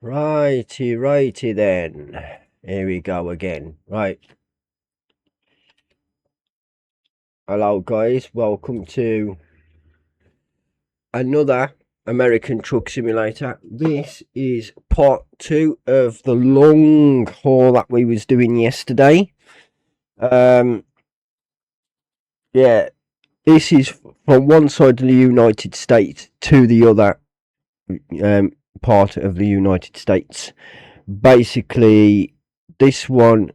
Righty then. Here we go again. Right. Hello guys, welcome to another American Truck Simulator. This is part 2 of the long haul that we was doing yesterday. Yeah, this is from one side of the United States to the other part of the United States. Basically, this one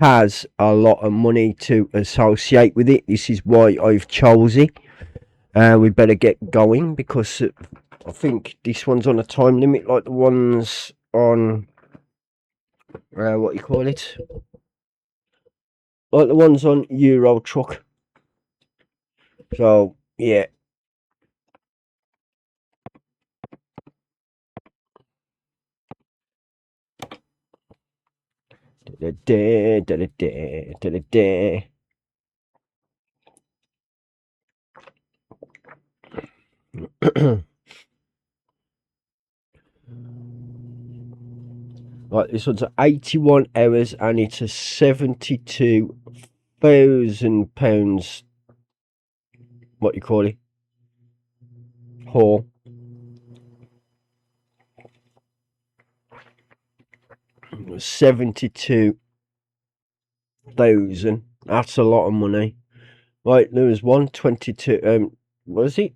has a lot of money to associate with it. This is why I've chose it. We better get going because I think this one's on a time limit like the ones on what you call it, like the ones on Euro Truck. So yeah. Right, this one's 81 hours and it's a £72,000, what you call it, haul. $72,000. That's a lot of money. Right, there was 122. What is it?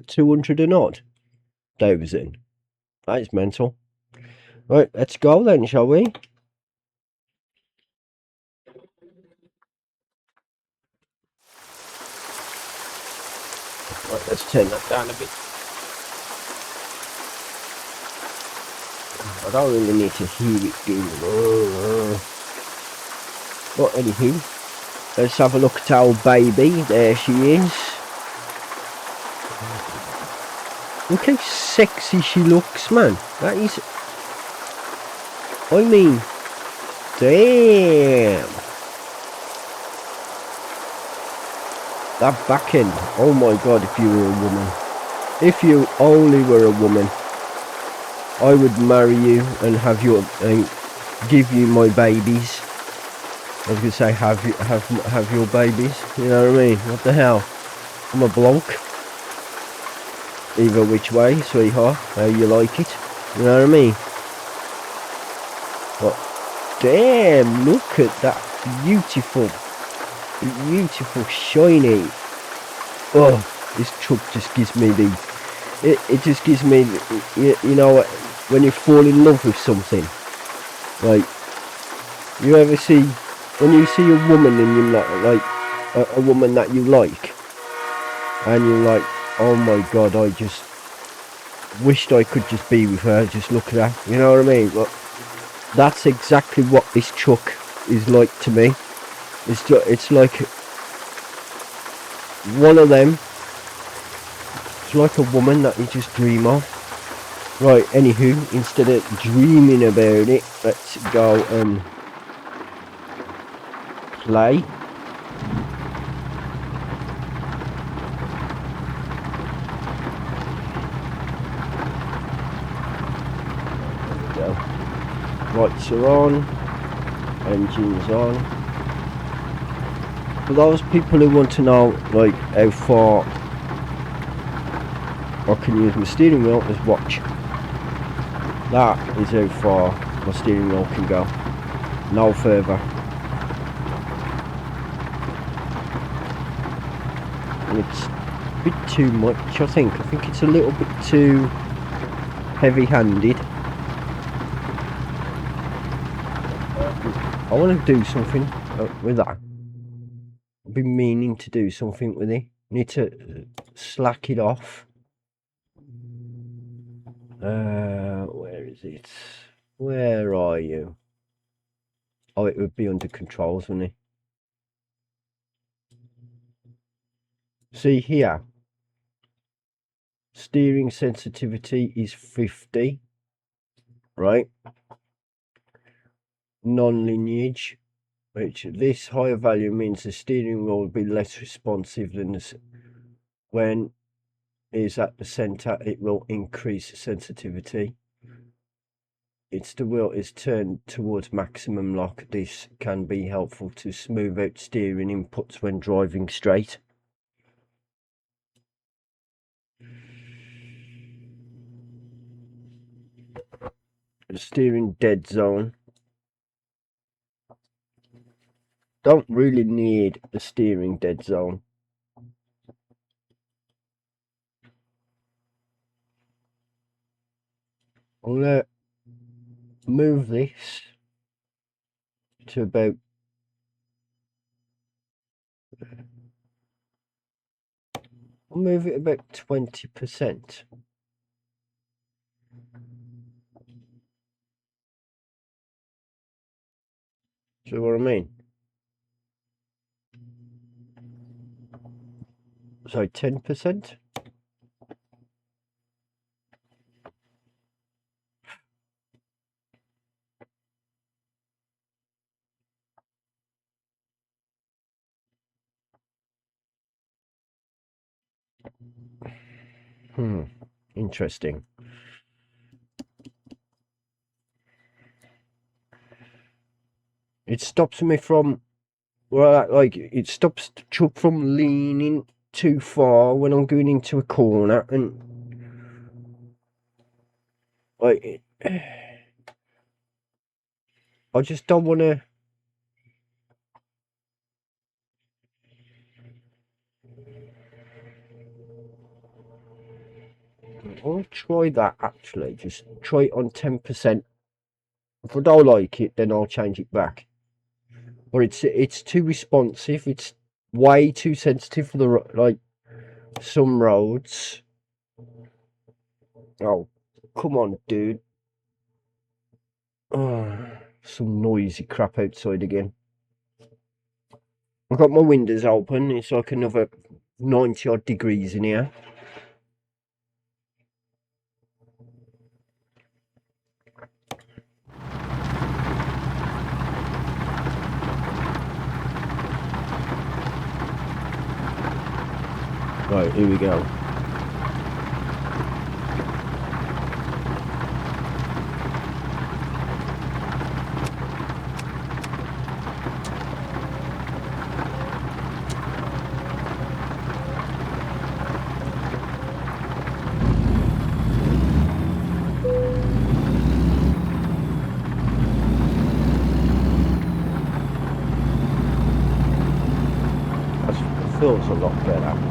200 and odd thousand. That is mental. Right, let's go then, shall we? Right, let's turn that down a bit. I don't really need to hear it doing. But anywho, let's have a look at our baby. There she is. Look how sexy she looks, man. That is... I mean... Damn. That back end. Oh my god, if you were a woman. If you only were a woman, I would marry you and have your... give you my babies. I was going to say have your babies. You know what I mean? What the hell? I'm a bloke. Either which way, sweetheart. How you like it. You know what I mean? But damn, look at that beautiful shiny. Oh, this truck just gives me the... It just gives me, you know, when you fall in love with something. Like, you ever see... When you see a woman and you're not, like, a woman that you like, and you're like, oh my god, I just wished I could just be with her, just look at her, you know what I mean? But that's exactly what this truck is like to me. It's like one of them. It's like a woman that you just dream of. Right, anywho, instead of dreaming about it, let's go and play. There we go. Lights are on, engines on. For those people who want to know like how far I can use my steering wheel, just watch. That is how far my steering wheel can go. No further. And it's a bit too much, I think. I think it's a little bit too heavy-handed. I want to do something with that. I've been meaning to do something with it. Need to slack it off. Where is it? Where are you? Oh, it would be under controls, wouldn't it? See here. Steering sensitivity is 50. Right? Non-lineage. Which this higher value means the steering wheel will be less responsive than this. When is at the center, it will increase sensitivity. the wheel is turned towards maximum lock. This can be helpful to smooth out steering inputs when driving straight. The steering dead zone. Don't really need the steering dead zone. I'm going to move this to about I'll move it about 20%. See what I mean? So 10%. Interesting. It stops me from, well, like, it stops the truck from leaning too far when I'm going into a corner, and like, I just don't want to. I'll try that actually. Just try it on 10%. If I don't like it, then I'll change it back. Or it's too responsive. It's way too sensitive for the like some roads. Oh, come on, dude. Oh, some noisy crap outside again. I've got my windows open. It's like another 90 odd degrees in here. Right, here we go. That feels a lot better.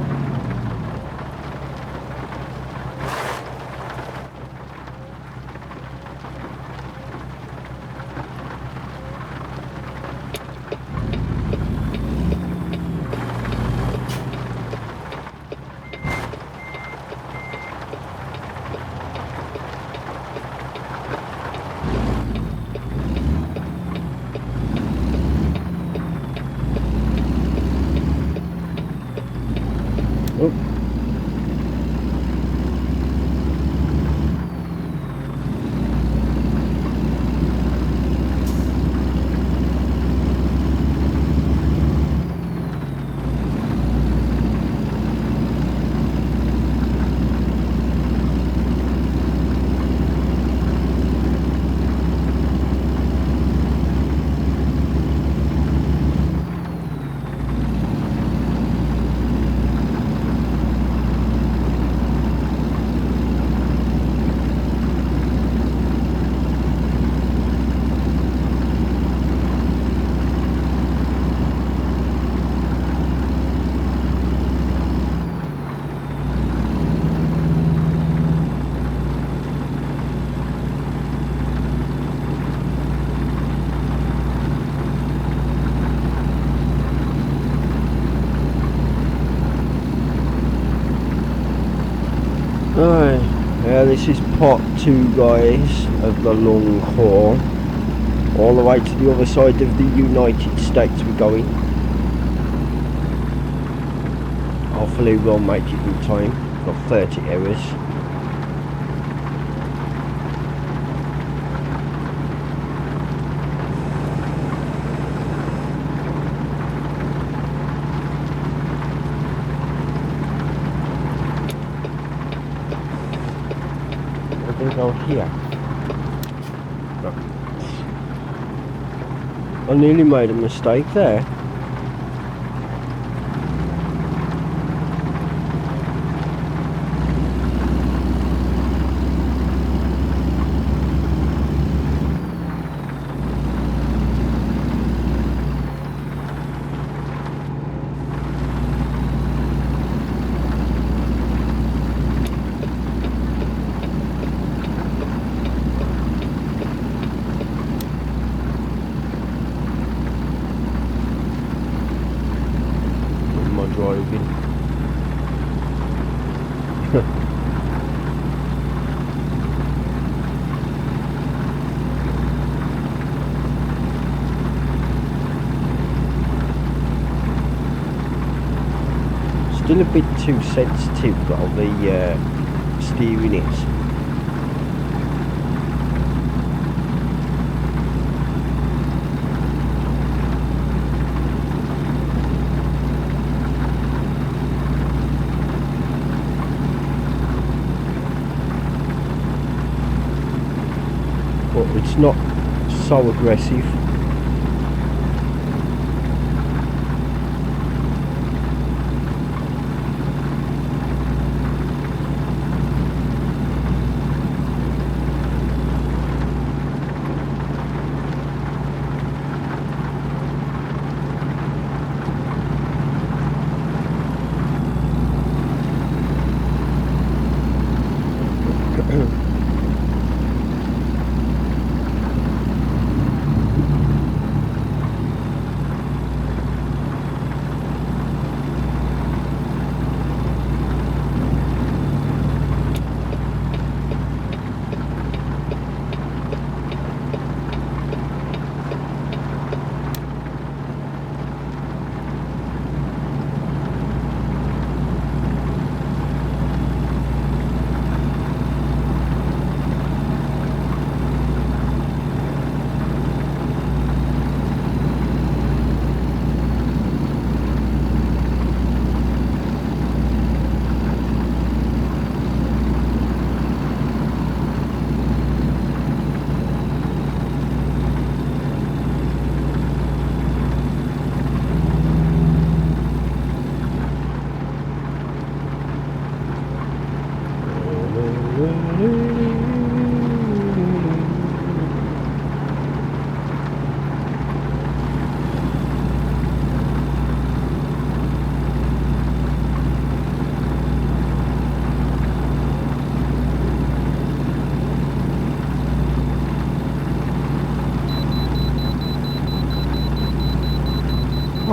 Alright, yeah, this is part 2, guys, of the long haul. All the way to the other side of the United States we're going. Hopefully we'll make it in time. Got 30 hours. We're gonna go here. I nearly made a mistake there. My driving. Still a bit too sensitive on the steering is. But it's not so aggressive.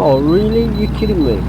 Oh really? You kidding me?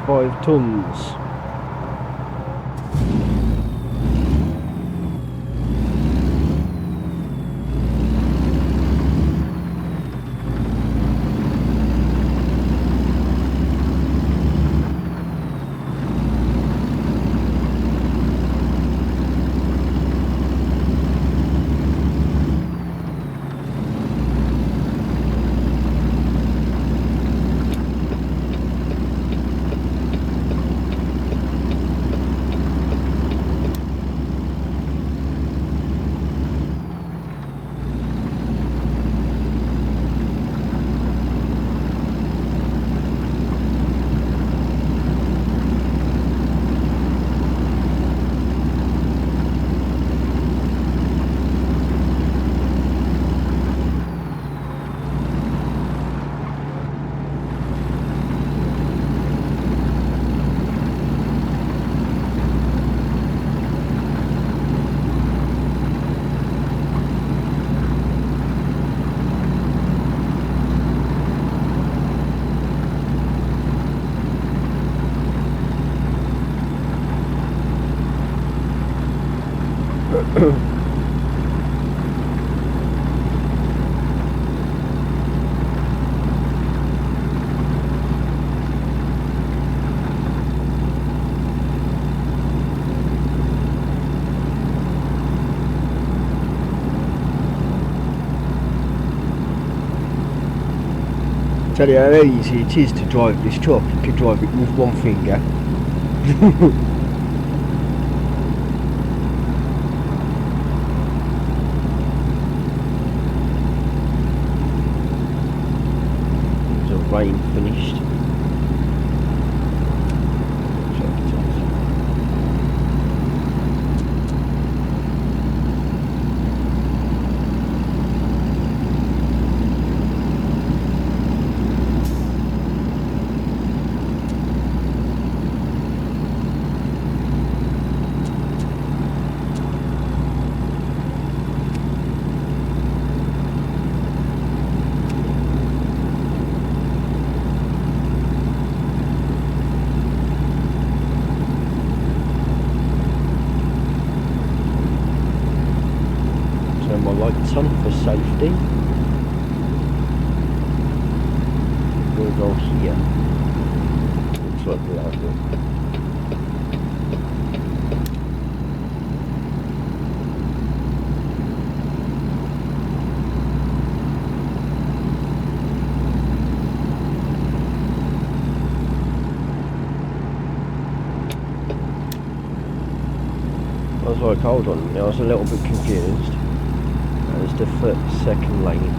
$35 tons. Tell you how easy it is to drive this truck. You can drive it with one finger. The rain finished. My lights on for safety. We'll go here. Looks like we have it. I was like, hold on, I was a little bit confused. There's the second lane.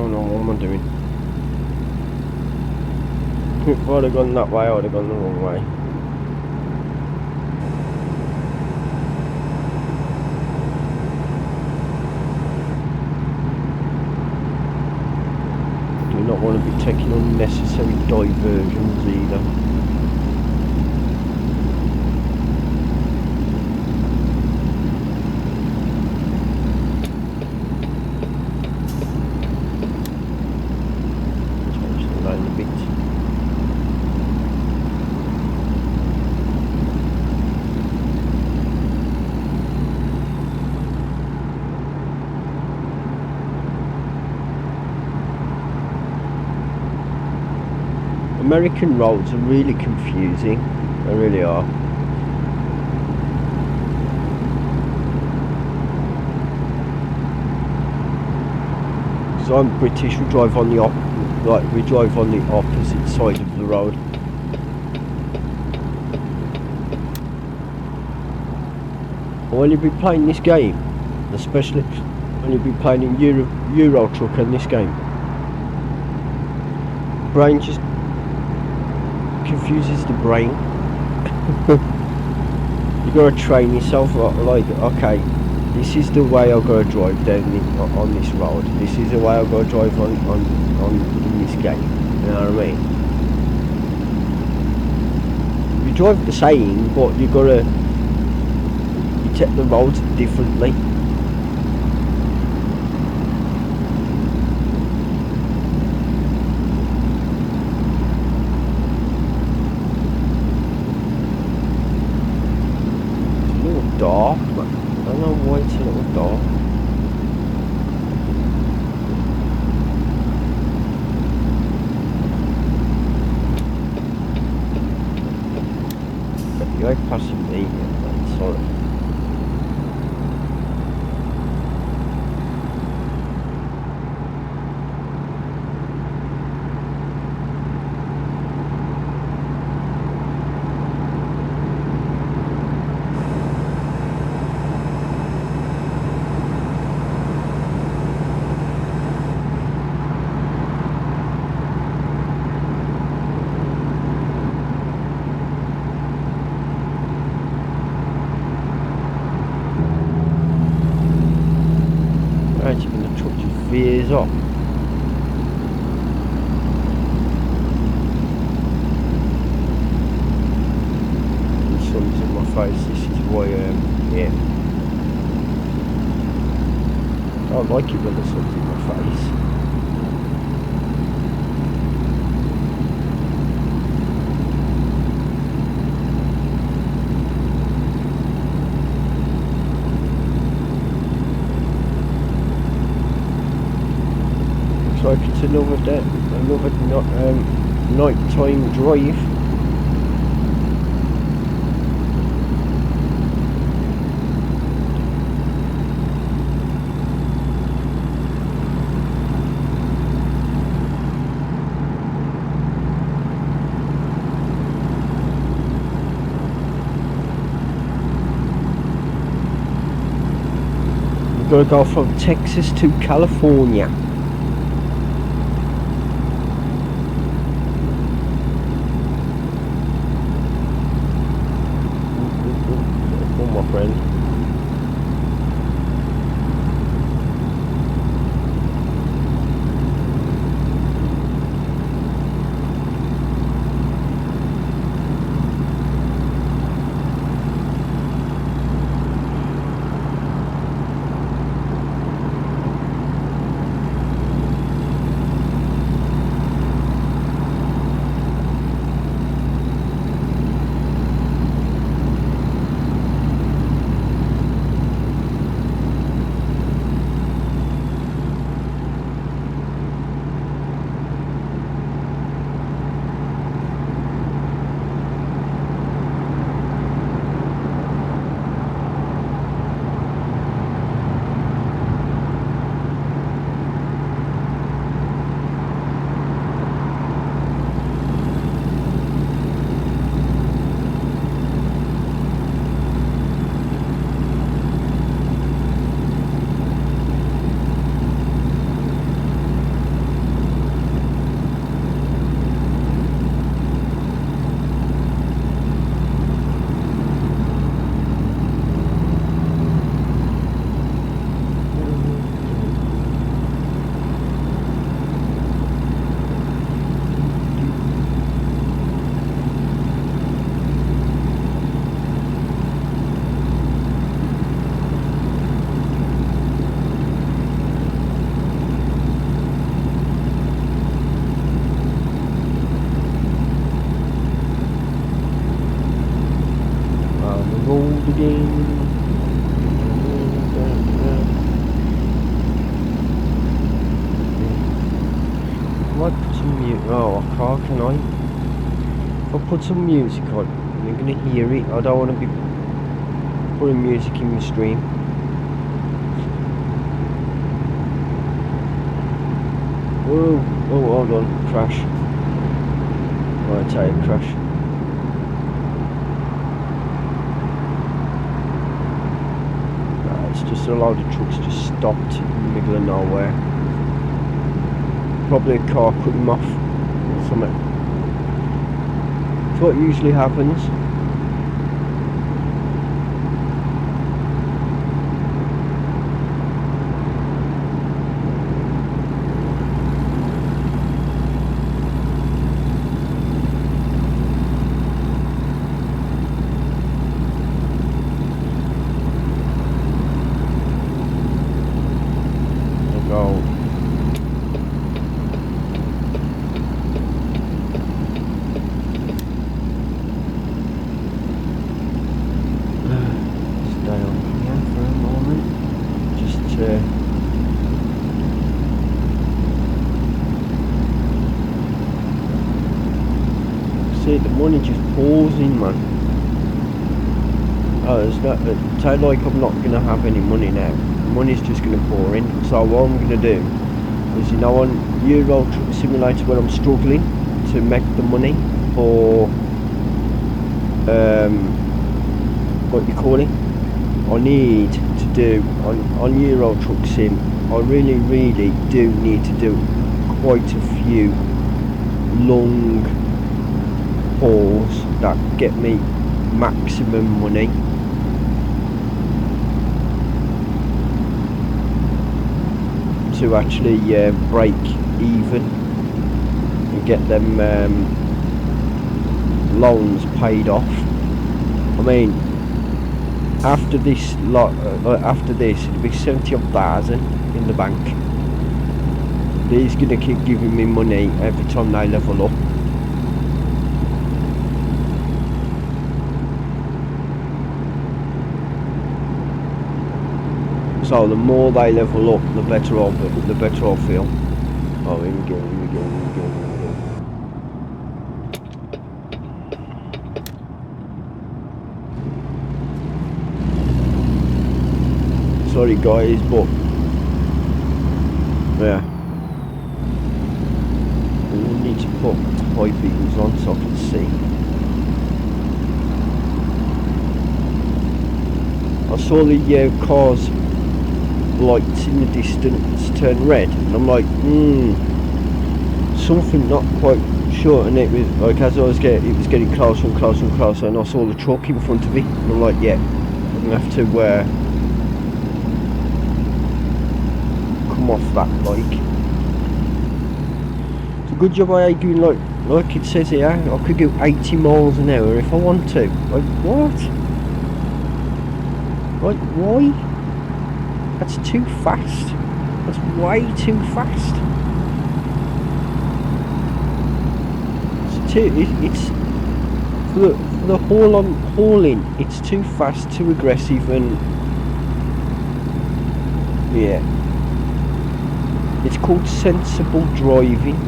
No, what am I doing? If I'd have gone that way, I would have gone the wrong way. I do not want to be taking unnecessary diversions either. American roads are really confusing, they really are. So I'm British, we drive on the opposite side of the road. When you be playing this game, especially when you be playing in Euro Truck and this game, brain just confuses the brain. You gotta train yourself like, okay, this is the way I've got to drive down on this road. This is the way I've got to drive on in this game. You know what I mean? You drive the same, but you take the roads differently. Dark, but I don't know why it's a little dark. But you ain't passing me yet, mate. sorry. Right, and the truck just veers off. The sun's in my face, this is why yeah. I don't like it when the sun's in my face. Like it's another day, nighttime drive. We've got to go from Texas to California. My friend. Roll again. I might put some music. Oh, I can't, can I? If I put some music on, you're gonna hear it. I don't want to be putting music in the stream. Whoa, oh, hold on, crash. Right, tire crash. It's just a load of trucks just stopped in the middle of nowhere. Probably a car cut them off or something. It's what usually happens. The money just pours in, man. Oh, it's not. Say like I'm not gonna have any money now. Money's just gonna pour in. So what I'm gonna do is, you know, on Euro Truck Simulator where I'm struggling to make the money for what you call it, I need to do on Euro Truck Sim. I really do need to do quite a few long hauls that get me maximum money. To actually break even and get them loans paid off. I mean, after this it'll be 70,000 in the bank. He's gonna keep giving me money every time they level up. So the more they level up, the better I'll feel. Oh, here we go. Sorry guys, but yeah, we need to put high beacons on so I can see. I saw the cars lights in the distance turn red, and I'm like, something not quite sure. And it was like, as I was it was getting closer and closer and closer, and I saw the truck in front of me, and I'm like, yeah, I'm gonna have to come off that bike. It's a good job I ain't doing like it says here. I could go 80 miles an hour if I want to. Like what? Like why? That's too fast. That's way too fast. It's for the haul I'm hauling. It's too fast, too aggressive, and yeah. It's called sensible driving.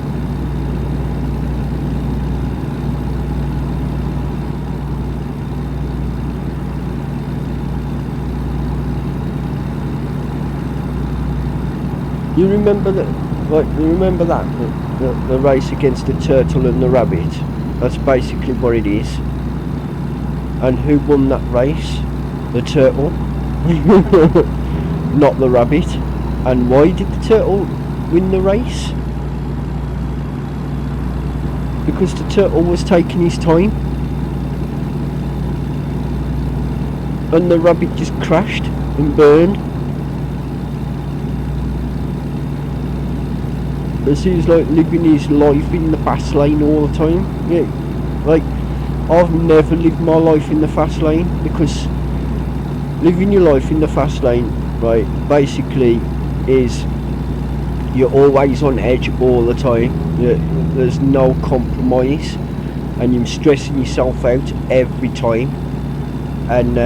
You remember that? Like, you remember that the race against the turtle and the rabbit? That's basically what it is. And who won that race? The turtle, not the rabbit. And why did the turtle win the race? Because the turtle was taking his time, and the rabbit just crashed and burned. As he's like living his life in the fast lane all the time. Yeah, like I've never lived my life in the fast lane, because living your life in the fast lane, right, basically is you're always on edge all the time. There's no compromise, and you're stressing yourself out every time, and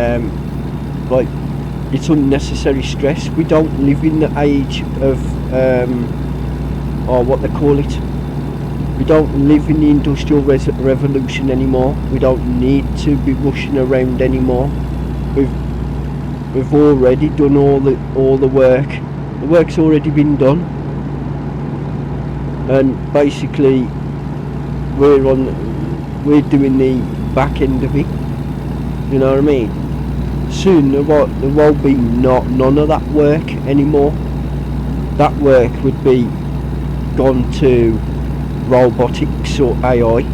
like it's unnecessary stress. We don't live in the age of or what they call it. We don't live in the industrial revolution anymore. We don't need to be rushing around anymore. We've already done all the work. The work's already been done, and basically we're doing the back end of it. You know what I mean? Soon there won't be none of that work anymore. That work would be gone to robotics or AI.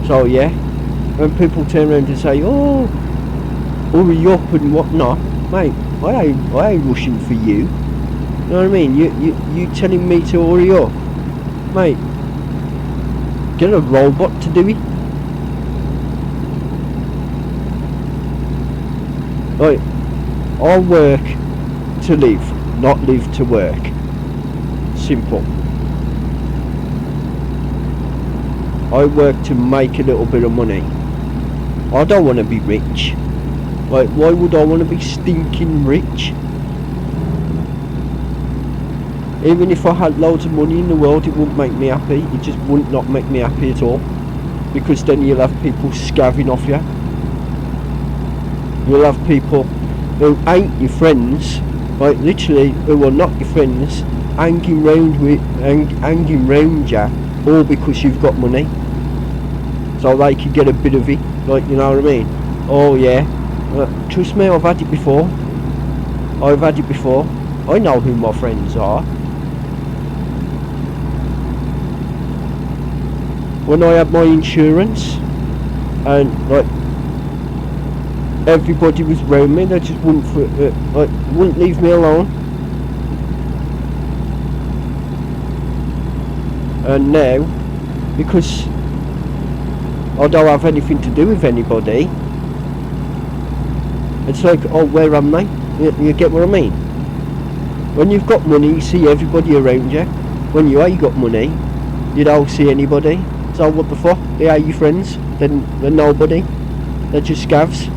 So yeah, when people turn around and say, "Oh, hurry up and whatnot," mate, I ain't rushing for you. You know what I mean? You telling me to hurry up, mate? Get a robot to do it. Right, I work to live, not live to work. Simple. I work to make a little bit of money. I don't want to be rich. Like, why would I want to be stinking rich? Even if I had loads of money in the world, it wouldn't make me happy. It just would not make me happy at all. Because then you'll have people scavenging off you. You'll have people who ain't your friends, like literally who are not your friends, hanging round you, all because you've got money. So they could get a bit of it, like, you know what I mean? Oh yeah, trust me, I've had it before. I know who my friends are. When I had my insurance, and like everybody was round me, they just wouldn't leave me alone. And now, because I don't have anything to do with anybody, it's like, oh, where am I? You get what I mean? When you've got money, you see everybody around you. When you ain't got money, you don't see anybody. So what the fuck? They are your friends. They're nobody. They're just scavs.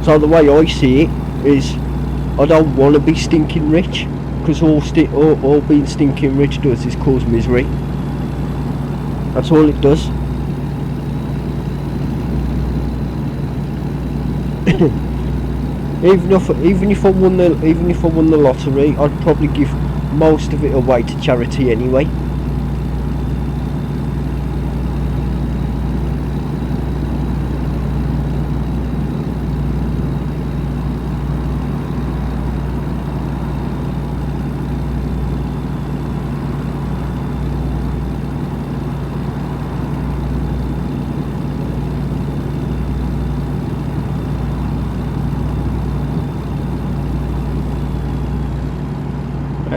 So the way I see it is, I don't want to be stinking rich, because all being stinking rich does is cause misery. That's all it does. Even if I won the lottery, I'd probably give most of it away to charity anyway.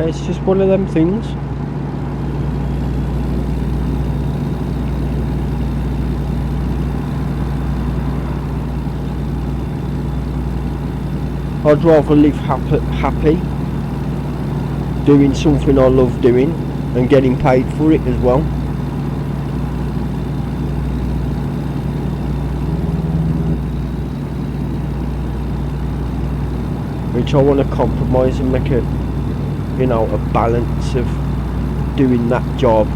It's just one of them things. I'd rather live happy, doing something I love doing, and getting paid for it as well. Which I want to compromise and make a balance of doing that job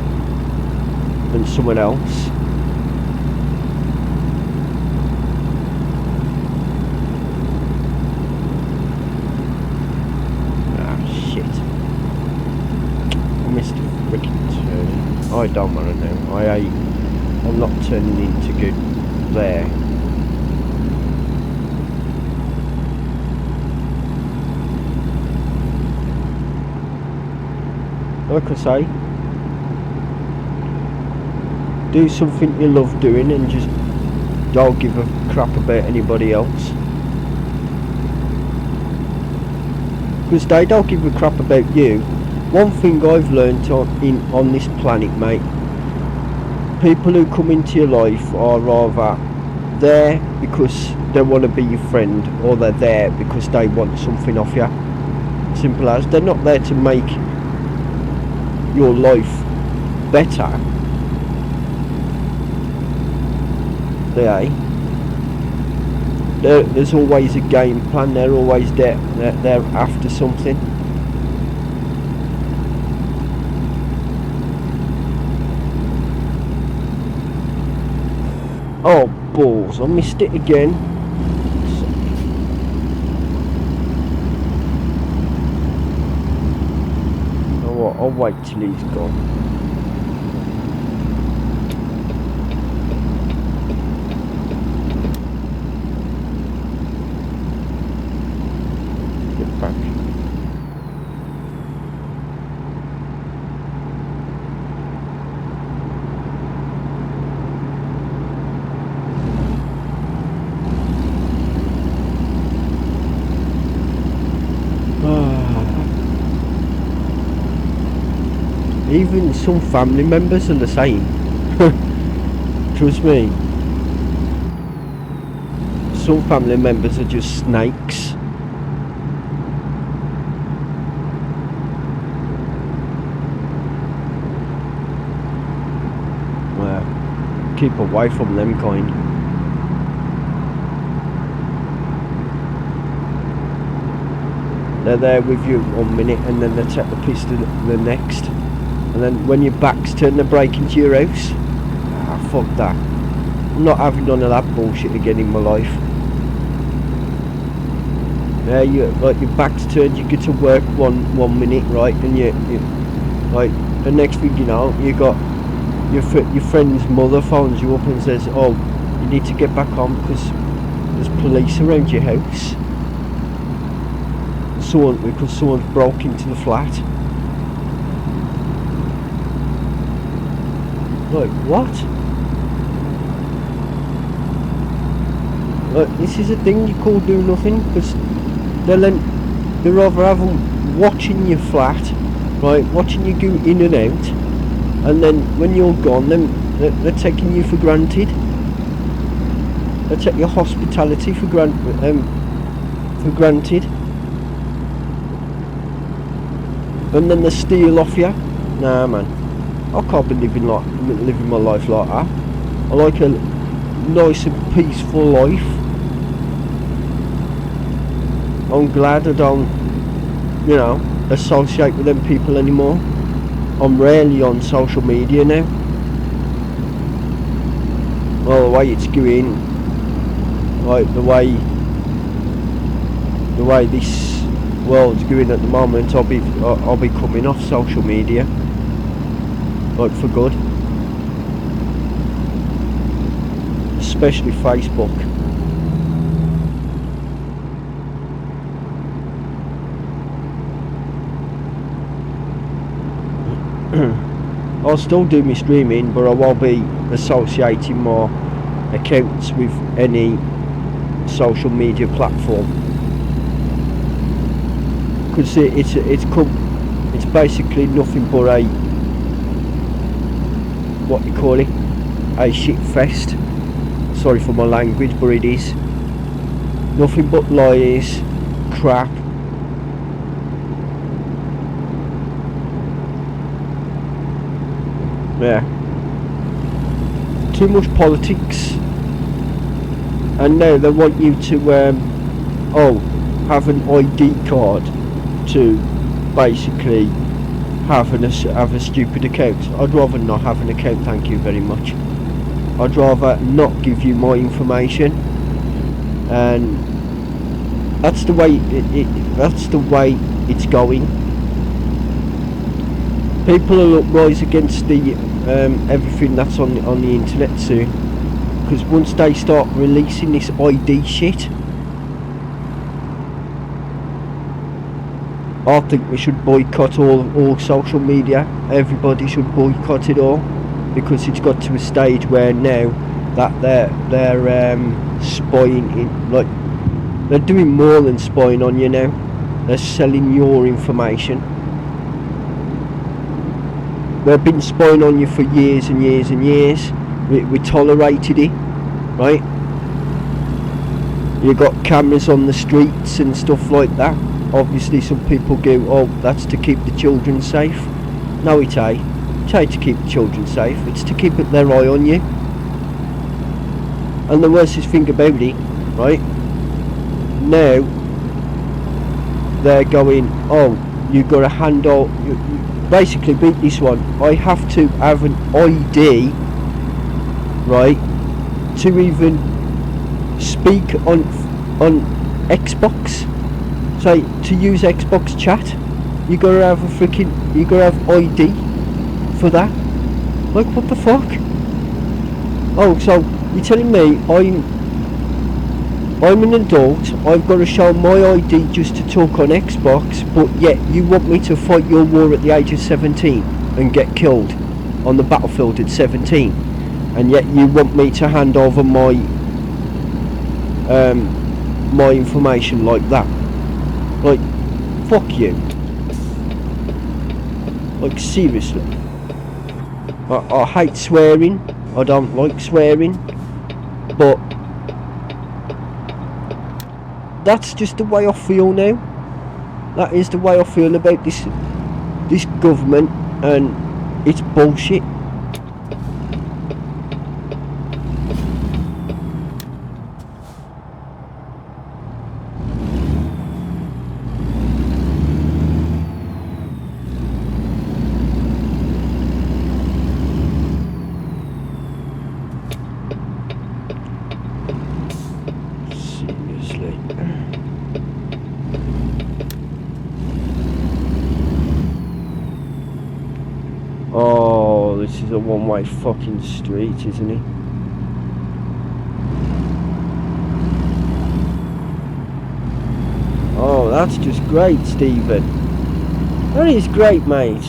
and someone else. Shit. I missed a freaking turn. I don't want to know. I'm not turning into good there. Like I say, do something you love doing and just don't give a crap about anybody else. Because they don't give a crap about you. One thing I've learnt on this planet, mate, people who come into your life are rather there because they want to be your friend, or they're there because they want something off you. Simple as. They're not there to make your life better. There's always a game plan. They're always there. They're after something. Oh balls! I missed it again. I'll wait till he's gone. Get back. Even some family members are the same. Trust me. Some family members are just snakes. Well, keep away from them kind. They're there with you 1 minute and then they take the piss to the next. And then when your back's turned, they break into your house. Ah, fuck that. not having none of that bullshit again in my life. Yeah, your back's turned, you get to work one minute, right, and you like, the next thing you know, you got your friend's mother phones you up and says, oh, you need to get back home because there's police around your house. Because someone's broke into the flat. Like, what? Like, this is a thing you call do nothing, because they'd rather have them watching your flat, right, watching you go in and out, and then when you're gone, then they're taking you for granted. They take your hospitality for granted. And then they steal off you. Nah, man, I can't be living my life like that. I like a nice and peaceful life. I'm glad I don't, associate with them people anymore. I'm rarely on social media now. Well, the way it's going, like the way this world's going at the moment, I'll be coming off social media, like for good, especially Facebook. I'll still do my streaming, but I won't be associating my accounts with any social media platform, because it's basically nothing but a, what you call it, a shit fest. Sorry for my language, but it is nothing but lies, crap. Yeah, too much politics, and now they want you to have an ID card to basically have a stupid account. I'd rather not have an account, thank you very much. I'd rather not give you my information, and that's the way it's going. People will uprise against the everything that's on the internet soon, because once they start releasing this ID shit, I think we should boycott all social media. Everybody should boycott it all, because it's got to a stage where now that they're spying in, like, they're doing more than spying on you now. They're selling your information. They've been spying on you for years and years and years. We tolerated it, right? You got cameras on the streets and stuff like that. Obviously some people go, oh, that's to keep the children safe. No, it ain't. It ain't to keep the children safe. It's to keep their eye on you. And the worst thing about it, right, now they're going, oh, you got to hand out, basically beat this one. I have to have an ID, right, to even speak on Xbox. So to use Xbox chat, you gotta have ID for that. Like, what the fuck? Oh, so you're telling me I'm an adult, I've got to show my ID just to talk on Xbox, but yet you want me to fight your war at the age of 17 and get killed on the battlefield at 17, and yet you want me to hand over my information like that? Like, fuck you. Like, seriously. I hate swearing, I don't like swearing, but that's just the way I feel now. That is the way I feel about this government and its bullshit. Oh, this is a one-way fucking street, isn't it? Oh, that's just great, Stephen. That is great, mate.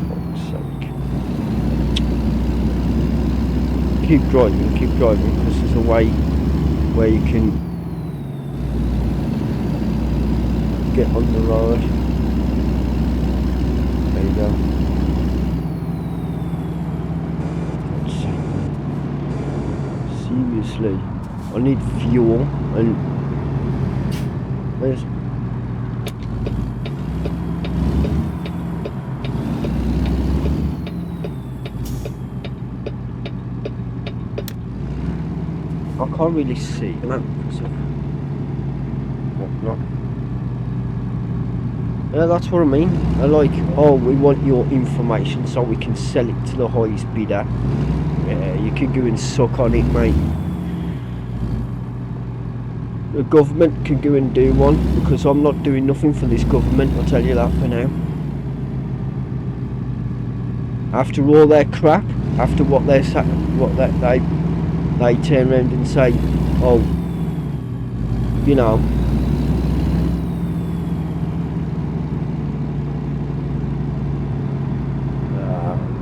Fuck's sake. Keep driving, because there's a way where you can get on the road. There you go. Seriously, I need fuel and where's I can't really see because of whatnot. Yeah, that's what I mean. I like, oh, we want your information so we can sell it to the highest bidder. Yeah, you can go and suck on it, mate. The government can go and do one, because I'm not doing nothing for this government, I'll tell you that for now. After all their crap, after what they turn around and say, oh, you know,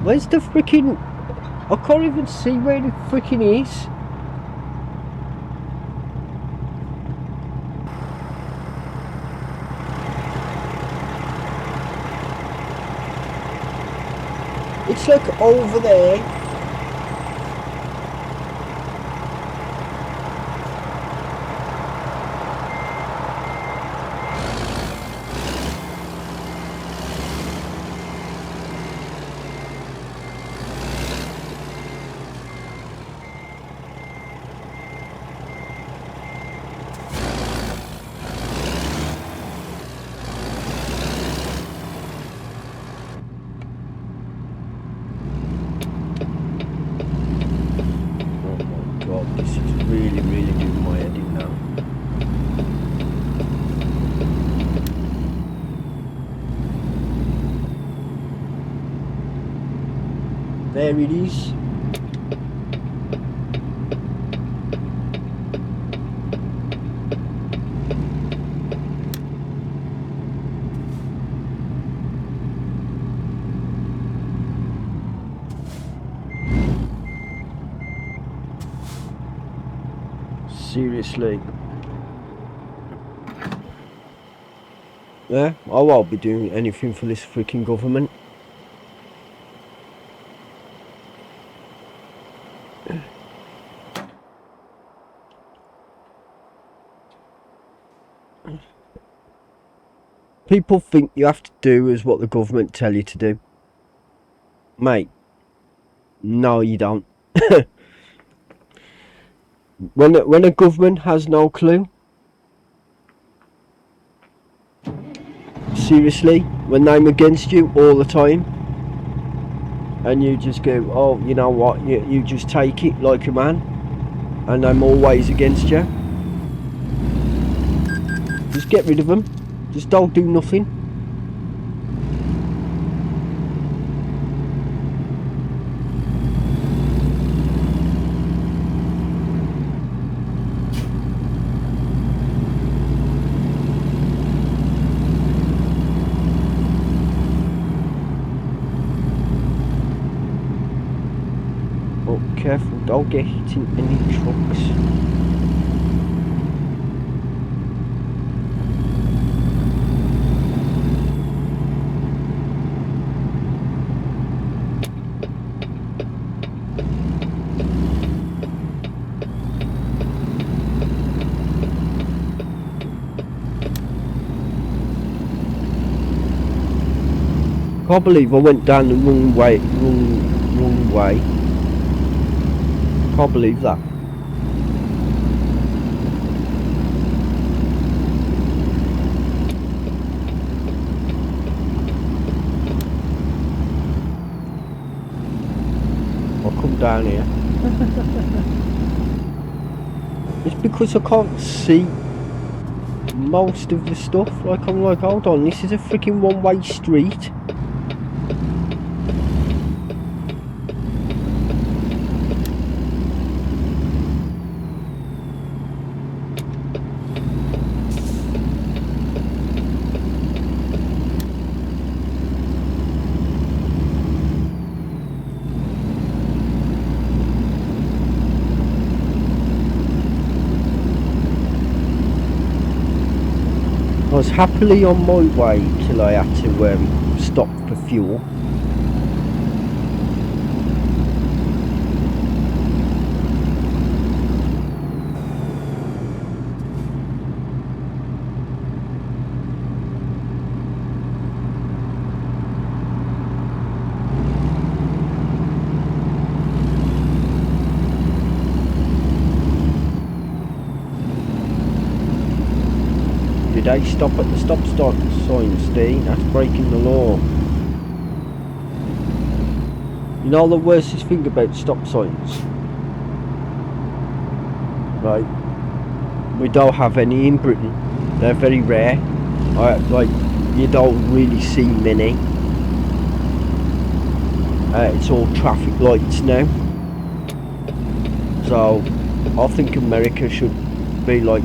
where's the freaking, I can't even see where it freaking is. It's like over there. This is really, really doing my head in now. There it is. Seriously. Yeah, I won't be doing anything for this freaking government. People think you have to do as what the government tell you to do. Mate, no you don't. When a government has no clue, seriously, when they're against you all the time, and you just go, oh, you know what, you just take it like a man, and I'm always against you. Just get rid of them. Just don't do nothing. Oh, careful, don't get hit in any trucks. I can't believe I went down the wrong way. Can't believe that. I'll come down here. It's because I can't see. most of the stuff. Like, I'm like, hold on, this is a freaking one-way street. I was happily on my way till I had to stop for fuel. Did they stop at the stop sign, Steve? That's breaking the law. You know the worstest thing about stop signs? Right? We don't have any in Britain. They're very rare. Like, you don't really see many. It's all traffic lights now. So, I think America should be like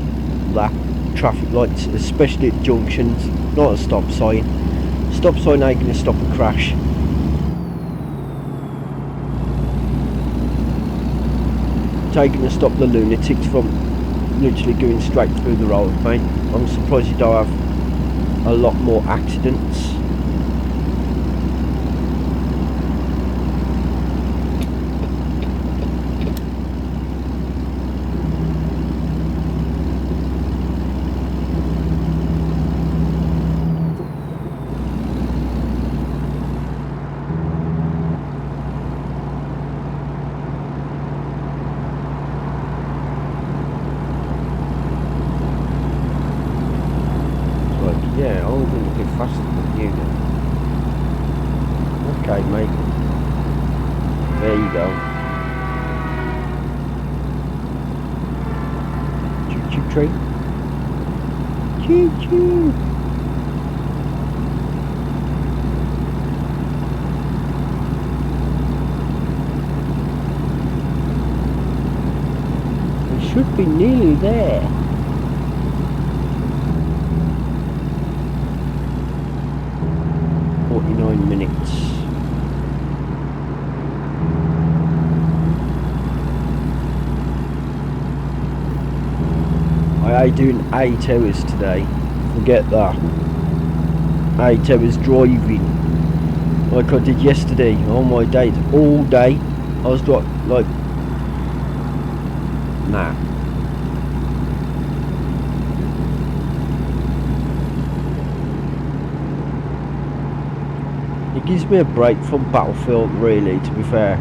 that. Traffic lights, especially at junctions, not a stop sign. Stop sign ain't going to stop a crash. Taking to stop the lunatics from literally going straight through the road, mate. I'm surprised you don't have a lot more accidents. Yeah, I'm going a bit faster than you then. Okay, mate. There you go. Choo-choo train. Choo-choo. We should be nearly there. Minutes. I ain't doing 8 hours today. Forget that. 8 hours driving like I did yesterday on my date. All day I was like, nah. It gives me a break from Battlefield, really, to be fair.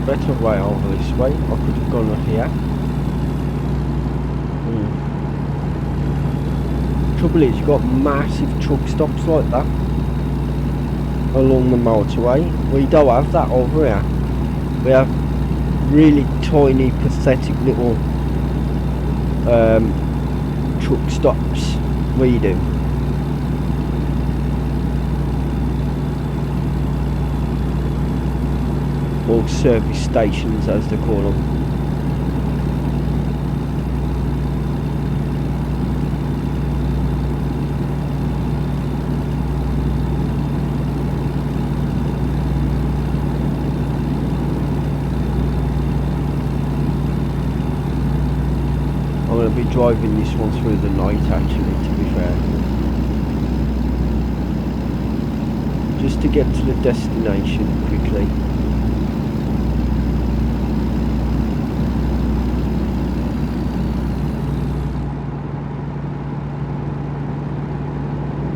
Better way over this way. I could have gone up here. Trouble is, you've got massive truck stops like that. along the motorway. We don't have that over here. We have really tiny, pathetic little truck stops. We do. Or service stations, as they call them. I'm going to be driving this one through the night, actually, to be fair. Just to get to the destination quickly.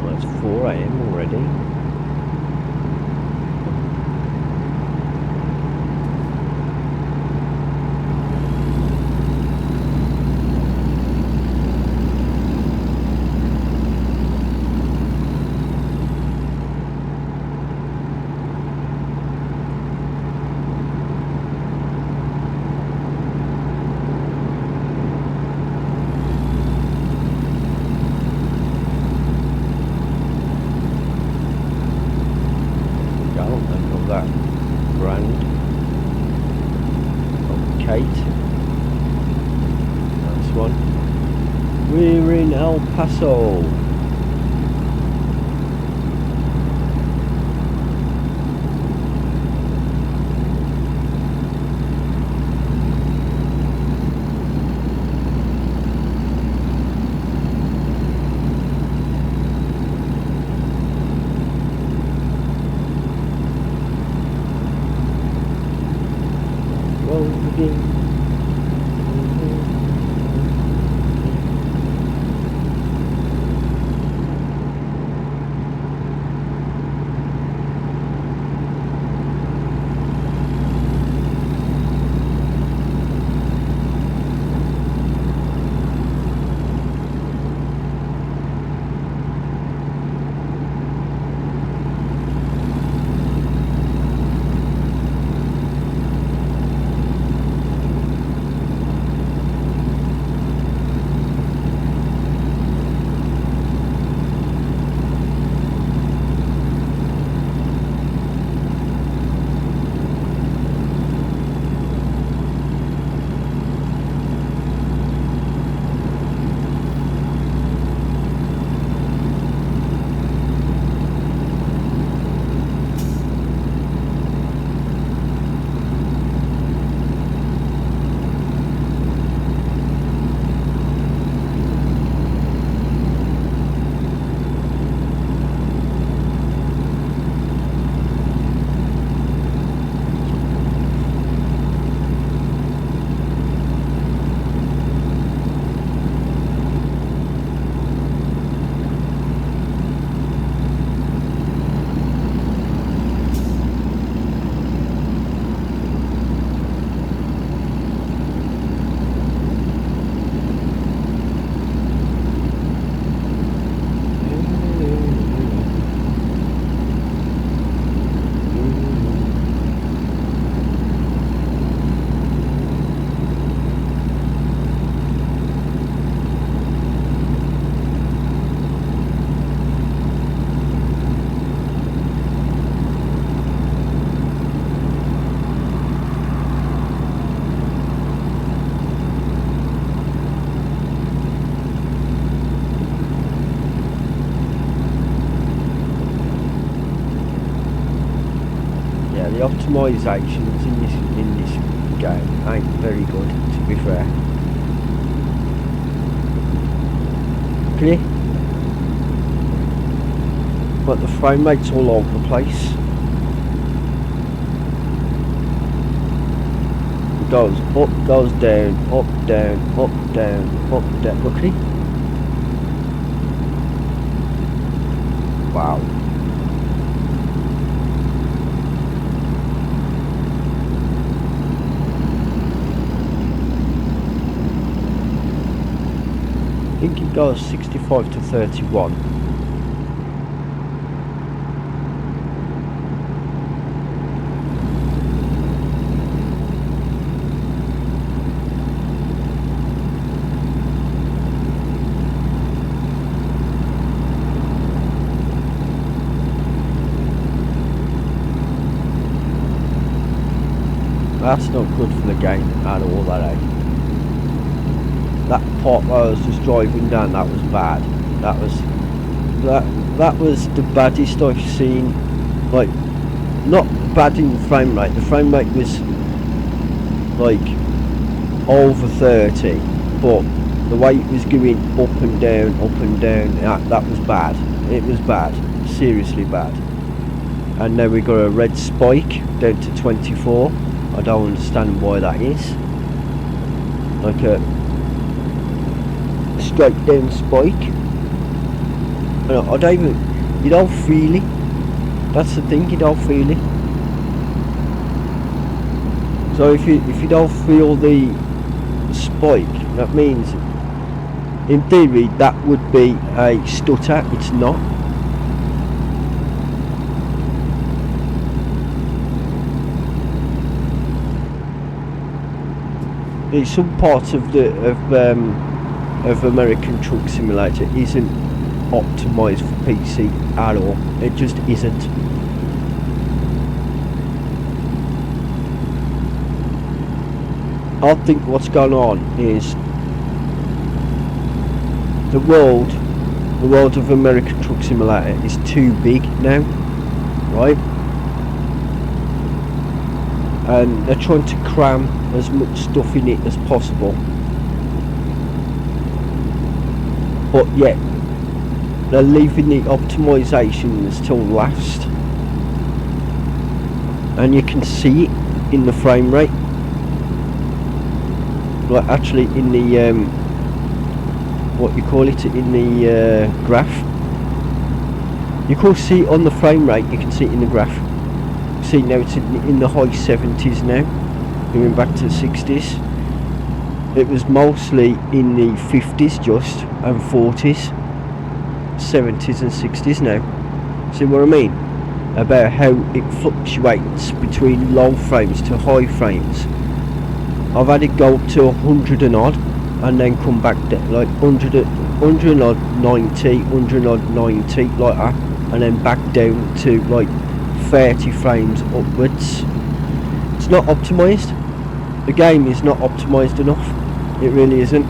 Well, it's 4 AM already. That brand of Kate. That's one. We're in El Paso. The optimisations in this game ain't very good, to be fair. Clear? But the frame rate's all over the place. It goes up, goes down, up, down, up, down, up, down. Okay. Wow. I think it goes 65 to 31. That's not good for the game at all, that ain't. That part where I was just driving down, that was bad. That was the baddest I've seen. Like, not bad in frame rate. The frame rate was like over 30, but the way it was going up and down, that was bad. It was bad, seriously bad. And now we got a red spike down to 24. I don't understand why that is. Like a straight down spike. I don't even, you don't feel it. That's the thing, you don't feel it. So if you don't feel the spike, that means in theory that would be a stutter. It's not. There's some parts of American Truck Simulator isn't optimised for PC at all. It just isn't. I think what's going on is the world of American Truck Simulator is too big now, right? And they're trying to cram as much stuff in it as possible, but yet they're leaving the optimisations till last, and you can see it in the frame rate. Like actually in the what you call it, in the graph, you can see it on the frame rate. You can see it in the graph. See now it's in the high 70s now, going back to the 60s. It was mostly in the 50s just, and 40s, 70s and 60s now. See what I mean? About how it fluctuates between low frames to high frames. I've had it go up to 100 and odd, and then come back down, like 100 and odd 90, 100 and odd 90, like that, and then back down to like 30 frames upwards. It's not optimised. The game is not optimised enough. It really isn't.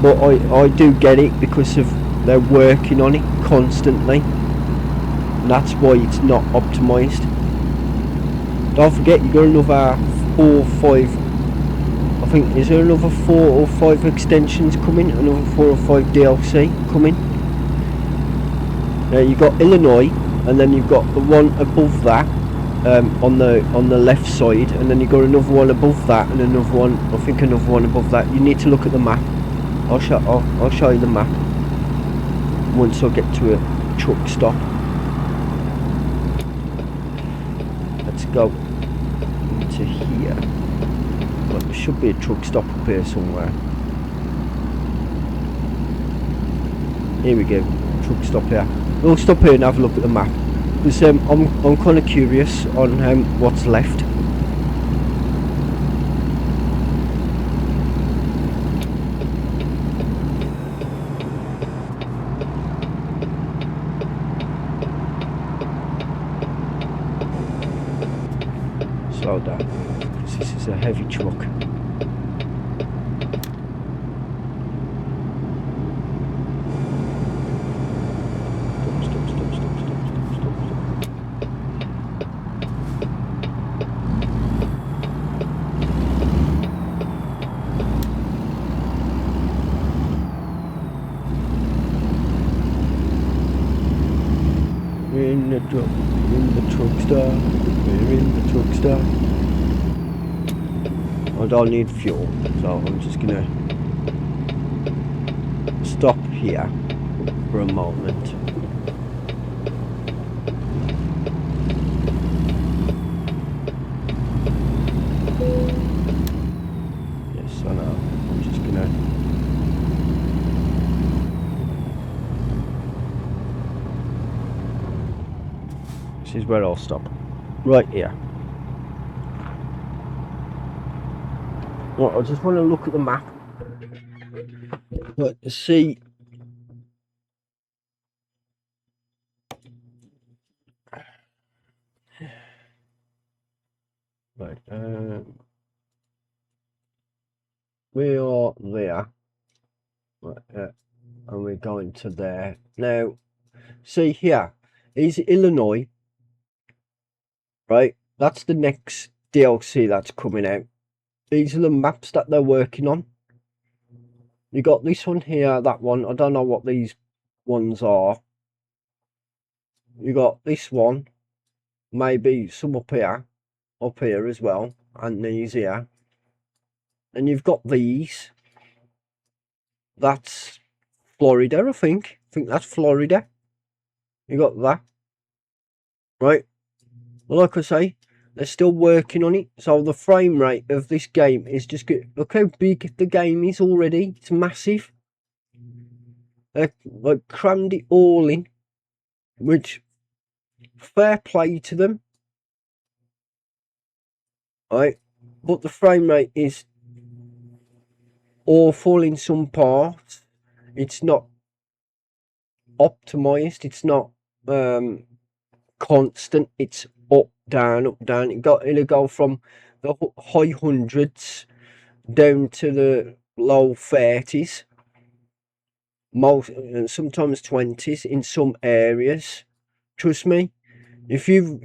But I do get it, because of they're working on it constantly, and that's why it's not optimised. Don't forget, you got another 4 or 5, I think, is there another 4 or 5 extensions coming? Another 4 or 5 DLC coming? Now you've got Illinois, and then you've got the one above that, on the left side, and then you've got another one above that, and another one, I think another one above that. You need to look at the map. I'll show you the map once I get to a truck stop. Let's go into here. Well, there should be a truck stop up here somewhere. Here we go, truck stop here. We'll stop here and have a look at the map, because I'm kind of curious on what's left. Slow down, because this is a heavy truck. We're in the truck stop, we're in the truck stop. I don't need fuel, so I'm just gonna stop here for a moment. Yes, I know, I'm just gonna this is where I'll stop, right here. Well, I just want to look at the map, but see, Right, we are there. Right, and we're going to there. Now, see here is Illinois, right? That's the next DLC that's coming out. These are the maps that they're working on. You got this one here, that one. I don't know what these ones are. You got this one, maybe some up here as well, and these here. And you've got these. That's Florida, I think. I think that's Florida. You got that. Right. Well, like I say, they're still working on it. So the frame rate of this game is just good. Look how big the game is already. It's massive. They've like crammed it all in, which fair play to them. Right. But the frame rate is awful in some parts. It's not optimized. It's not constant. It's up, down, up, down. It'll go from the high hundreds down to the low 30s, most sometimes 20s in some areas. Trust me, if you've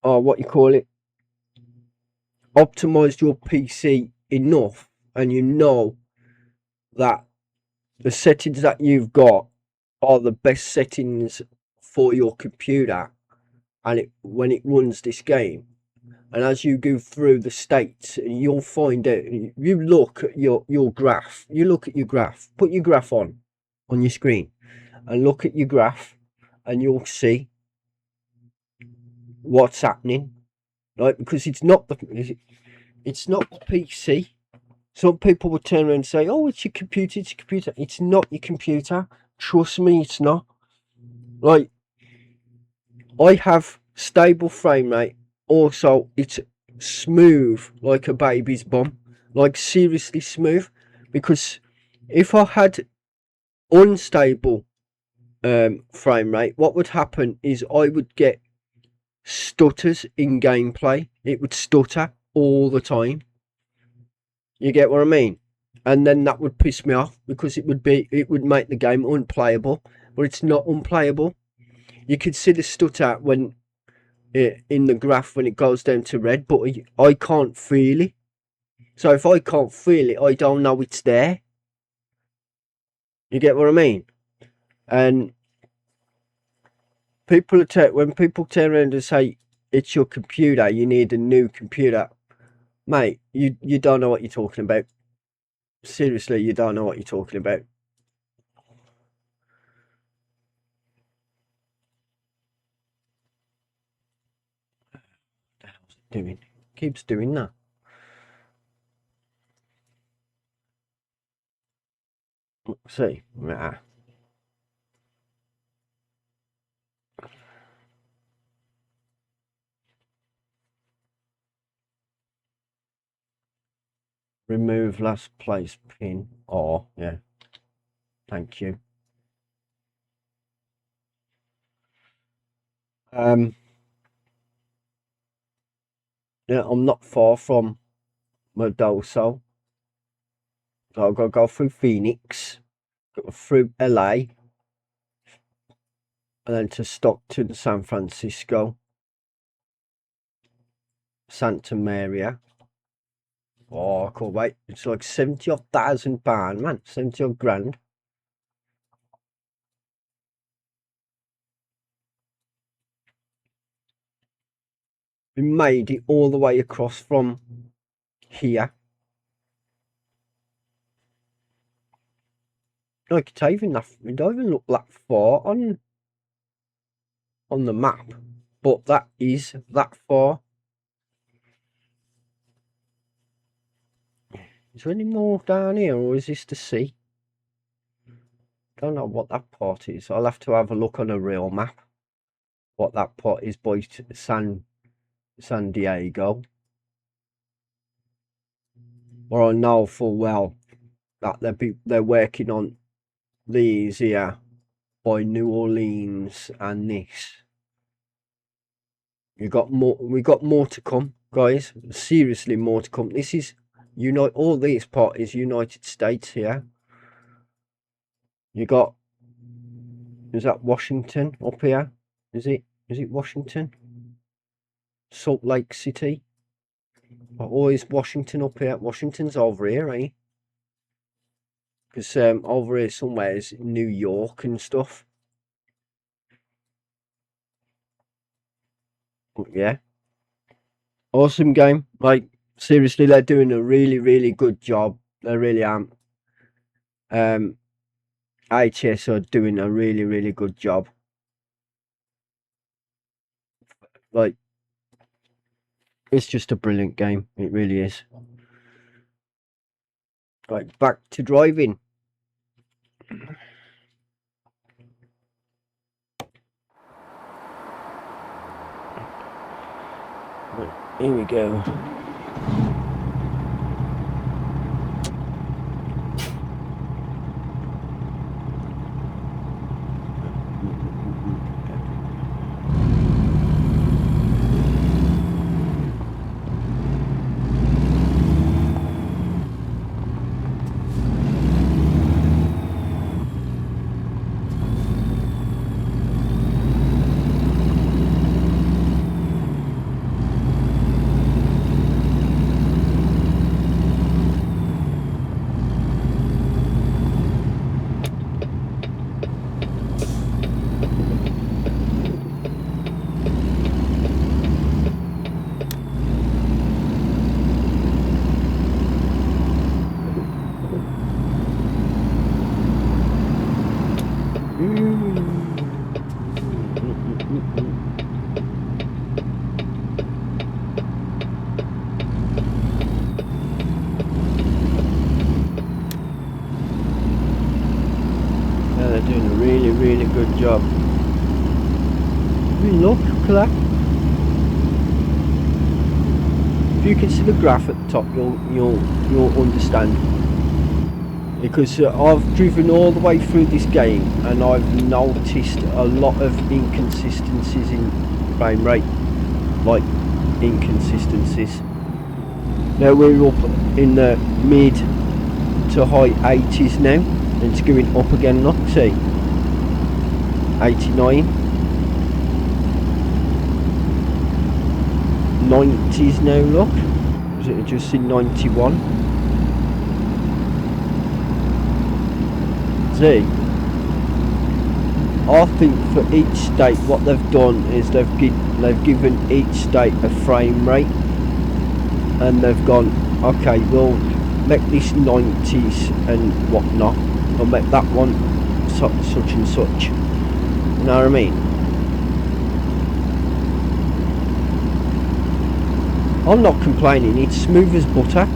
what you call it, optimized your PC enough, and you know that the settings that you've got are the best settings for your computer, and when it runs this game, and as you go through the states, you'll find out. You look at your graph. You look at your graph. Put your graph on your screen, and look at your graph, and you'll see what's happening. Right, because it's not the PC. Some people would turn around and say, "Oh, it's your computer. It's your computer." It's not your computer. Trust me, it's not. Right, I have stable frame rate. Also, it's smooth like a baby's bum. Like seriously smooth. Because if I had unstable frame rate, what would happen is I would get stutters in gameplay. It would stutter all the time. You get what I mean? And then that would piss me off because it would make the game unplayable. But it's not unplayable. You could see the stutter when in the graph when it goes down to red, but I can't feel it. So if I can't feel it, I don't know it's there. You get what I mean? And when people turn around and say it's your computer, you need a new computer, mate. You don't know what you're talking about. Seriously, you don't know what you're talking about. What the hell's it doing? It keeps doing that. Let's see. Nah. Remove last place pin. Oh, yeah. Thank you. Yeah, I'm not far from Modoso. So I've got to go through Phoenix, go through LA, and then to Stockton, San Francisco, Santa Maria. Oh, I can't wait. It's like 70,000 pounds, man. 70 grand. We made it all the way across from here. Like it don't even look that far on the map, but that is that far. Is there any more down here, or is this the sea? Don't know what that part is. I'll have to have a look on a real map. What that part is by San Diego. Or I know full well that they're working on these here by New Orleans and this. We got more to come, guys. Seriously, more to come. This is all this part is United States here. You got, is that Washington up here? Is it Washington? Salt Lake City? Or is Washington up here? Washington's over here, eh? Because over here somewhere is New York and stuff. But yeah. Awesome game. Like, seriously, they're doing a really, really good job. They really are. HS are doing a really, really good job. Like, it's just a brilliant game. It really is. Right, back to driving. Right, here we go. They're doing a really, really good job. Look at that. If you can see the graph at the top, you'll understand. Because I've driven all the way through this game and I've noticed a lot of inconsistencies in frame rate, like inconsistencies. Now we're up in the mid to high 80s now, and it's going up again. Look, see, 89, 90s now. Look, is it just in 91? See, I think for each state what they've done is they've given each state a frame rate, and they've gone, okay, we'll make this 90s and whatnot, or make that one such and such. You know what I mean? I'm not complaining, it's smooth as butter.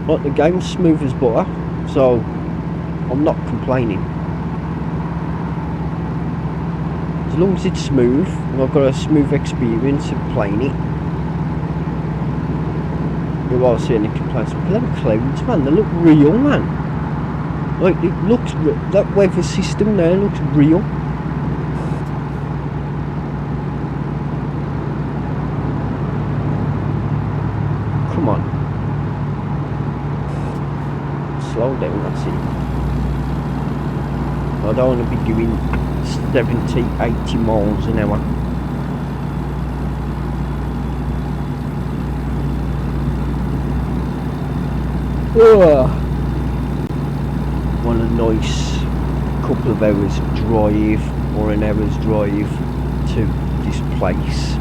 Like, the game's smooth as butter, so I'm not complaining. As long as it's smooth, and I've got a smooth experience of playing it. You won't see any complaints. Look at them clouds, man, they look real, man. Like, it looks, that weather system there looks real. Come on. Slow down, that's it. I don't want to be doing 70, 80 miles an hour. Want a nice couple of hours drive, or an hour's drive to this place.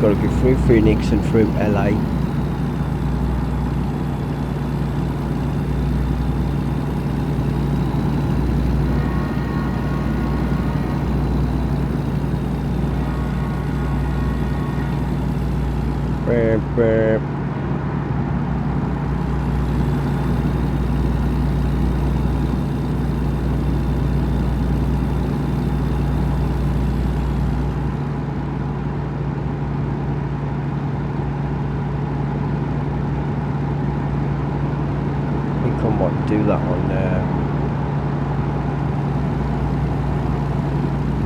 Gotta go through Phoenix and through LA. do that on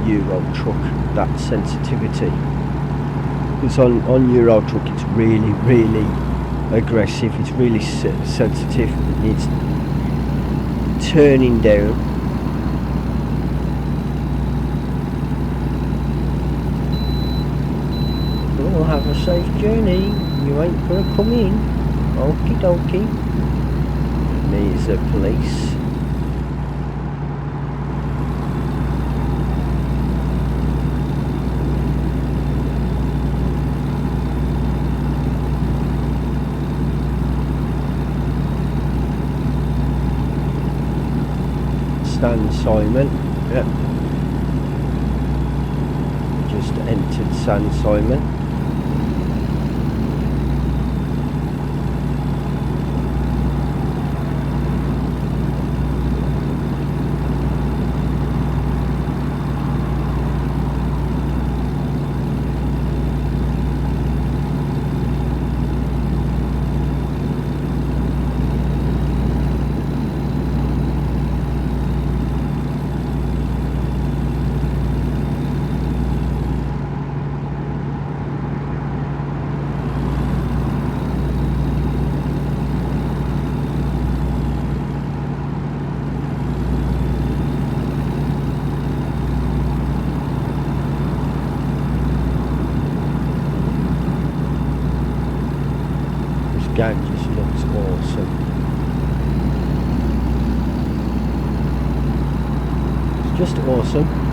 Euro Truck, that sensitivity, because on Euro Truck it's really aggressive, it's really sensitive, it's turning down. Well, have a safe journey, you ain't gonna come in. Okie dokie. Me's the police. Stan Simon, yep. Just entered San Simon. Game just looks awesome. It's just awesome.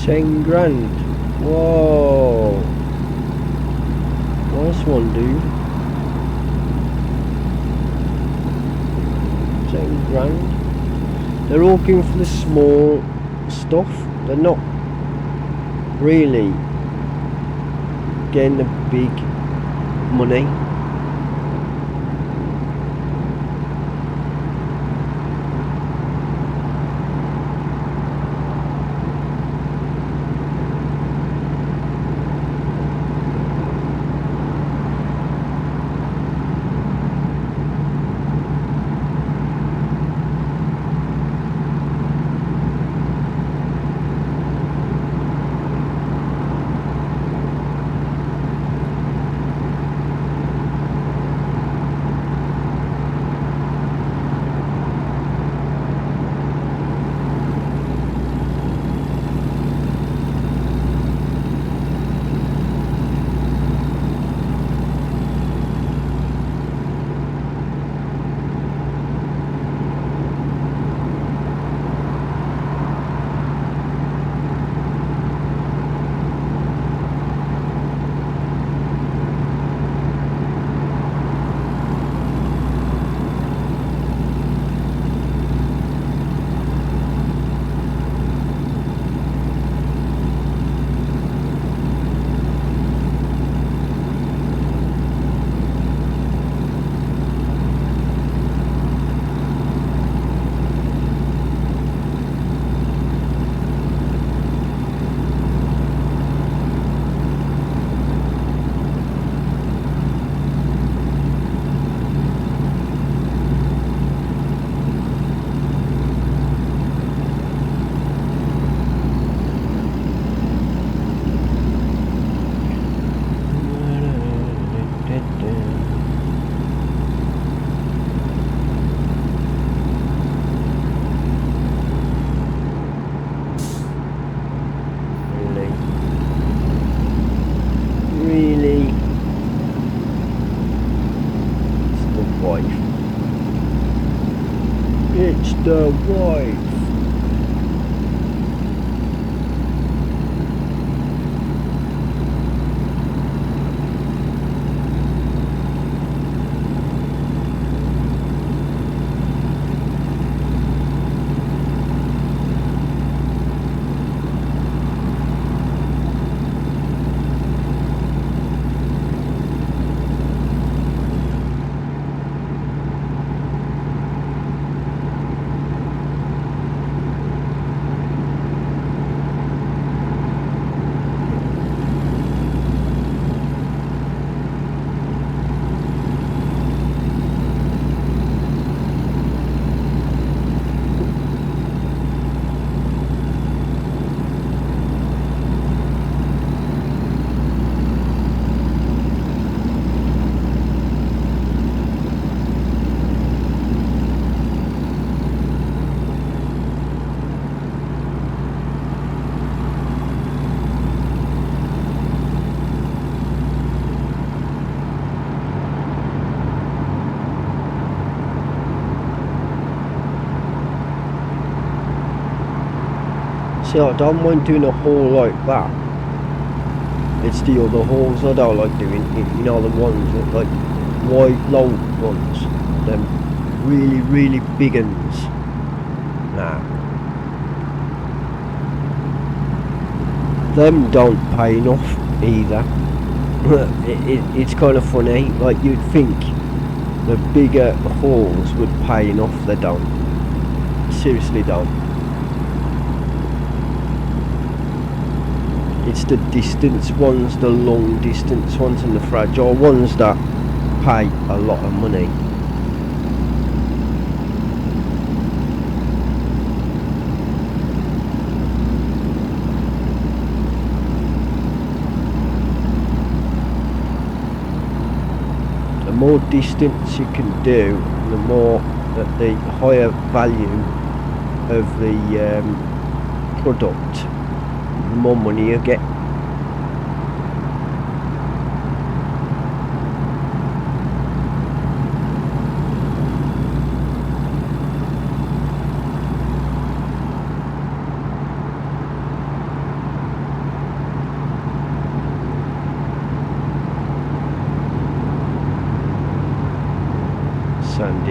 10 grand. Whoa. Nice one, dude. 10 grand. They're all going for the small stuff. They're not really getting the big money. Really? It's the wife. It's the wife. See, I don't mind doing a haul like that. It's the other hauls I don't like doing. You know, the ones that like wide load ones. Them really, really big ones. Nah. Them don't pay enough either. It's kind of funny. Like, you'd think the bigger hauls would pay enough. They don't. Seriously don't. It's the distance ones, the long distance ones and the fragile ones that pay a lot of money. The more distance you can do, the more that the higher value of the product, the more money you get.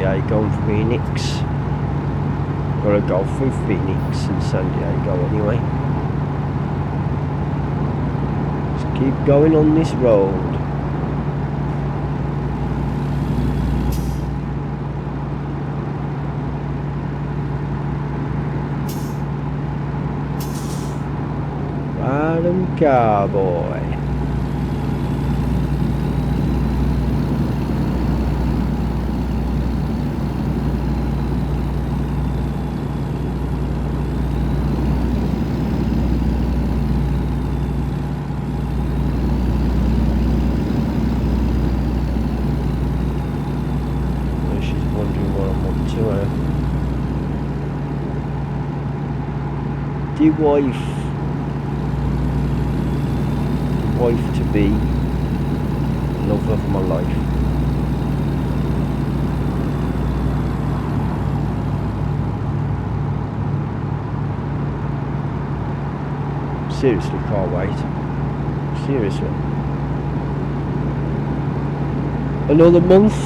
Diego and Phoenix. Gotta go through Phoenix and San Diego anyway. Just keep going on this road. Ride cowboy. The wife to be, love of my life. Seriously, can't wait. Seriously. Another month.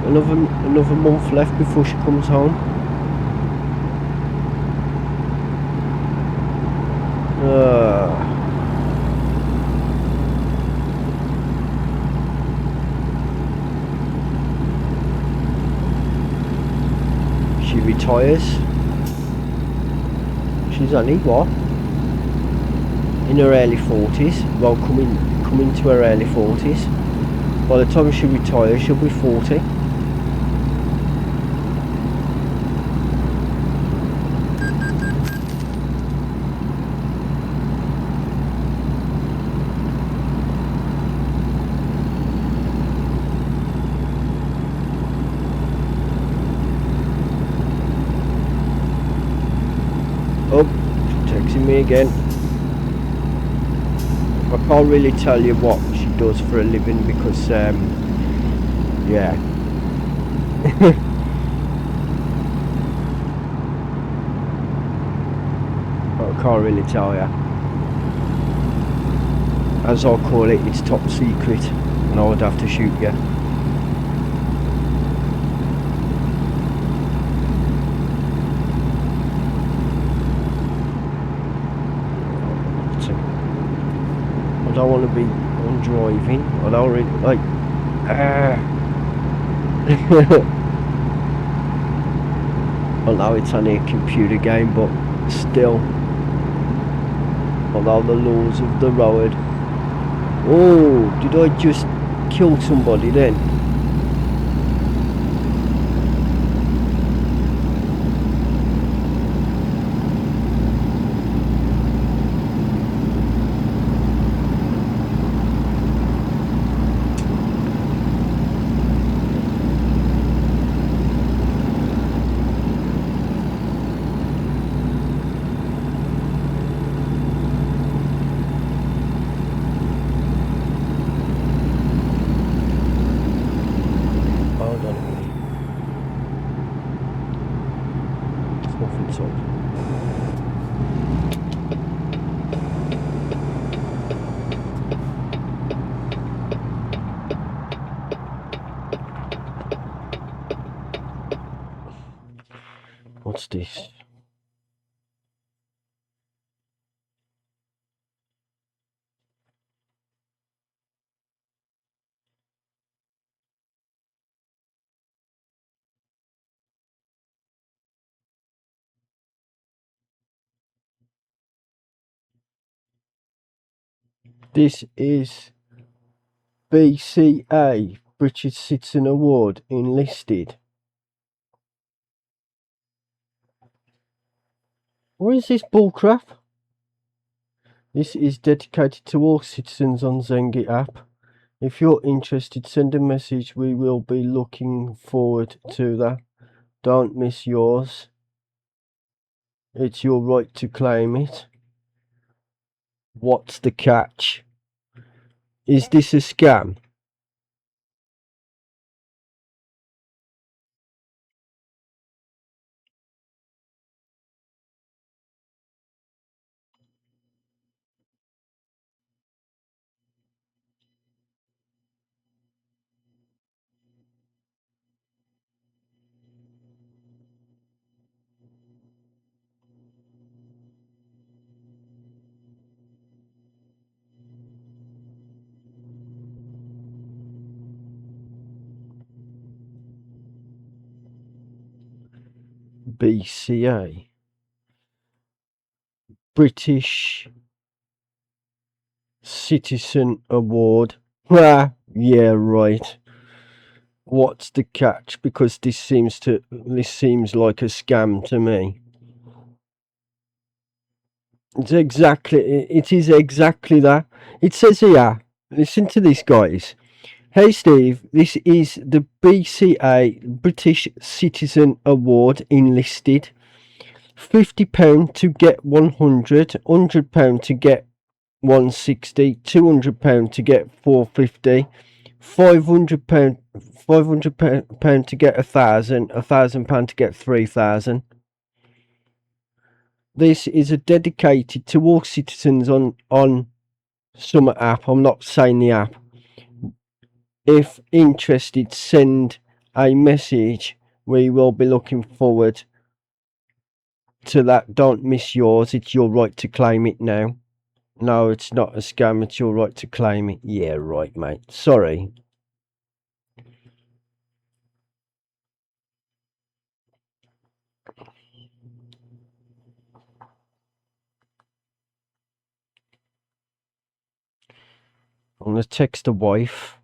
Another month left before she comes home. She retires. She's only what? In her early 40s. Well, coming to her early 40s. By the time she retires, she'll be 40. Oh, texting me again. I can't really tell you what she does for a living because, yeah. I can't really tell you. As I call it, it's top secret, and I would have to shoot you. I don't want to be on driving. I don't really like. I know it's only a computer game, but still, I know the laws of the road. Oh, did I just kill somebody then? What's this? This is BCA, British Citizen Award, enlisted. What is this bullcrap? This is dedicated to all citizens on Zengi app. If you're interested, send a message. We will be looking forward to that. Don't miss yours. It's your right to claim it. What's the catch? Is this a scam? BCA, British Citizen Award. Ah, yeah, right. What's the catch? Because this seems like a scam to me. It is exactly that. It says here, listen to this, guys. Hey Steve, this is the BCA British Citizen Award enlisted. £50 to get 100, £100 to get 160, £200 to get 450, £500, £500 to get £1,000 to get 3,000. This is a dedicated to all citizens on Summit app. I'm not saying the app. If interested, send a message. We will be looking forward to that. Don't miss yours. It's your right to claim it now. No, it's not a scam. It's your right to claim it. Yeah, right, mate. Sorry. I'm going to text the wife.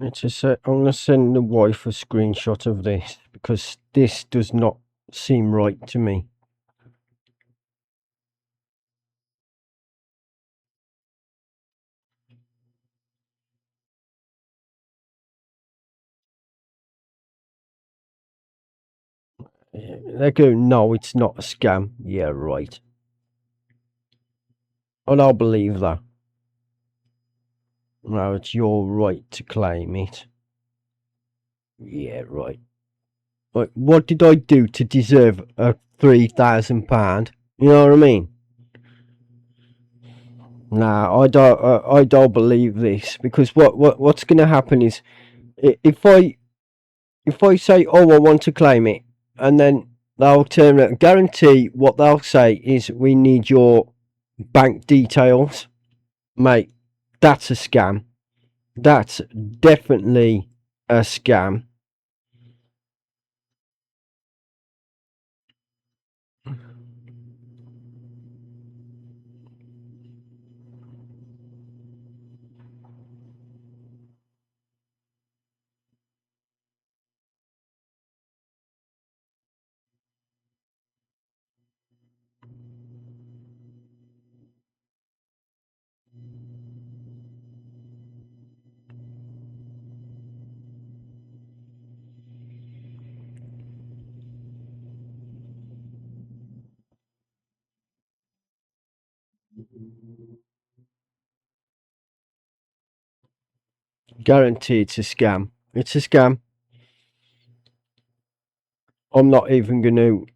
I'm going to send the wife a screenshot of this because this does not seem right to me. They go, no, it's not a scam. Yeah, right. And I'll believe that. No, it's your right to claim it. Yeah, right. Like, what did I do to deserve a £3,000? You know what I mean? Nah, I don't believe this because what's going to happen is if I say, oh, I want to claim it, and then they'll turn around, guarantee what they'll say is, we need your bank details, mate. That's a scam. That's definitely a scam. Guarantee it's a scam. It's a scam. I'm not even going to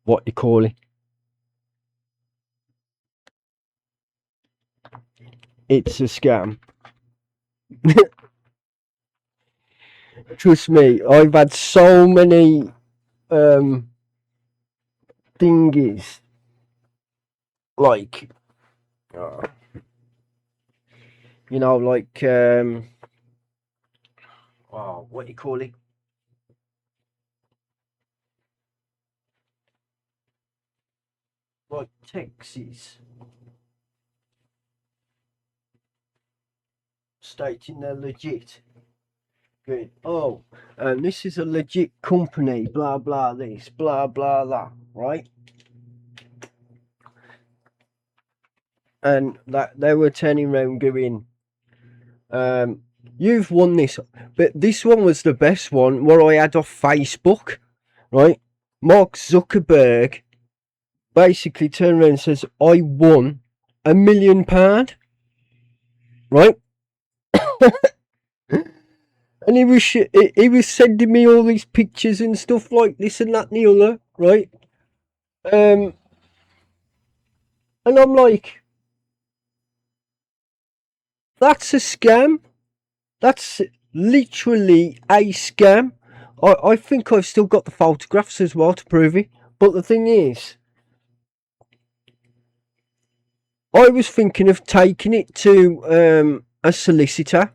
what you call it. It's a scam. Trust me, I've had so many thingies like you know, like what do you call it? Like texts stating they're legit. Going, oh, and this is a legit company, blah blah this, blah blah that, right? And that they were turning around going, you've won this, but this one was the best one where I had off Facebook, right? Mark Zuckerberg basically turned around and says, I won £1 million, right? And he was sending me all these pictures and stuff like this and that and the other, right? And I'm like, that's a scam. That's literally a scam. I think I've still got the photographs as well to prove it. But the thing is, I was thinking of taking it to a solicitor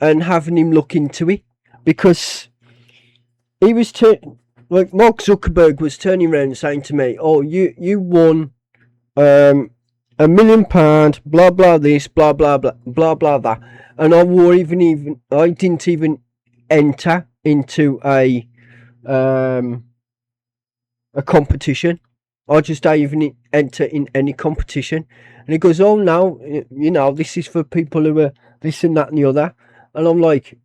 and having him look into it, because he was like Mark Zuckerberg was turning around and saying to me, "Oh, you won £1 million, blah blah this, blah blah blah blah blah that," and I didn't even enter into a competition. I just don't even enter in any competition. And he goes, "Oh no, you know, this is for people who are this and that and the other." And I'm like,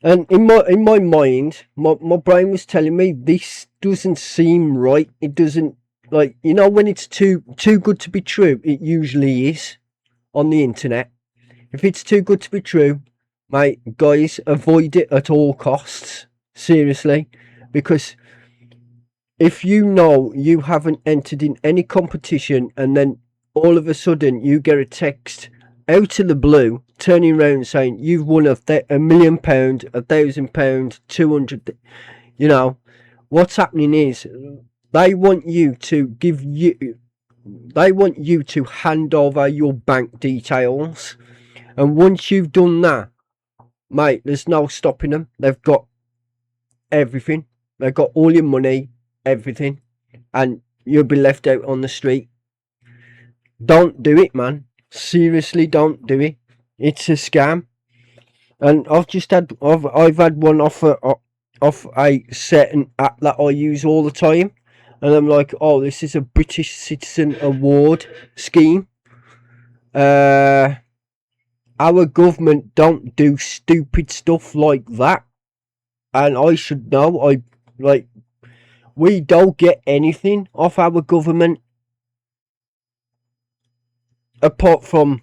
and in my mind, my brain was telling me this doesn't seem right. It doesn't, like, you know, when it's too good to be true, it usually is on the internet. If it's too good to be true, mate, guys, avoid it at all costs. Seriously, because if you know you haven't entered in any competition and then all of a sudden you get a text out of the blue turning around saying you've won £1 million, £1,000, 200, you know, what's happening is they want you to hand over your bank details, and once you've done that, mate, there's no stopping them. They've got everything. They've got all your money, everything, and you'll be left out on the street. Don't do it, man. Seriously, don't do it. It's a scam. And I've had one off a certain app that I use all the time, and I'm like, oh, this is a British Citizen Award scheme. Our government don't do stupid stuff like that, and I should know. We don't get anything off our government apart from,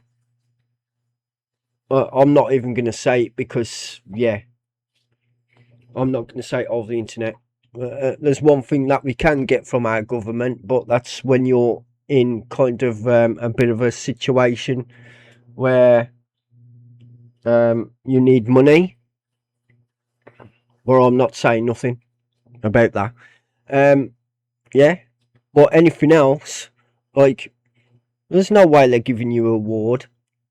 I'm not even going to say it because, yeah, I'm not going to say it over the internet. There's one thing that we can get from our government, but that's when you're in kind of a bit of a situation where you need money. Well, I'm not saying nothing about that. Yeah, but anything else, like, there's no way they're giving you an award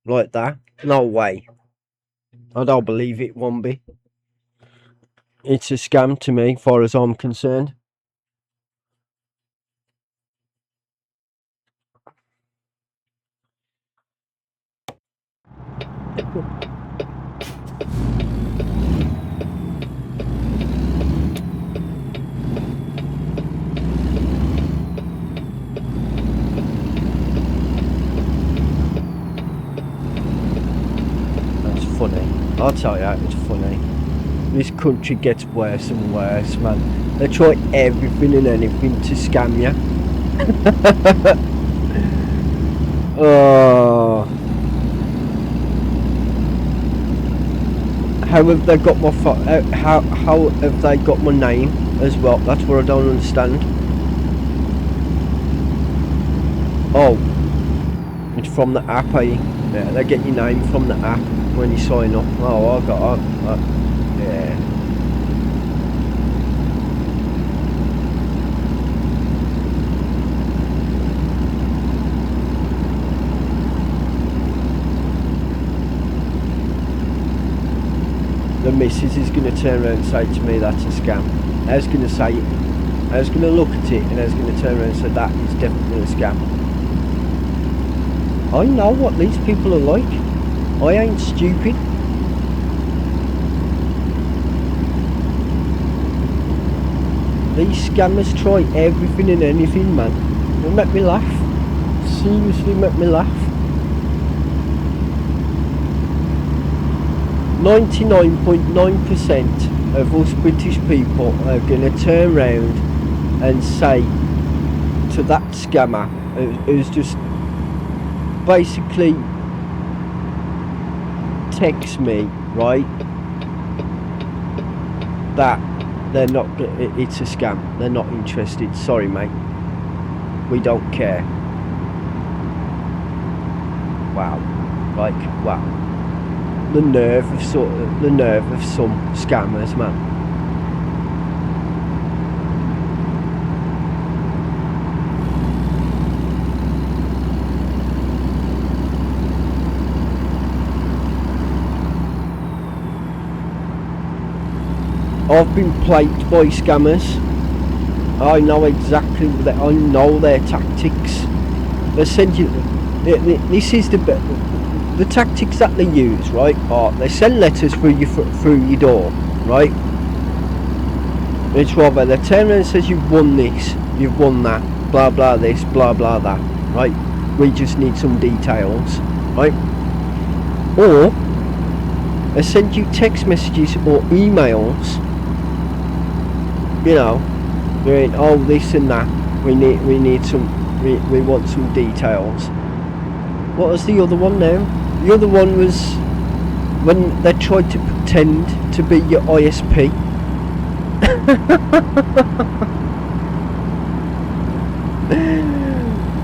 like that. No way. I don't believe it one bit. It's a scam to me, as far as I'm concerned. That's funny. I'll tell you, it's funny. This country gets worse and worse, man. They try everything and anything to scam you. Oh. How have they got my how have they got my name? as well. That's what I don't understand. Oh, it's from the app, eh? Yeah, they get your name from the app when you sign up. Oh, yeah. The missus is going to turn around and say to me that's a scam. I was going to say it. I was going to look at it and I was going to turn around and say that is definitely a scam. I know what these people are like. I ain't stupid. These scammers try everything and anything, man. They make me laugh. Seriously make me laugh. 99.9% of us British people are going to turn around and say to that scammer who's just basically text me, right, that they're not, it's a scam, they're not interested, sorry mate, we don't care. Wow, like, wow. The nerve of some scammers, man. I've been plagued by scammers. I know exactly that. I know their tactics. They send you. This is the tactics that they use, right? Are they send letters through your door, right? It's rather they turn around and says you've won this, you've won that, blah blah this, blah blah that, right? We just need some details, right? Or they send you text messages or emails. You know, going, oh this and that. We need some. We want some details. What was the other one now? The other one was when they tried to pretend to be your ISP.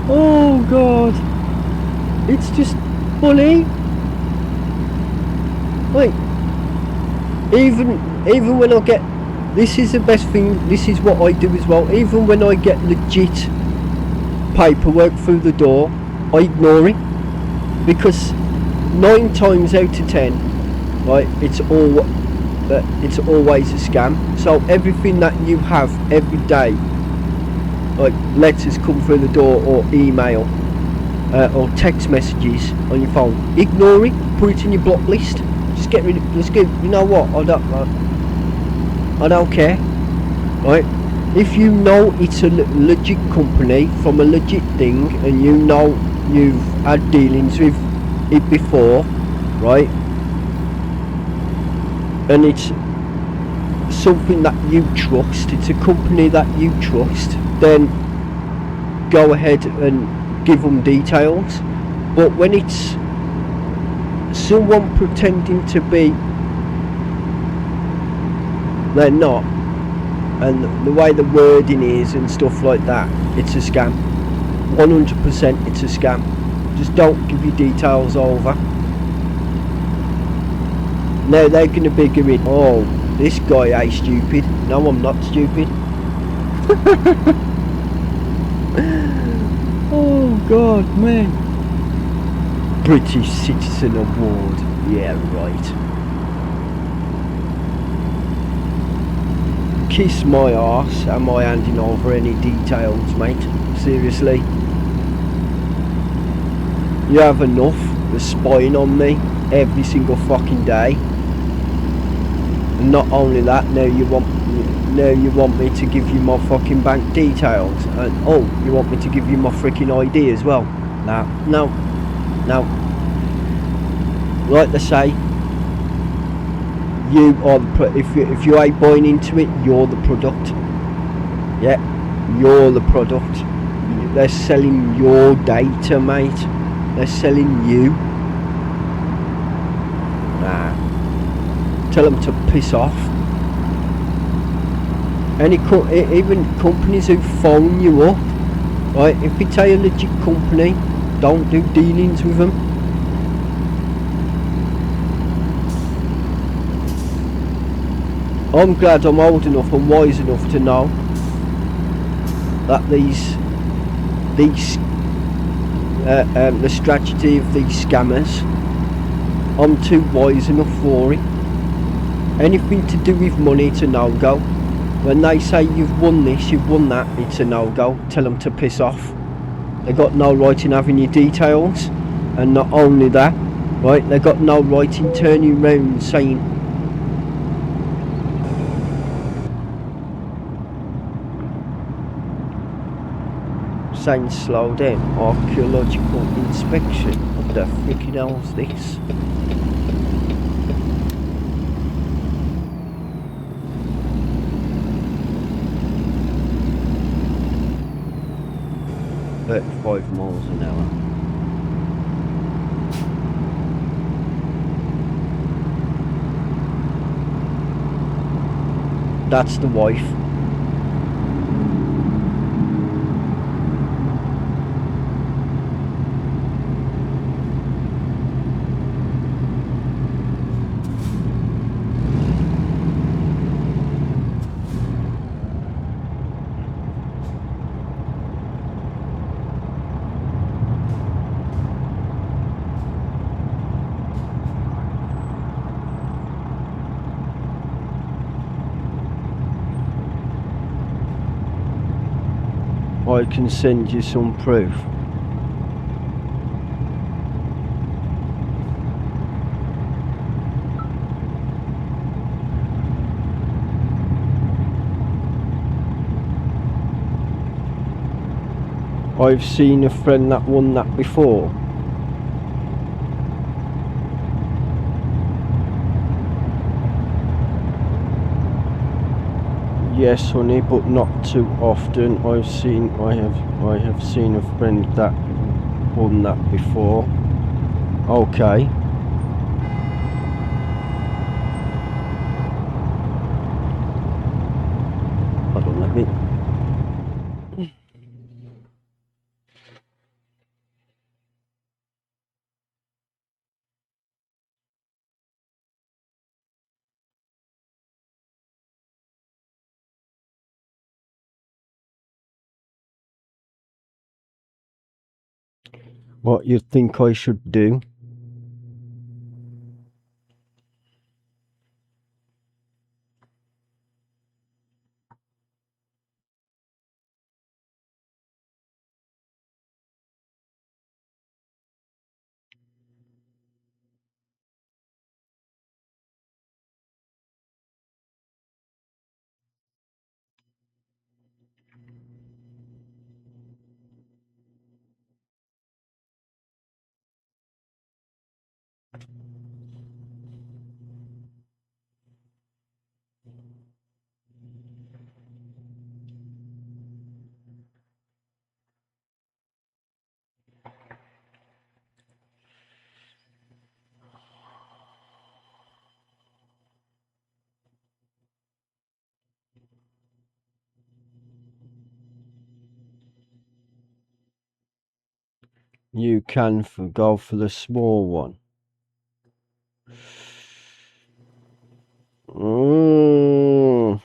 Oh God, it's just funny. Like, even when I get, this is the best thing. This is what I do as well. Even when I get legit paperwork through the door, I ignore it. Because 9 times out of 10, right, it's always a scam. So everything that you have every day, like letters come through the door or email or text messages on your phone, ignore it. Put it in your block list. Just get rid of. Just go. You know what? I don't care. Right? If you know it's a legit company from a legit thing, and you know you've had dealings with it before, right, and it's something that you trust, it's a company that you trust, then go ahead and give them details. But when it's someone pretending to be they're not, and the way the wording is and stuff like that, it's a scam. 100% it's a scam. Just don't give your details over. Now they're going to be going, oh, this guy ain't stupid. No, I'm not stupid. Oh God, man. British Citizen Award. Yeah, right. Kiss my arse. Am I handing over any details, mate? Seriously? You have enough of spying on me every single fucking day. And not only that, now you want me to give you my fucking bank details, and oh, you want me to give you my freaking ID as well? No. Like they say, you are the if you ain't buying into it, you're the product. Yeah, you're the product. They're selling your data, mate. They're selling you. Nah. Tell them to piss off. Even companies who phone you up, right? If it's a legit company, don't do dealings with them. I'm glad I'm old enough and wise enough to know that the strategy of these scammers, I'm too wise enough for it. Anything to do with money, it's a no-go. When they say you've won this, you've won that, it's a no-go. Tell them to piss off. They got no right in having your details, and not only that, right, they got no right in turning round saying slow down, archaeological inspection. What the freaking hell's this? "35 miles an hour. That's the wife. I can send you some proof. I've seen a friend that won that before. Yes, honey, but not too often. I have seen a friend that won that before. Okay. Hold on, let me. What you think I should do? You can go for the small one. Mm.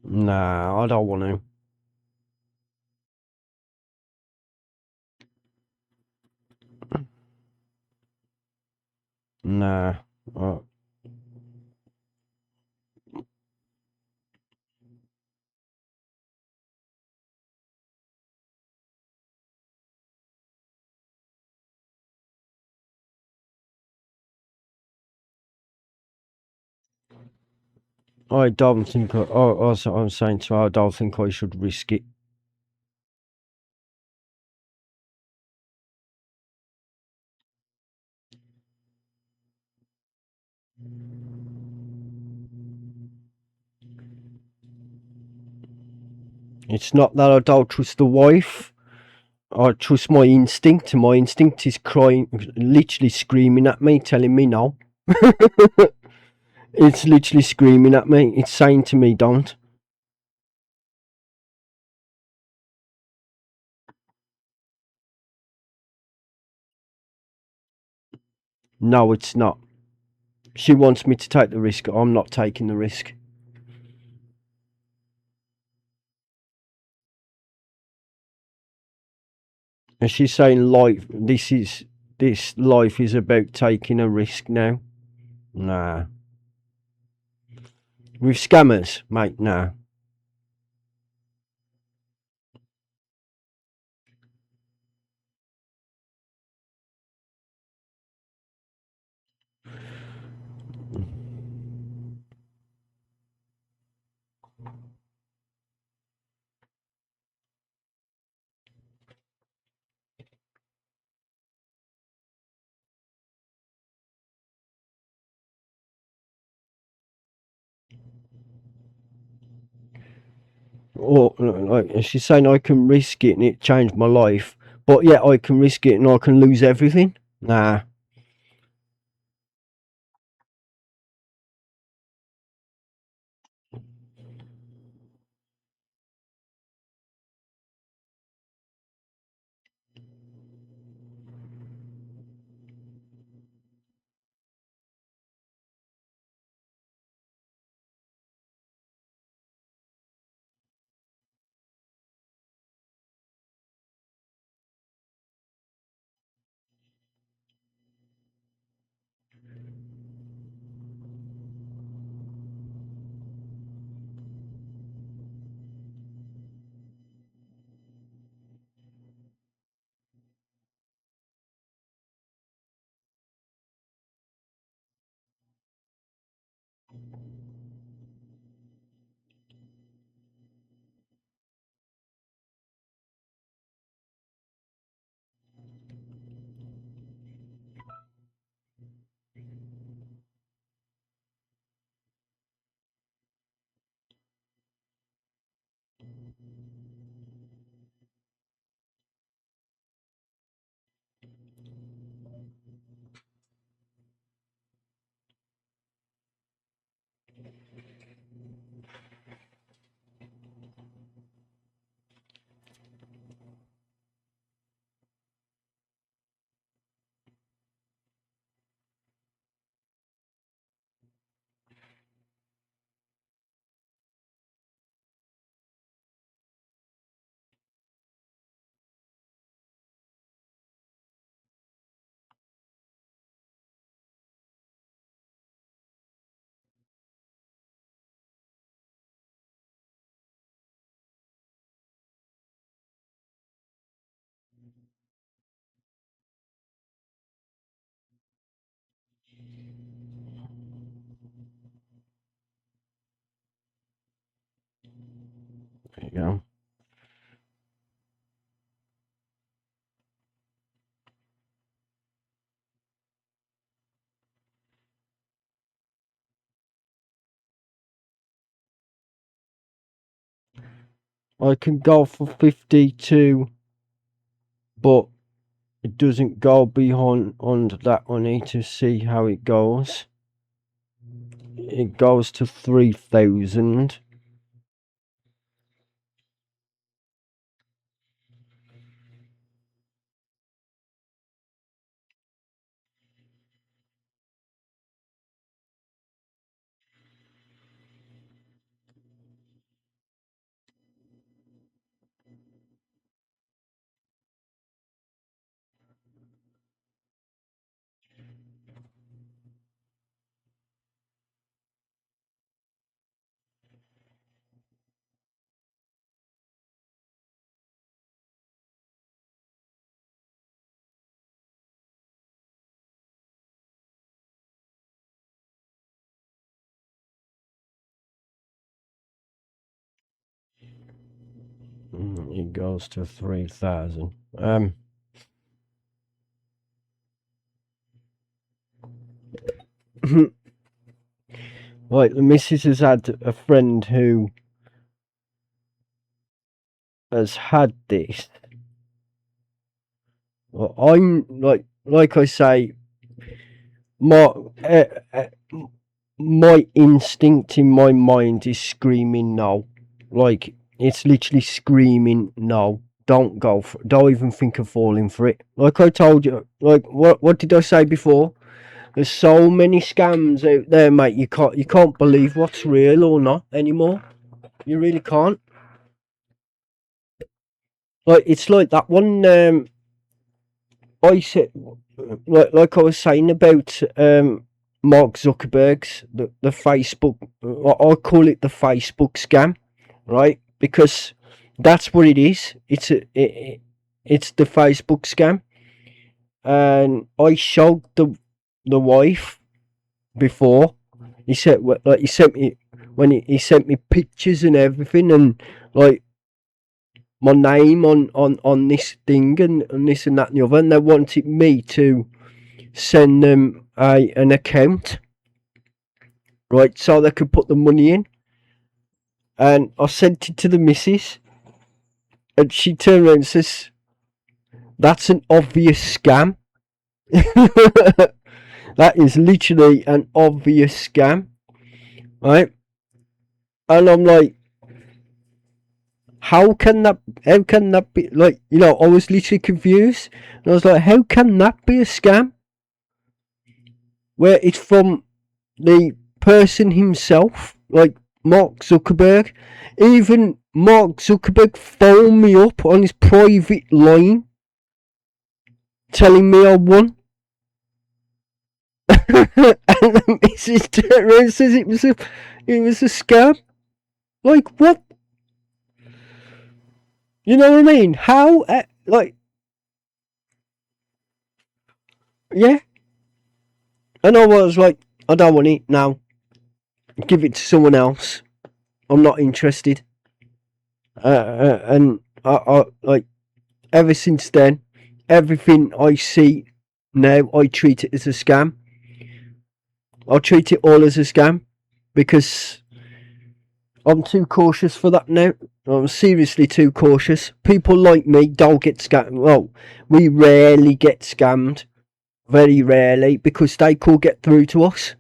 Nah, I don't want to. Nah. Uh, I don't think. Also, I'm saying to her, I don't think I should risk it. It's not that I don't trust the wife. I trust my instinct, and my instinct is crying, literally screaming at me, telling me no. It's literally screaming at me. It's saying to me, don't. No, it's not. She wants me to take the risk. I'm not taking the risk. And she's saying this life is about taking a risk now. Nah. With scammers, mate, nah. Or like she's saying I can risk it and it changed my life. But yeah, I can risk it and I can lose everything. Nah. There you go. I can go for 52, but it doesn't go beyond on that. I need to see how it goes. It goes to 3,000. It goes to 3,000. Right, the missus has had a friend who has had this, well, I'm like I say, my uh, uh, my instinct in my mind is screaming no. Like it's literally screaming no. Don't go for it. Don't even think of falling for it. Like I told you. Like what did I say before? There's so many scams out there, mate. You can't believe what's real or not anymore. You really can't. Like it's like that one. I said, like I was saying about Mark Zuckerberg's the Facebook. I call it the Facebook scam, right? Because that's what it is. It's the Facebook scam, and I showed the wife before. He said like he sent me when he sent me pictures and everything, and like my name on this thing and this and that and the other, and they wanted me to send them an account, right, so they could put the money in. And I sent it to the missus, and she turned around and says, "That's an obvious scam." That is literally an obvious scam, right? And I'm like, how can that be, like, I was literally confused, and I was like, how can that be a scam where it's from the person himself, like Mark Zuckerberg? Even Mark Zuckerberg phoned me up on his private line telling me I won. And the missus turned around and says it was a scam. Like, what? You know what I mean? How? Like, yeah. And I was like, I don't want it now. Give it to someone else. I'm not interested. And I like, ever since then, everything I see now, I treat it as a scam. I'll treat it all as a scam because I'm too cautious for that now. I'm seriously too cautious. People like me don't get scammed. Well, we rarely get scammed. Very rarely, because they could get through to us.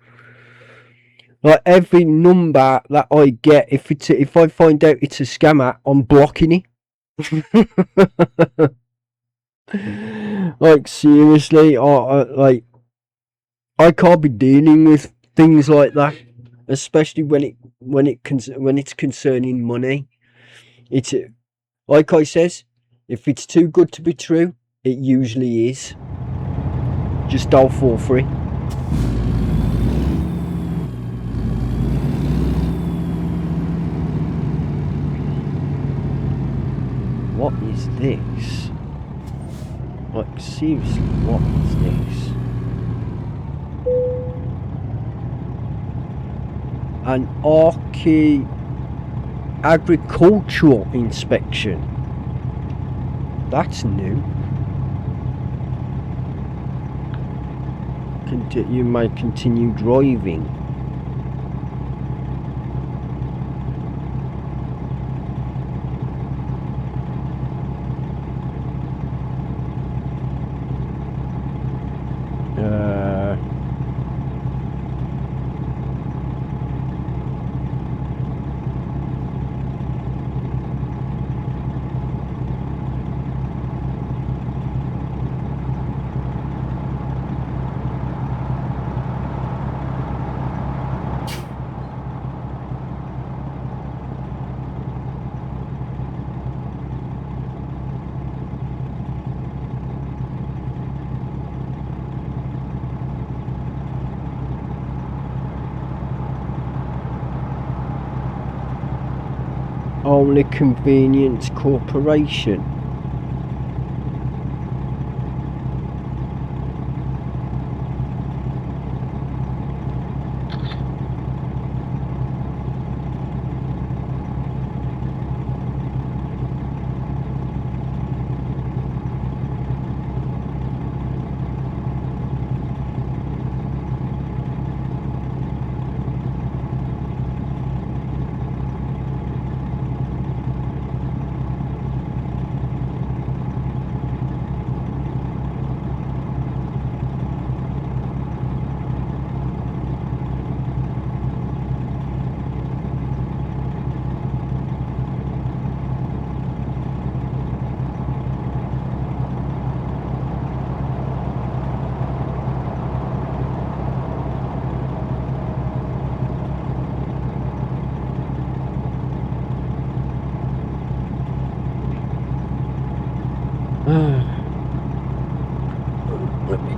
Like every number that I get, if I find out it's a scammer, I'm blocking it. Like seriously, I can't be dealing with things like that, especially when it's concerning money. It's like I says, if it's too good to be true, it usually is. Just don't fall for it. What is this? Like seriously, what is this? An agricultural inspection. That's new. You may continue driving. Only Convenience Corporation. Let me,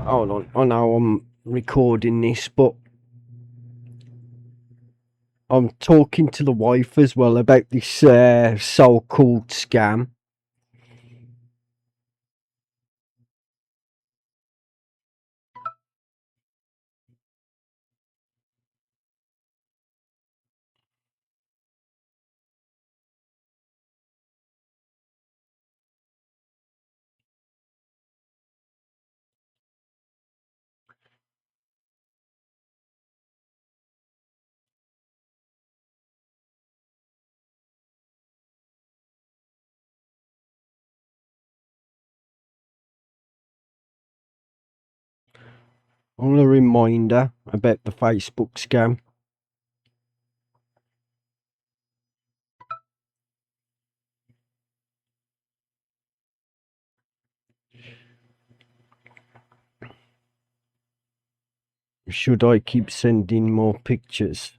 hold on. I know I'm recording this, but I'm talking to the wife as well about this so-called scam. On a reminder about the Facebook scam. Should I keep sending more pictures?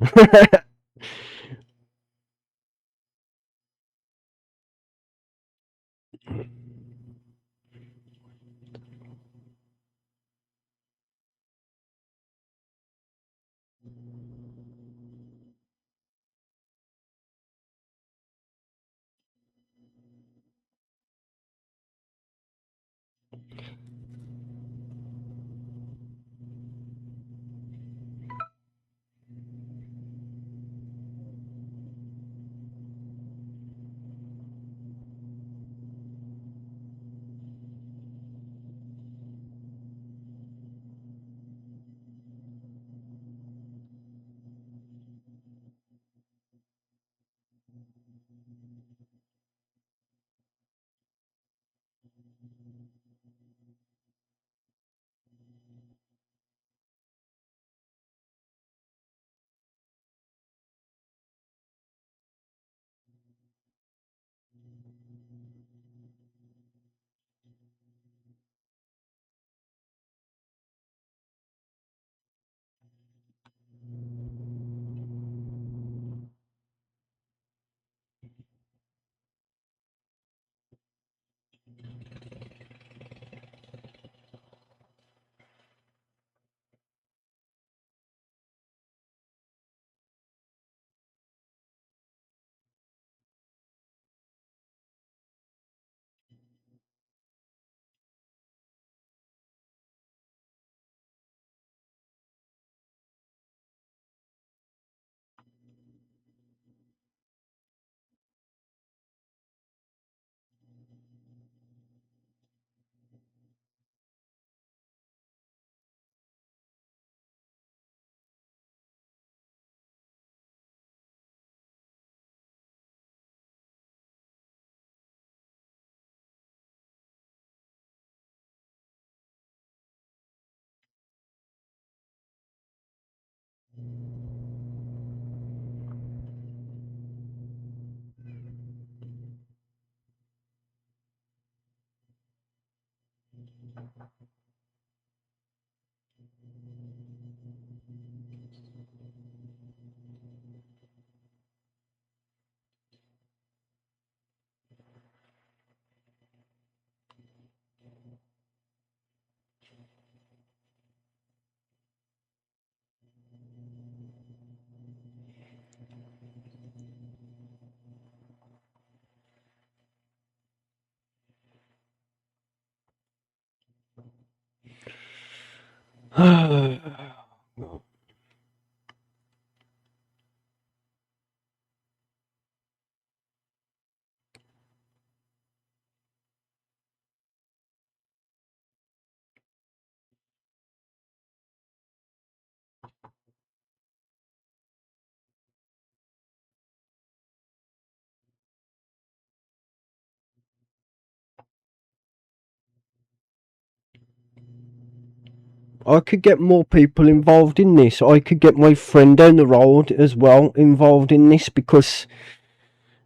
I could get more people involved in this. I could get my friend down the road as well involved in this because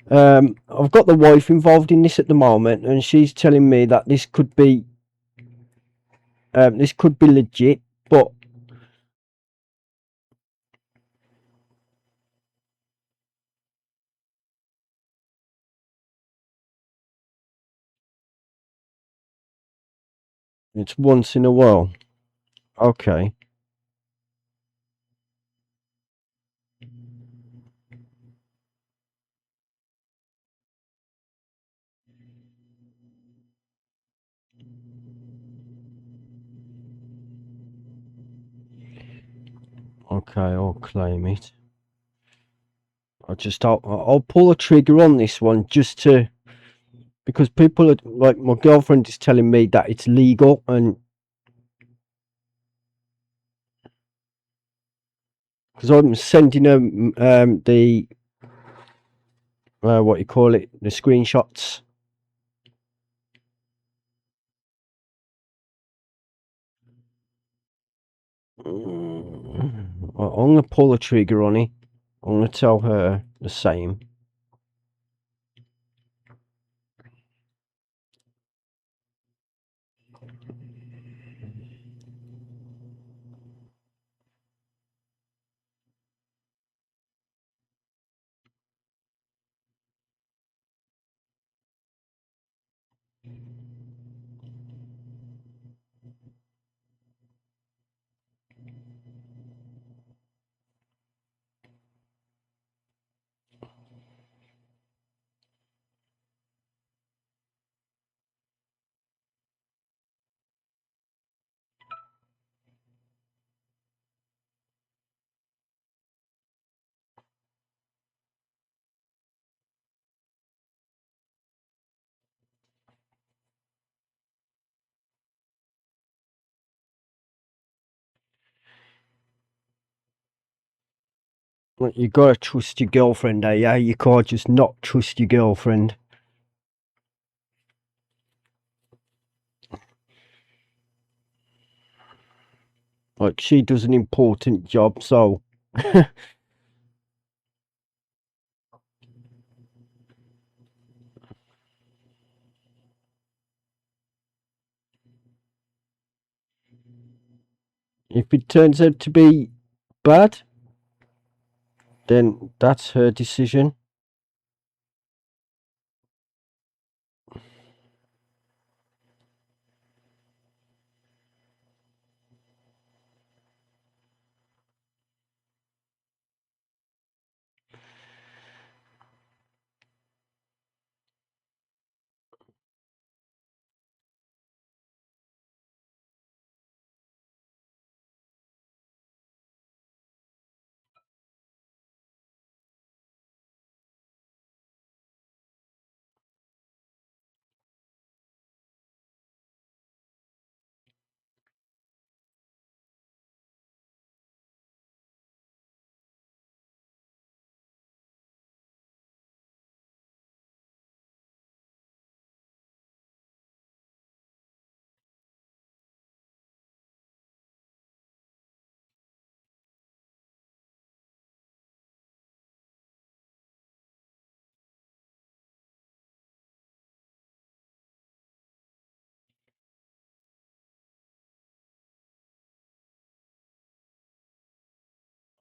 I've got the wife involved in this at the moment, and she's telling me that this could be legit, but It's once in a while. Okay. Okay, I'll claim it. I'll pull a trigger on this one just to, because people are like, my girlfriend is telling me that it's legal, and because I'm sending them the what you call it, the screenshots. I'm gonna pull a trigger on it. I'm gonna tell her the same. Like, you gotta trust your girlfriend, yeah. You can't just not trust your girlfriend. Like, she does an important job, so if it turns out to be bad, then that's her decision.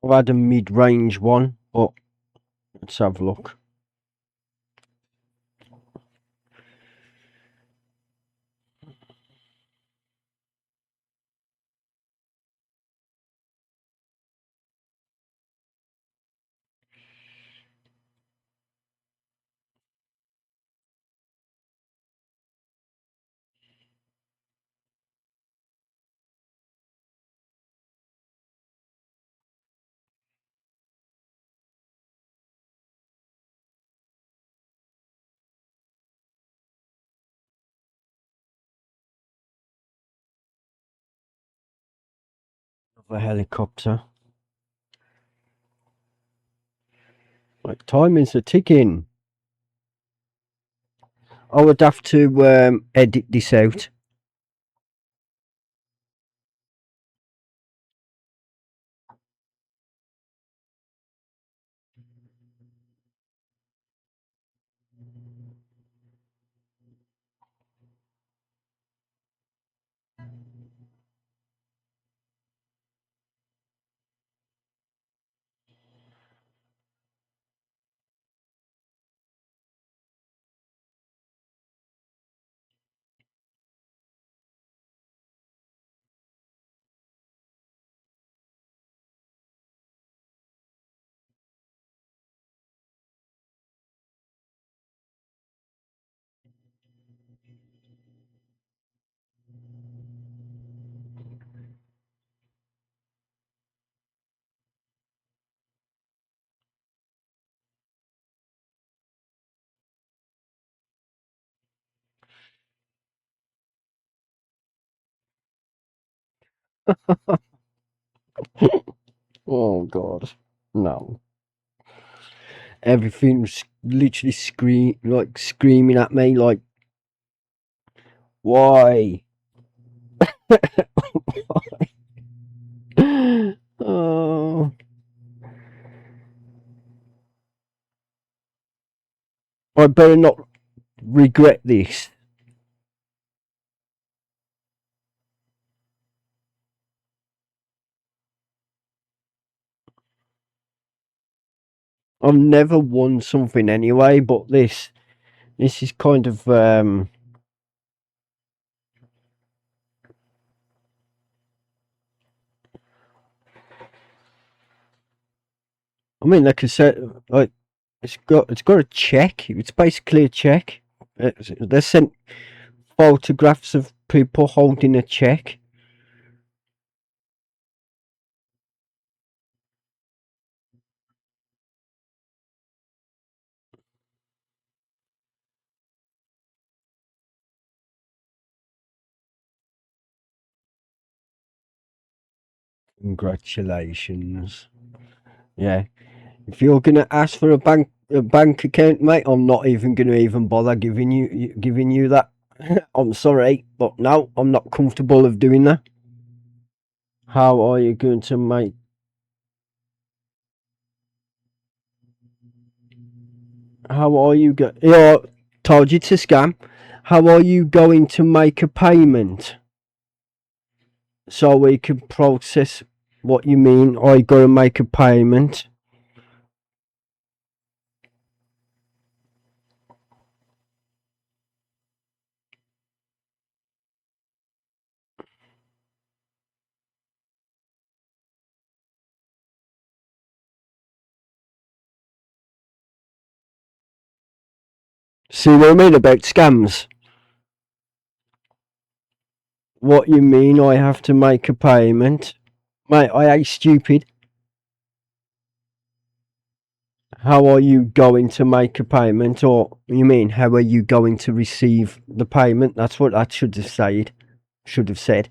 I've had a mid-range one, but let's have a look. Of a helicopter. Like, time is a ticking. I would have to edit this out. Oh God, no. Everything's literally screaming at me like, why? Oh, I better not regret this. I've never won something anyway, but this is kind of I mean, like I said, like it's got a check. It's basically a check. They sent photographs of people holding a check. Congratulations. Yeah. If you're gonna ask for a bank account, mate, I'm not even gonna even bother giving you that. I'm sorry, but no, I'm not comfortable of doing that. How are you going to make? How are you go? Yeah, told you it's a scam. How are you going to make a payment so we can process what you mean? I gotta make a payment. See what I mean about scams? What you mean? I have to make a payment, mate? I ain't stupid. How are you going to make a payment, or you mean how are you going to receive the payment? That's what that should have said. Should have said.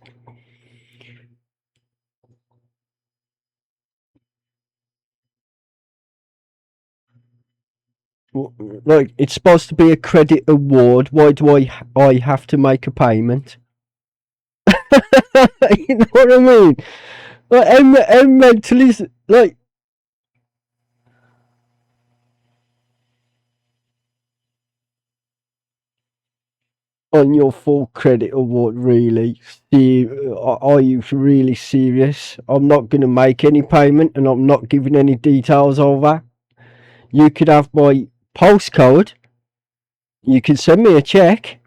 Like it's supposed to be a credit award. Why do I have to make a payment? You know what I mean? Like, I'm mentally like on your full credit award. Really? See, are you really serious? I'm not going to make any payment, and I'm not giving any details over. You could have my postcode. You can send me a check,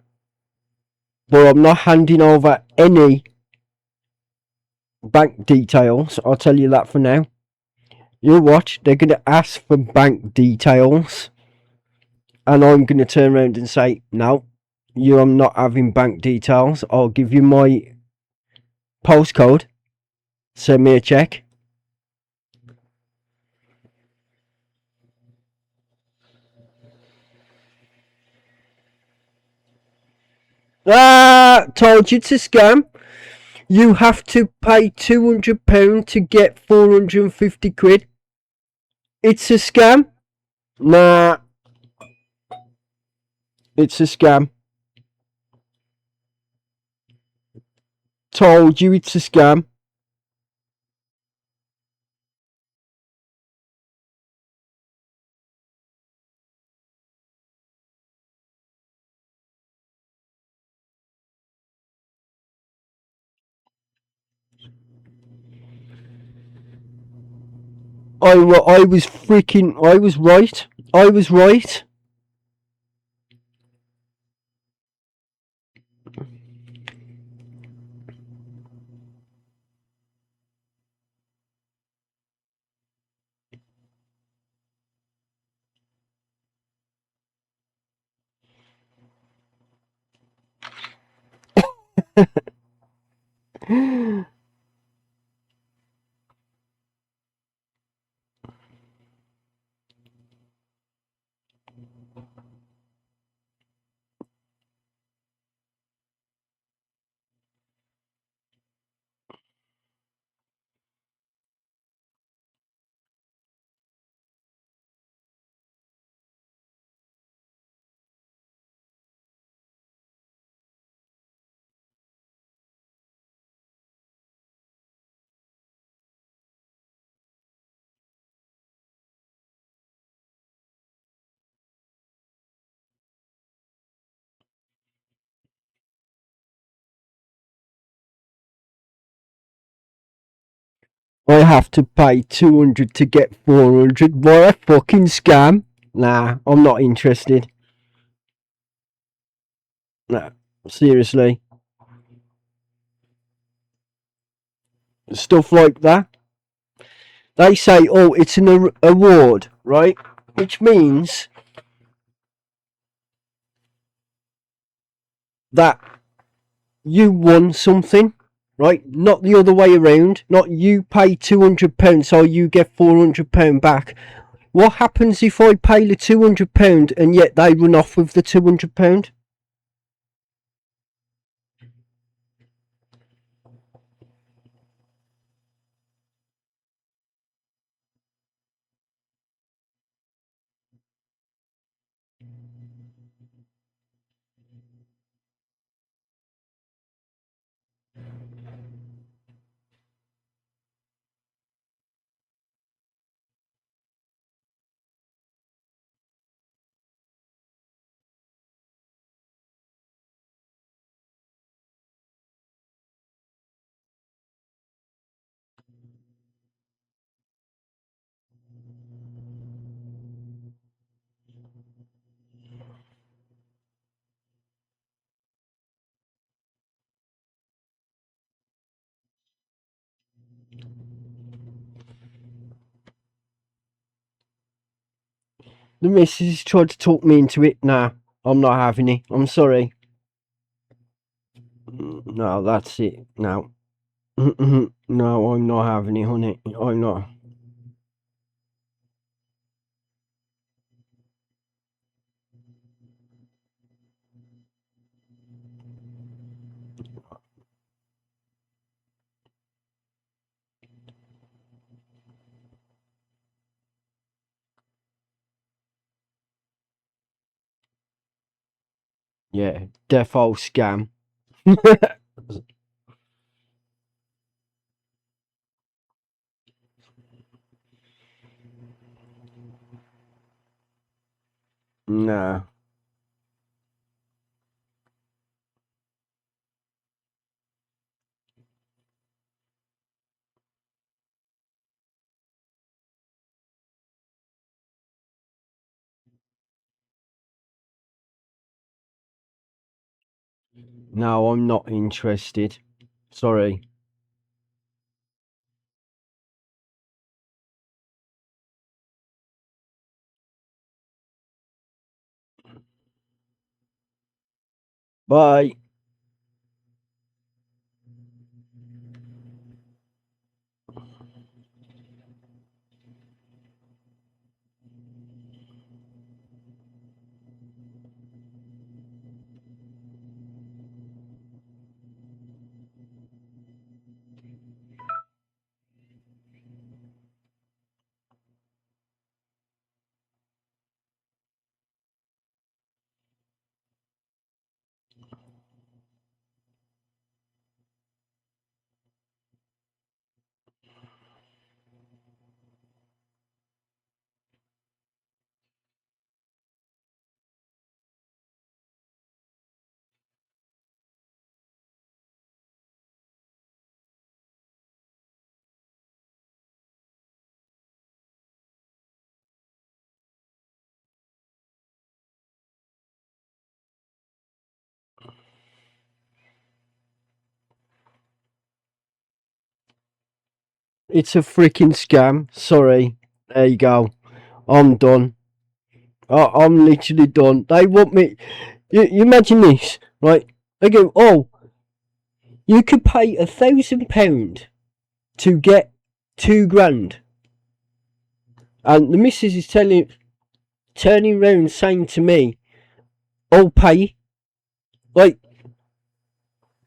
but I'm not handing over any bank details. I'll tell you that for now. You watch, they're going to ask for bank details, and I'm going to turn around and say, no, you're not having bank details. I'll give you my postcode, send me a check. Ah, told you it's a scam. You have to pay £200 to get 450 quid. It's a scam. Nah, it's a scam. Told you it's a scam. I was freaking. I was right. I was right. I have to pay 200 to get 400. What a fucking scam. Nah, I'm not interested. Nah, seriously. Stuff like that. They say, oh, it's an award, right? Which means that you won something, right? Not the other way around. Not you pay £200 so you get £400 back. What happens if I pay the £200 and yet they run off with the £200? The missus tried to talk me into it. Nah, I'm not having it. I'm sorry. No, that's it. No. No, I'm not having it, honey. I'm not. Yeah, defo scam. Nah. No, I'm not interested. Sorry. Bye. It's a freaking scam. Sorry. There you go. I'm done. I'm literally done. They want me. You imagine this, right? They go, oh, you could pay £1,000 to get 2 grand, and the missus is turning round saying to me, "I'll pay." Like,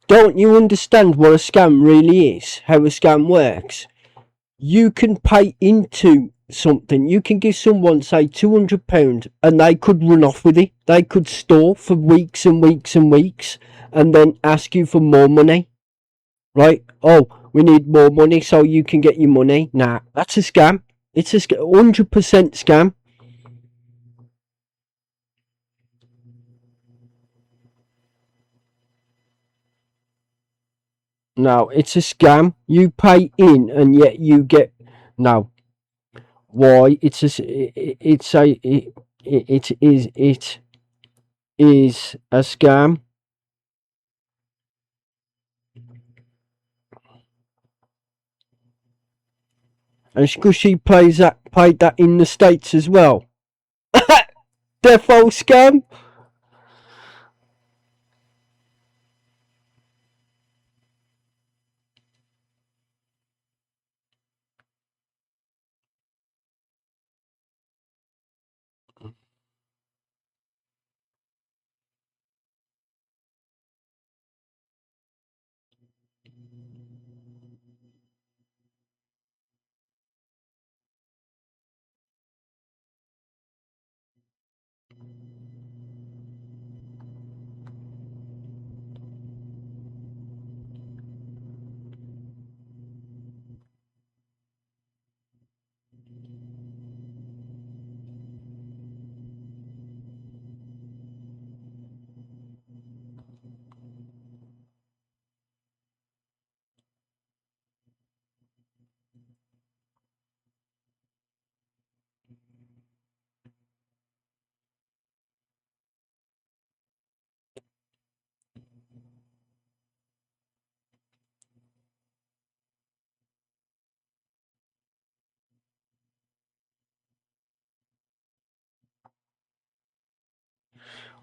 don't you understand what a scam really is? How a scam works? You can pay into something. You can give someone, say, £200, and they could run off with it. They could store for weeks and weeks and weeks, and then ask you for more money. Right? Oh, we need more money so you can get your money. Nah, that's a scam. It's a 100% scam. No, it's a scam. You pay in and yet you get no. Why? It is a scam. And because she paid that in the States as well. Defo scam.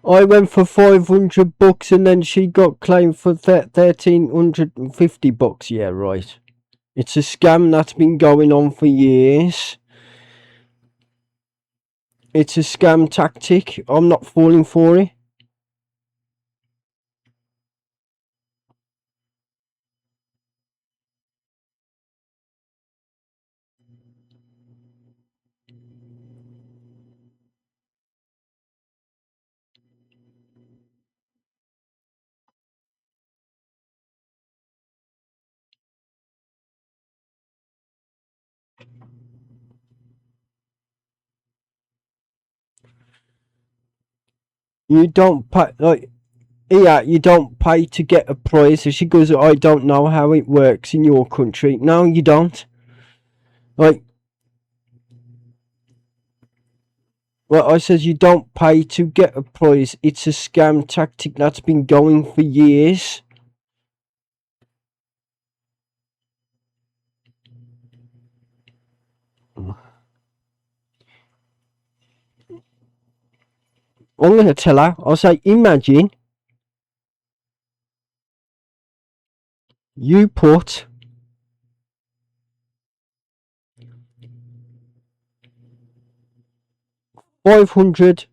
I went for $500 and then she got claimed for $1,350. Yeah, right. It's a scam that's been going on for years. It's a scam tactic. I'm not falling for it. You don't pay, like, yeah, you don't pay to get a prize. So she goes, I don't know how it works in your country. No, you don't. Like, well, I says you don't pay to get a prize. It's a scam tactic that's been going for years. I'm going to tell her, I'll say, imagine you put $500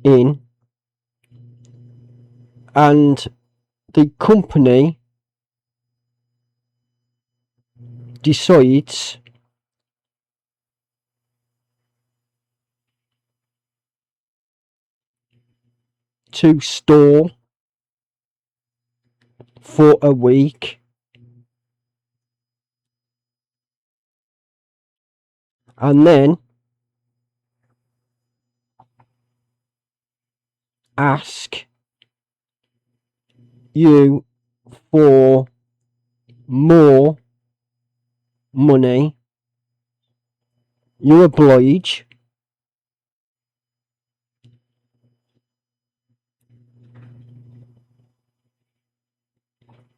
in and the company decides to store for a week and then ask you for more money, you oblige.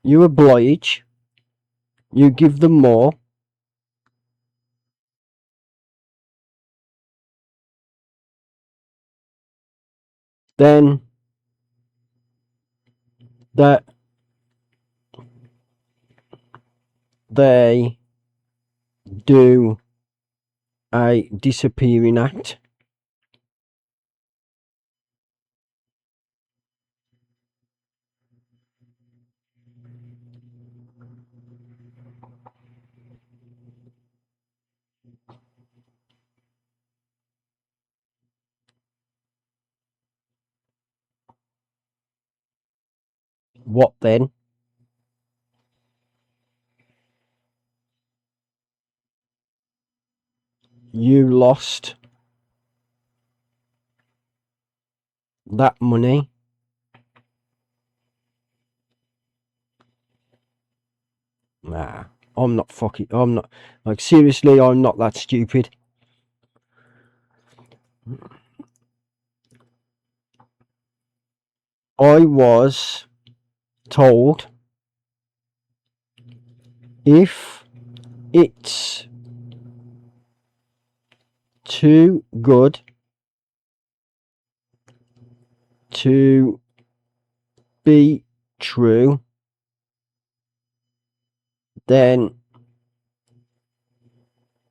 You oblige. You give them more. Then that they do a disappearing act. What then? You lost that money Nah, I'm not, like, seriously, I'm not that stupid. I was told if it's too good to be true, then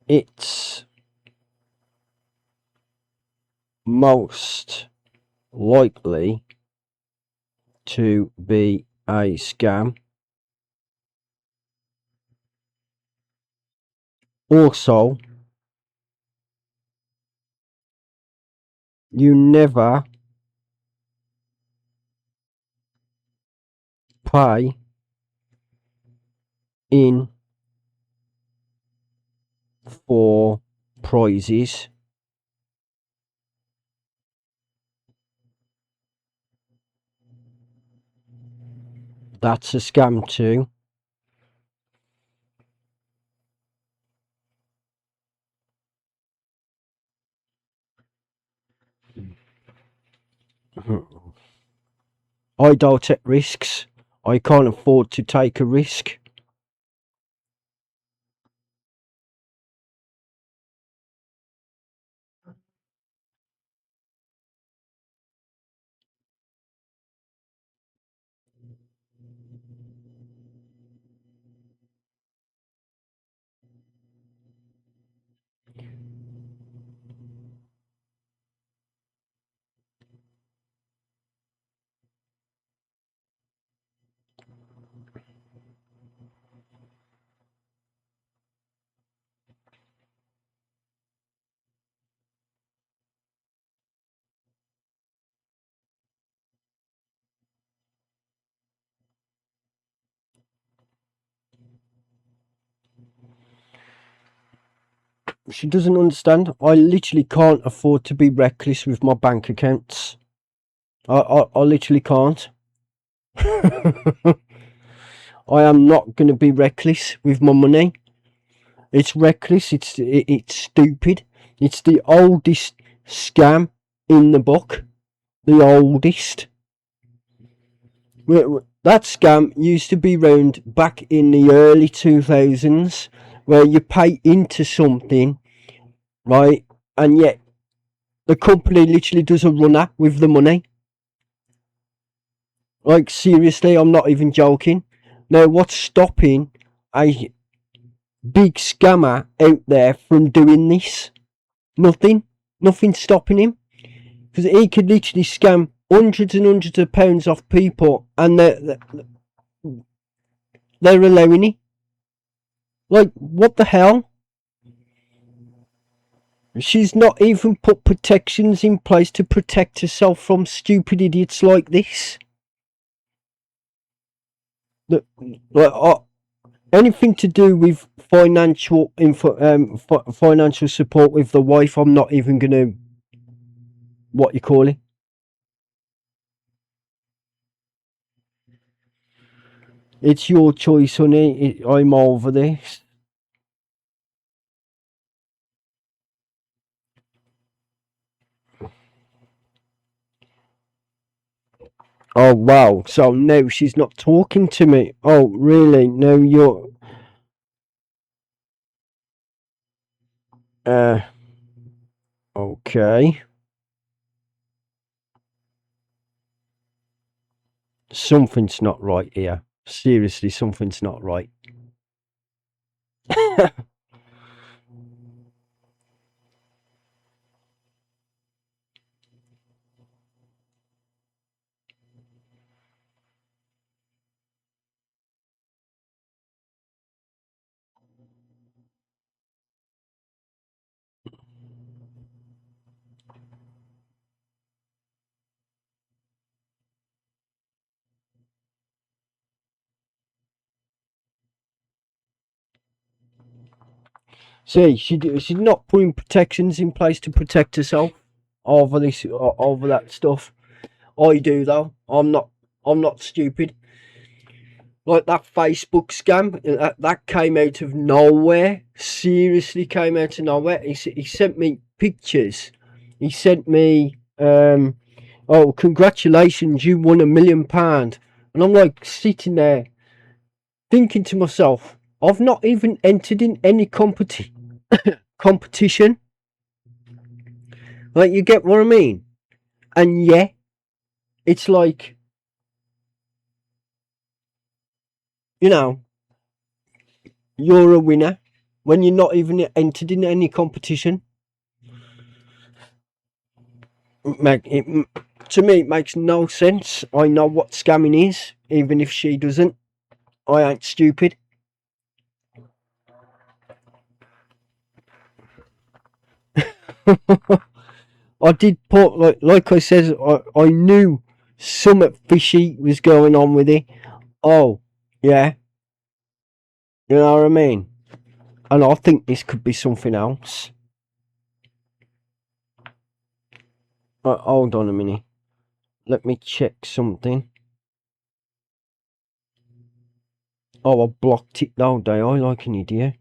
it's most likely to be a scam. Also, you never pay in for prizes. That's a scam too. I don't take risks. I can't afford to take a risk. She doesn't understand. I literally can't afford to be reckless with my bank accounts. I literally can't. I am not going to be reckless with my money. It's reckless. It's stupid. It's the oldest scam in the book. The oldest. That scam used to be around back in the early 2000s, where you pay into something, right, and yet the company literally does a runner with the money. Like, seriously, I'm not even joking. Now, what's stopping a big scammer out there from doing this? Nothing. Nothing's stopping him. Because he could literally scam hundreds and hundreds of pounds off people, and they're allowing it. Like, what the hell? She's not even put protections in place to protect herself from stupid idiots like this. Anything to do with financial financial support with the wife, I'm not even gonna, what you call it. It's your choice, honey. I'm over this. Oh wow! So no, she's not talking to me. Oh really? No, you're. Okay. Something's not right here. Seriously, something's not right. See, she's not putting protections in place to protect herself over this, over that stuff. I do though. I'm not stupid. Like that Facebook scam, that came out of nowhere. Seriously, came out of nowhere. He sent me pictures. He sent me, oh, congratulations, you won £1 million. And I'm like sitting there thinking to myself, I've not even entered in any competition. Like, you get what I mean? And yeah, it's like, you know, you're a winner when you're not even entered in any competition. To me, it makes no sense. I know what scamming is, even if she doesn't. I ain't stupid. I did put, like I said, I knew something fishy was going on with it. Oh, yeah. You know what I mean? And I think this could be something else. Hold on a minute. Let me check something. Oh, I blocked it all day. I like an idiot.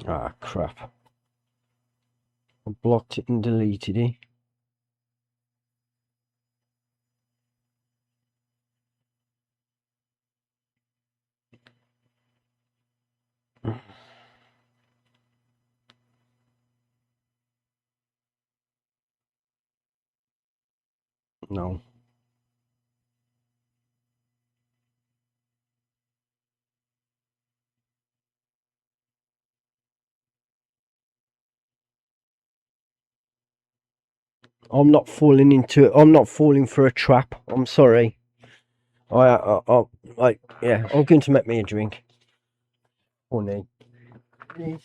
Ah, crap. I blocked it and deleted it. No. I'm not falling into it. I'm not falling for a trap. I'm sorry. Yeah, I'm going to make me a drink. Honey. Please.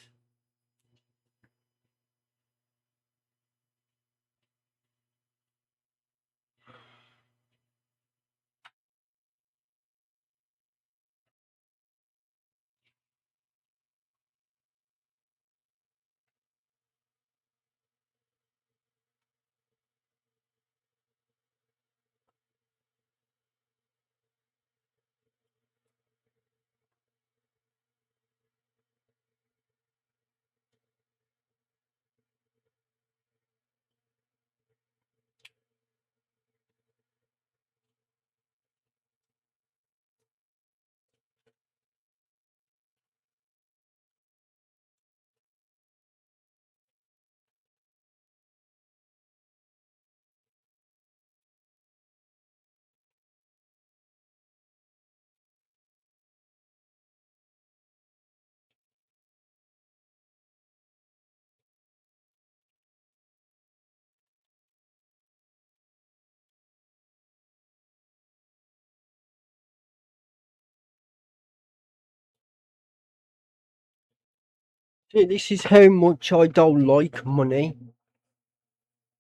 See, this is how much I don't like money.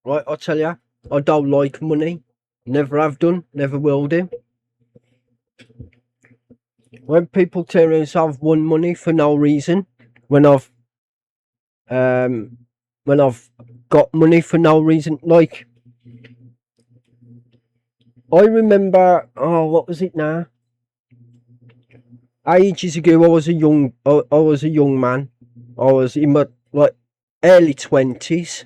Right, I'll tell you. I don't like money. Never have done. Never will do. When people tell themselves won money for no reason, when I've um when I've got money for no reason, like I remember, oh, what was it now? Ages ago, I was a young man. I was in my like early 20s,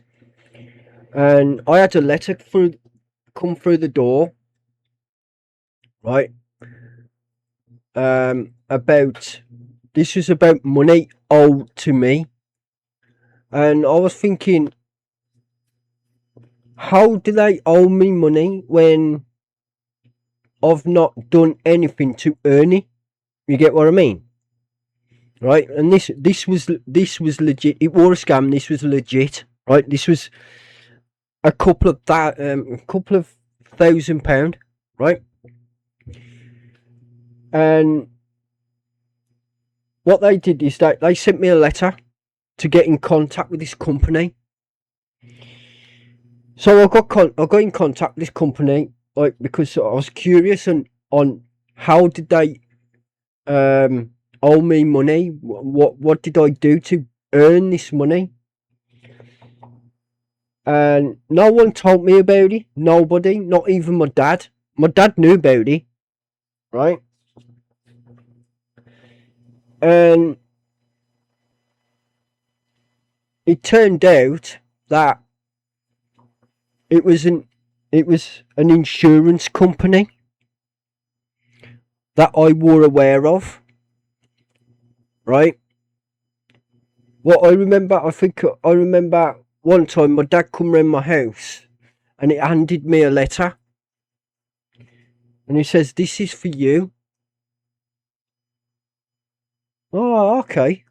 and I had a letter come through the door, right? About this was about money owed to me, and I was thinking, how do they owe me money when I've not done anything to earn it? You get what I mean? Right? And this was legit. It was a scam. This was legit. Right? This was a couple of £1,000. Right? And what they did is they sent me a letter. to get in contact with this company. So I got in contact with this company, like, because I was curious on how did they owe me money. What did I do to earn this money? And no one told me about it. Nobody, not even my dad. My dad knew about it, right? And it turned out that it was an insurance company that I were aware of, right? What I remember one time my dad come round my house and he handed me a letter and he says, "This is for you." Oh, okay.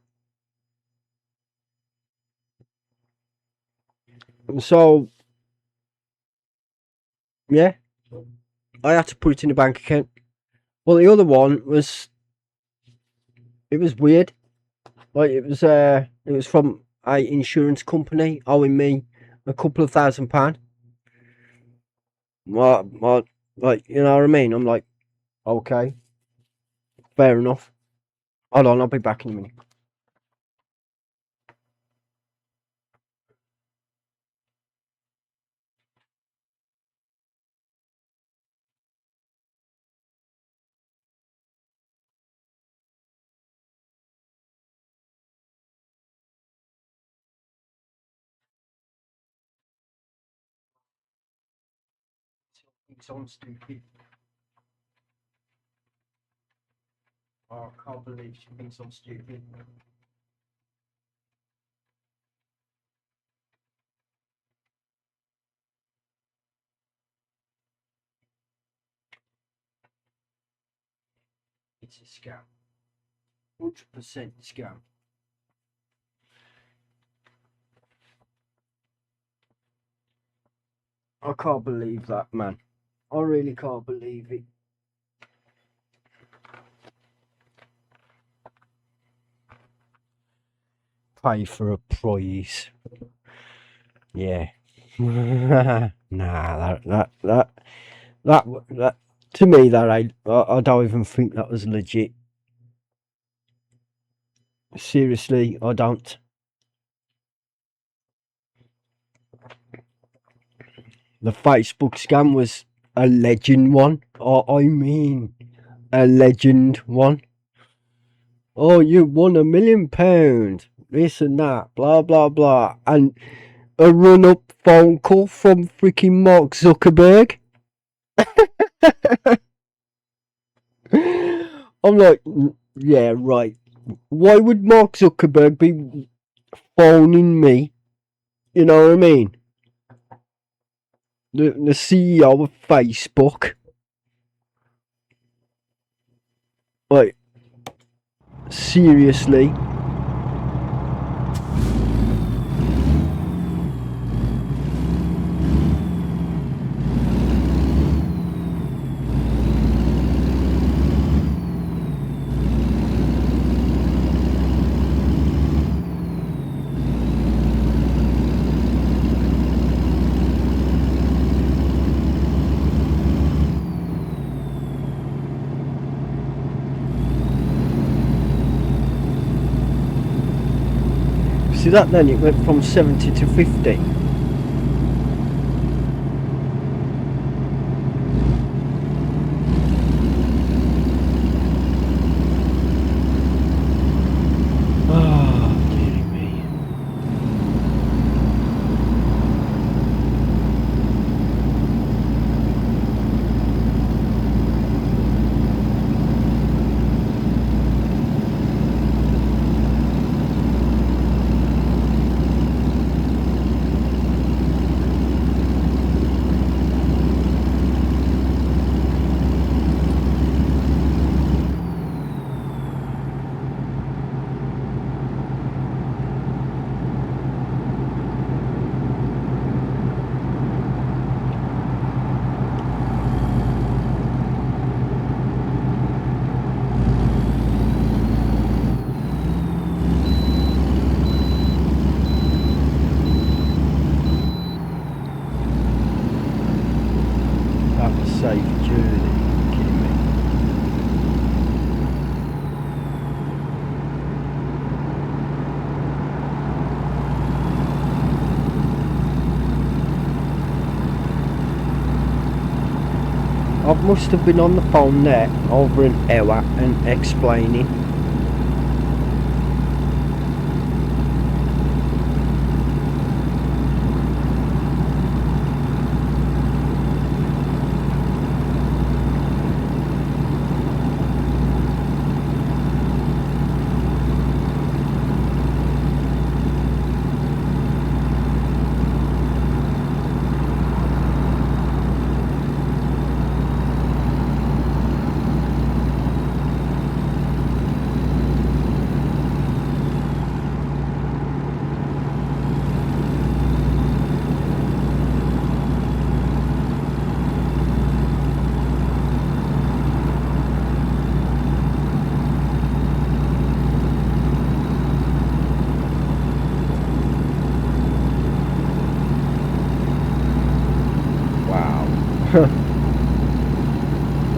And so, yeah, I had to put it in a bank account. Well, the other one was, it was weird. Like, it was from a insurance company owing me a couple of £1,000. Like, you know what I mean? I'm like, okay, fair enough. Hold on, I'll be back in a minute. Thinks I'm stupid. Oh, I can't believe she thinks I'm stupid. It's a scam. 100% scam. I can't believe that, man. I really can't believe it. Pay for a prize. Yeah. Nah, that to me that I don't even think that was legit. Seriously, I don't. The Facebook scam was a legend one. I mean, a legend one. Oh, you won £1 million. This and that, blah blah blah, and a run-up phone call from freaking Mark Zuckerberg. I'm like, yeah, right. Why would Mark Zuckerberg be phoning me? You know what I mean? The CEO of Facebook. Like, seriously? See that then? It went from 70 to 50. Oh, dearie me. must have been on the phone there over an hour and explaining.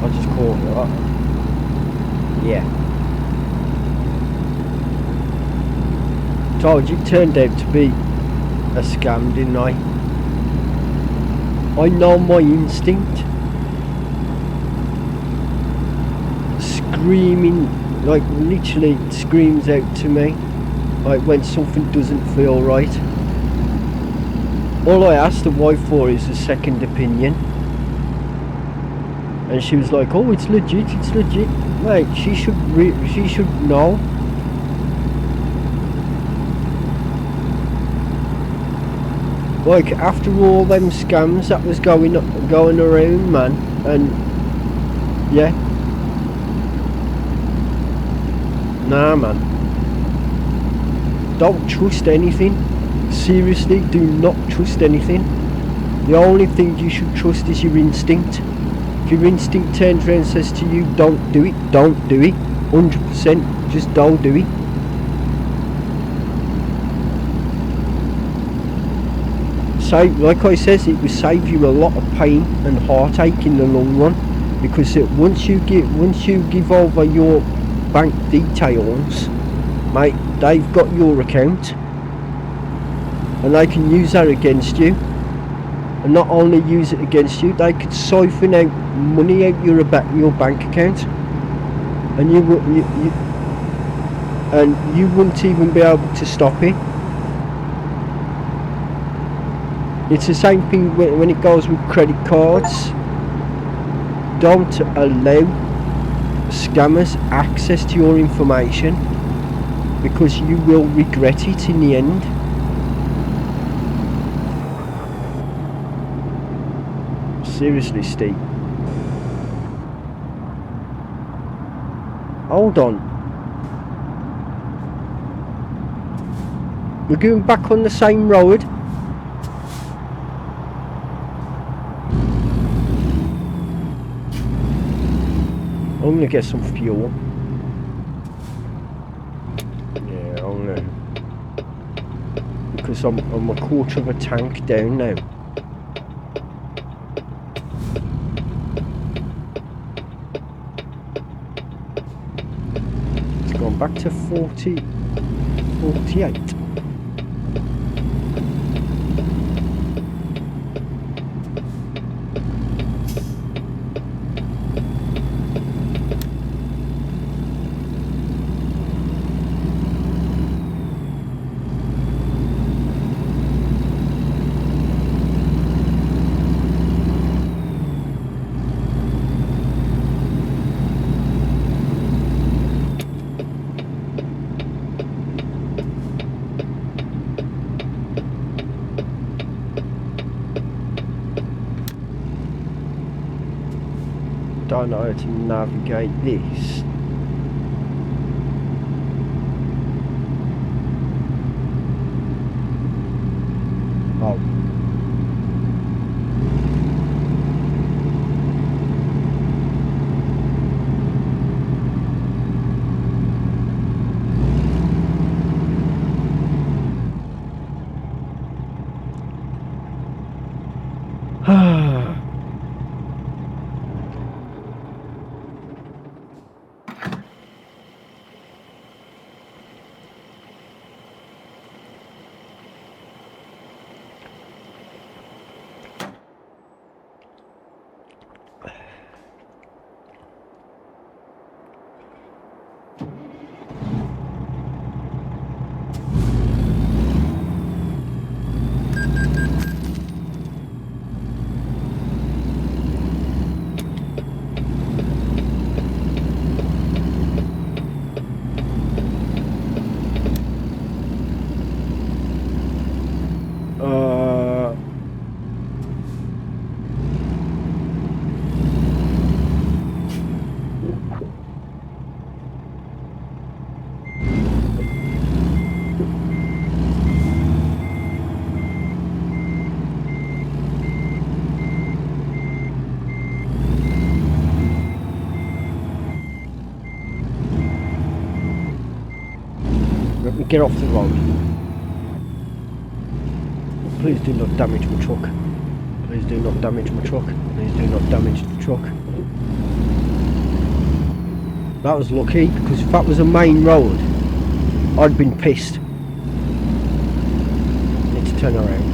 I just caught it up. Yeah. Told you it turned out to be a scam, didn't I? I know my instinct. Screaming, like literally it screams out to me, like when something doesn't feel right. All I asked the wife for is a second opinion. And she was like, oh, it's legit, it's legit. Mate, she should know. Like, after all them scams that was going around, man, and yeah. Nah, man. Don't trust anything. Seriously, do not trust anything. The only thing you should trust is your instinct. If your instinct turns around and says to you, don't do it, don't do it. 100%, just don't do it. So, like I says, it will save you a lot of pain and heartache in the long run, because once you give over your bank details, mate, they've got your account, and they can use that against you. And not only use it against you, they could siphon out money out your bank account, and you wouldn't even be able to stop it. It's the same thing when it goes with credit cards. Don't allow scammers access to your information, because you will regret it in the end. Seriously, Steve. Hold on. We're going back on the same road. I'm gonna get some fuel. Yeah, I'm gonna, because I'm a quarter of a tank down now. Back to 48. Don't know how to navigate this. Oh. me get off the road. Please do not damage my truck. Please do not damage my truck. Please do not damage the truck. That was lucky, because if that was a main road, I'd been pissed. Need to turn around.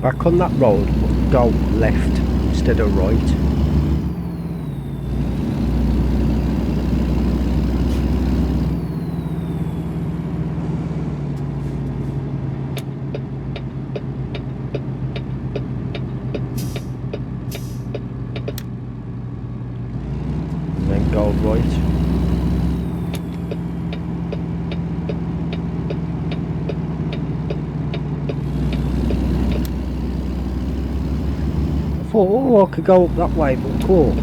Back on that road, go left instead of right. And then go right. Oh, I could go up that way, but cool.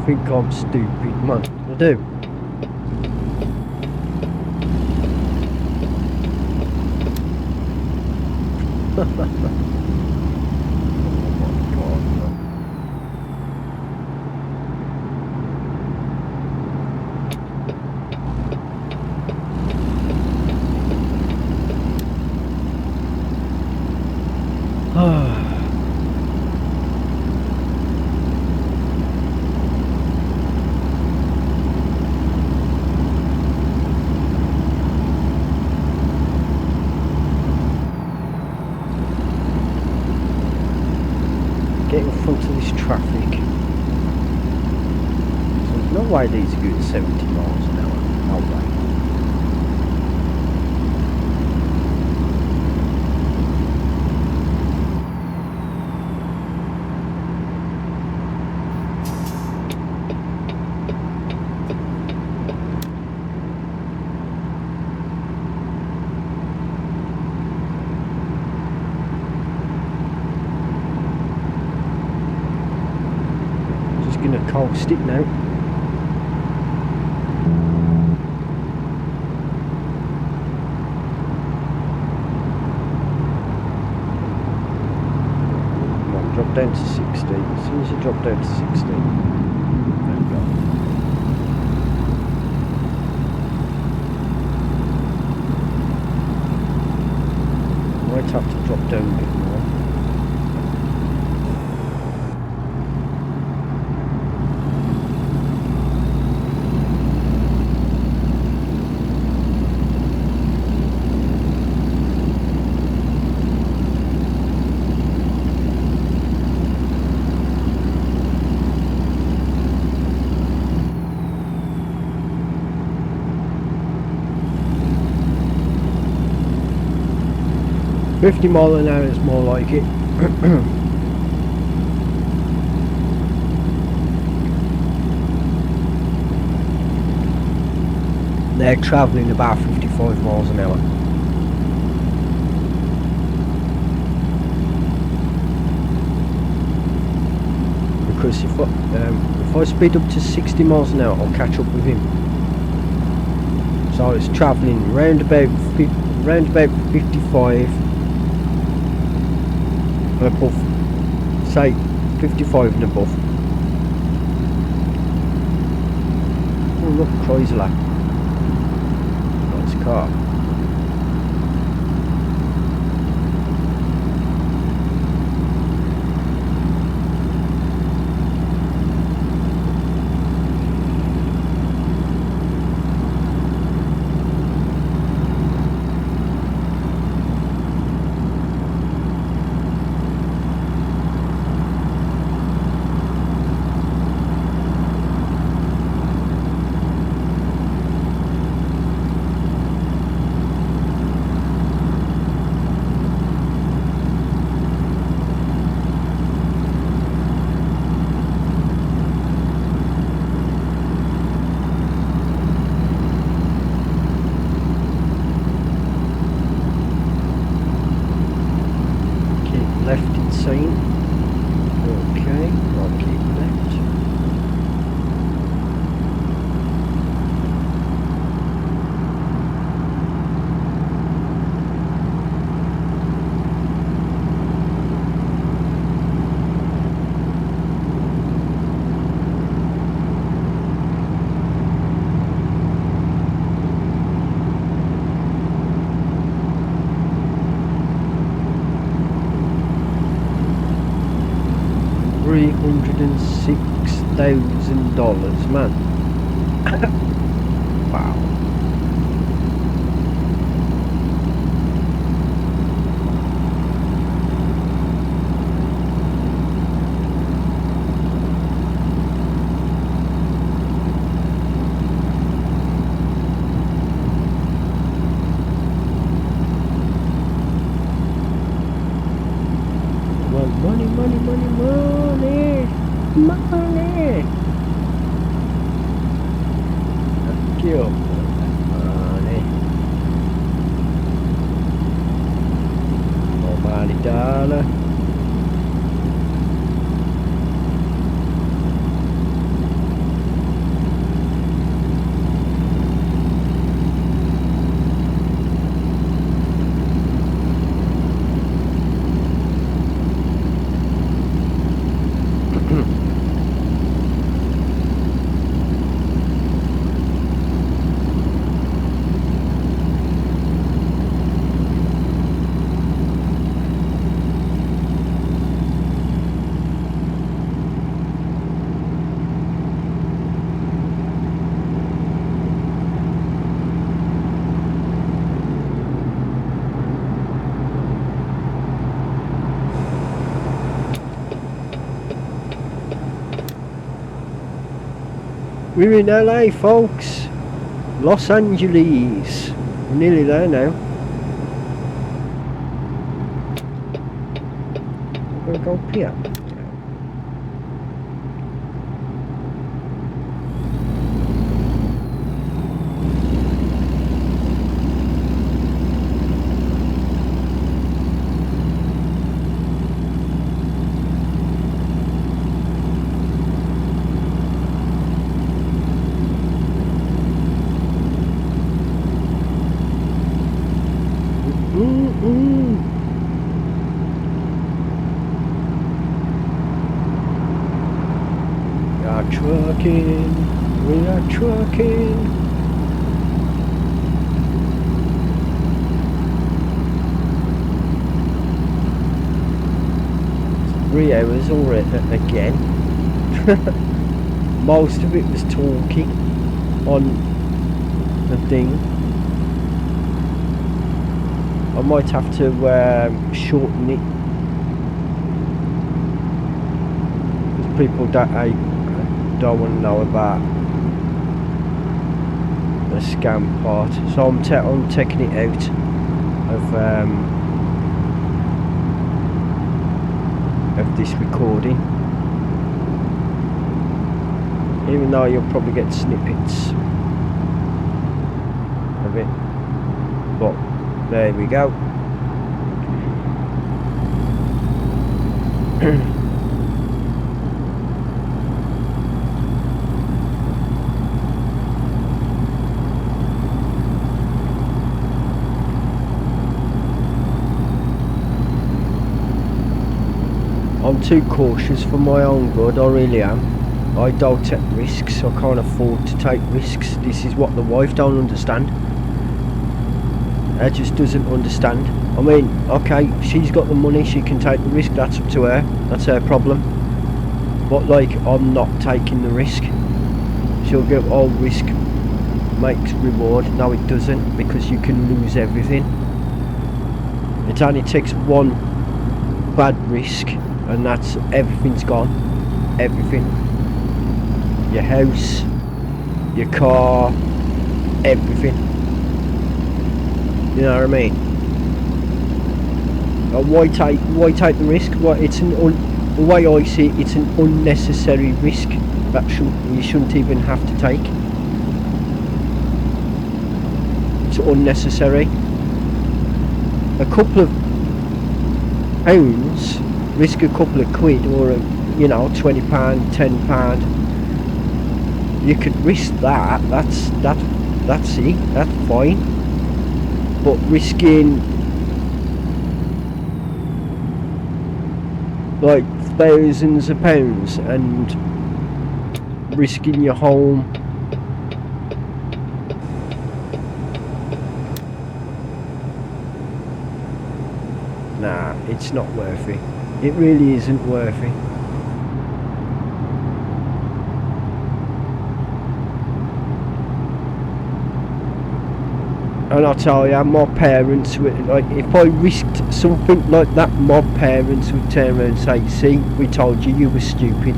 Think I'm stupid, man. I do. Oh my god, man. Get in front of this traffic. So there's no way these are going 70 miles an hour. No way. Gonna coast it now. Come on, drop down to 60. As soon as you drop down to 60, there we go. Might have to drop down a bit more. $50 miles an hour is more like it. They're travelling about 55 miles an hour. Because if I speed up to 60 miles an hour, I'll catch up with him. So it's travelling round about 55 and above, say 55 and above. look, Chrysler. Nice car. Left insane. Okay, I'll keep left. $306,000, man. Wow. Well, money, money, money, money. Money! Thank you. Money. Oh, money dollar. We're in LA, folks. Los Angeles. We're nearly there now. We're gonna go up here. We are trucking. We are trucking. 3 hours already again. Most of it was talking on the thing. I might have to shorten it, because people don't want to know about the scam part. So I'm taking it out of this recording, even though you'll probably get snippets of it, but there we go. I'm too cautious for my own good, I really am. I don't take risks. I can't afford to take risks. This is what the wife don't understand. She just doesn't understand. I mean, okay, if she's got the money, she can take the risk. That's up to her. That's her problem. But like, I'm not taking the risk. She'll go, oh, risk makes reward. No, it doesn't, because you can lose everything. It only takes one bad risk, and that's everything's gone. Everything. Your house, your car, everything. You know what I mean? Why take the risk? Well, it's the way I see it, it's an unnecessary risk that you shouldn't even have to take. It's unnecessary. A couple of pounds, risk a couple of quid, or you know, £20, £10. You could risk that. That's it. That's fine. But risking like thousands of pounds and risking your home, nah, it's not worth it. It really isn't worth it. And I tell you, my parents would, like, if I risked something like that, my parents would turn around and say, see, we told you, you were stupid.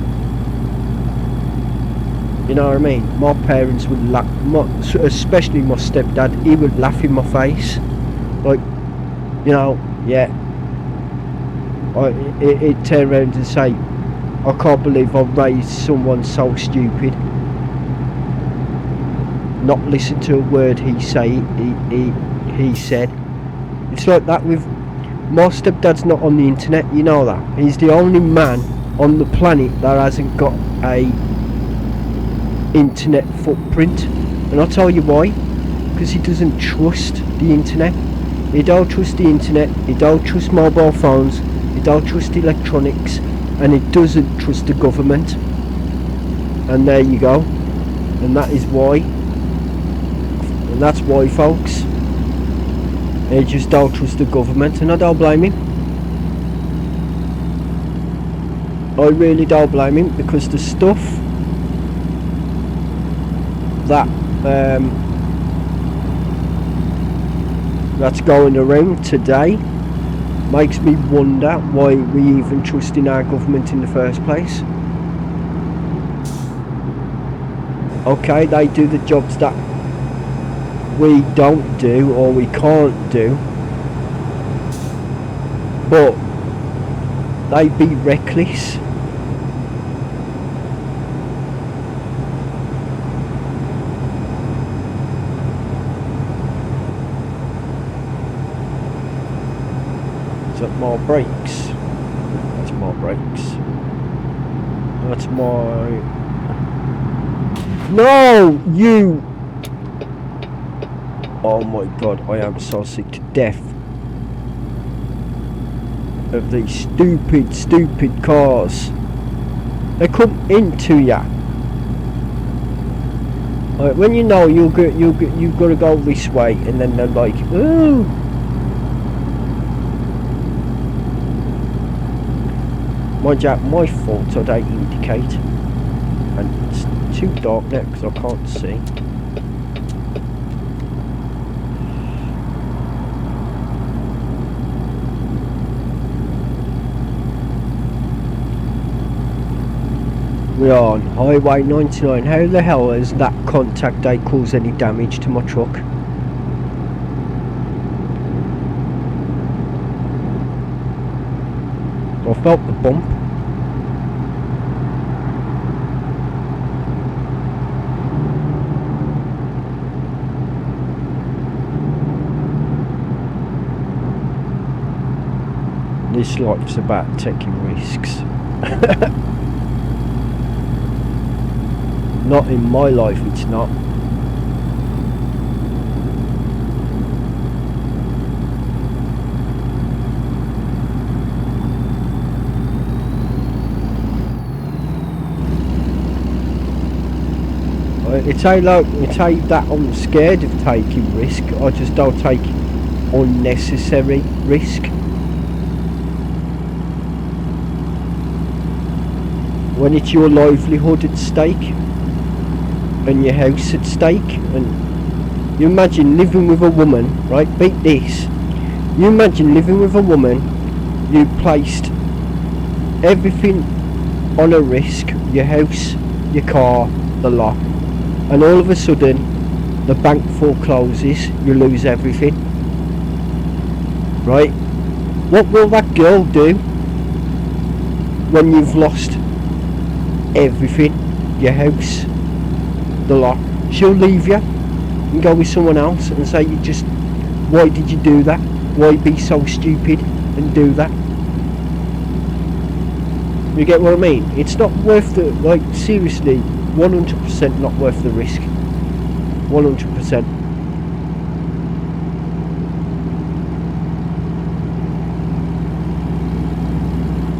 You know what I mean? My parents would laugh, especially my stepdad, he would laugh in my face. Like, you know, yeah. He'd turn around and say, I can't believe I raised someone so stupid. Not listen to a word he said. It's like that with my stepdad's not on the internet, you know that. He's the only man on the planet that hasn't got a internet footprint, and I'll tell you why. Because he doesn't trust the internet. He don't trust the internet. He don't trust mobile phones. He don't trust electronics, and he doesn't trust the government. And there you go. And that is why. And that's why, folks, they just don't trust the government, and I don't blame him. I really don't blame him, because the stuff that that's going around today makes me wonder why we even trust in our government in the first place. Okay, they do the jobs that we don't do or we can't do, but they be reckless. Is that more brakes? That's more brakes. That's my... No! You! Oh my god, I am so sick to death of these stupid cars. They come into ya. Like, when you know you've got to go this way, and then they're like, ooh. Mind you, my fault, I don't indicate, and it's too dark now because I can't see. We are on Highway 99. How the hell has that contact day caused any damage to my truck? I felt the bump. This life's about taking risks. Not in my life, it's not. It's ain't that I'm scared of taking risk. I just don't take unnecessary risk. When it's your livelihood at stake and your house at stake, and you imagine living with a woman, right? Beat this. You imagine living with a woman, you placed everything on a risk, your house, your car, the lot, and all of a sudden the bank forecloses, you lose everything, right? What will that girl do when you've lost everything, your house, the lot? She'll leave you and go with someone else and say, why did you do that? Why be so stupid and do that? You get what I mean? It's not worth the, like, seriously, 100% not worth the risk. 100%.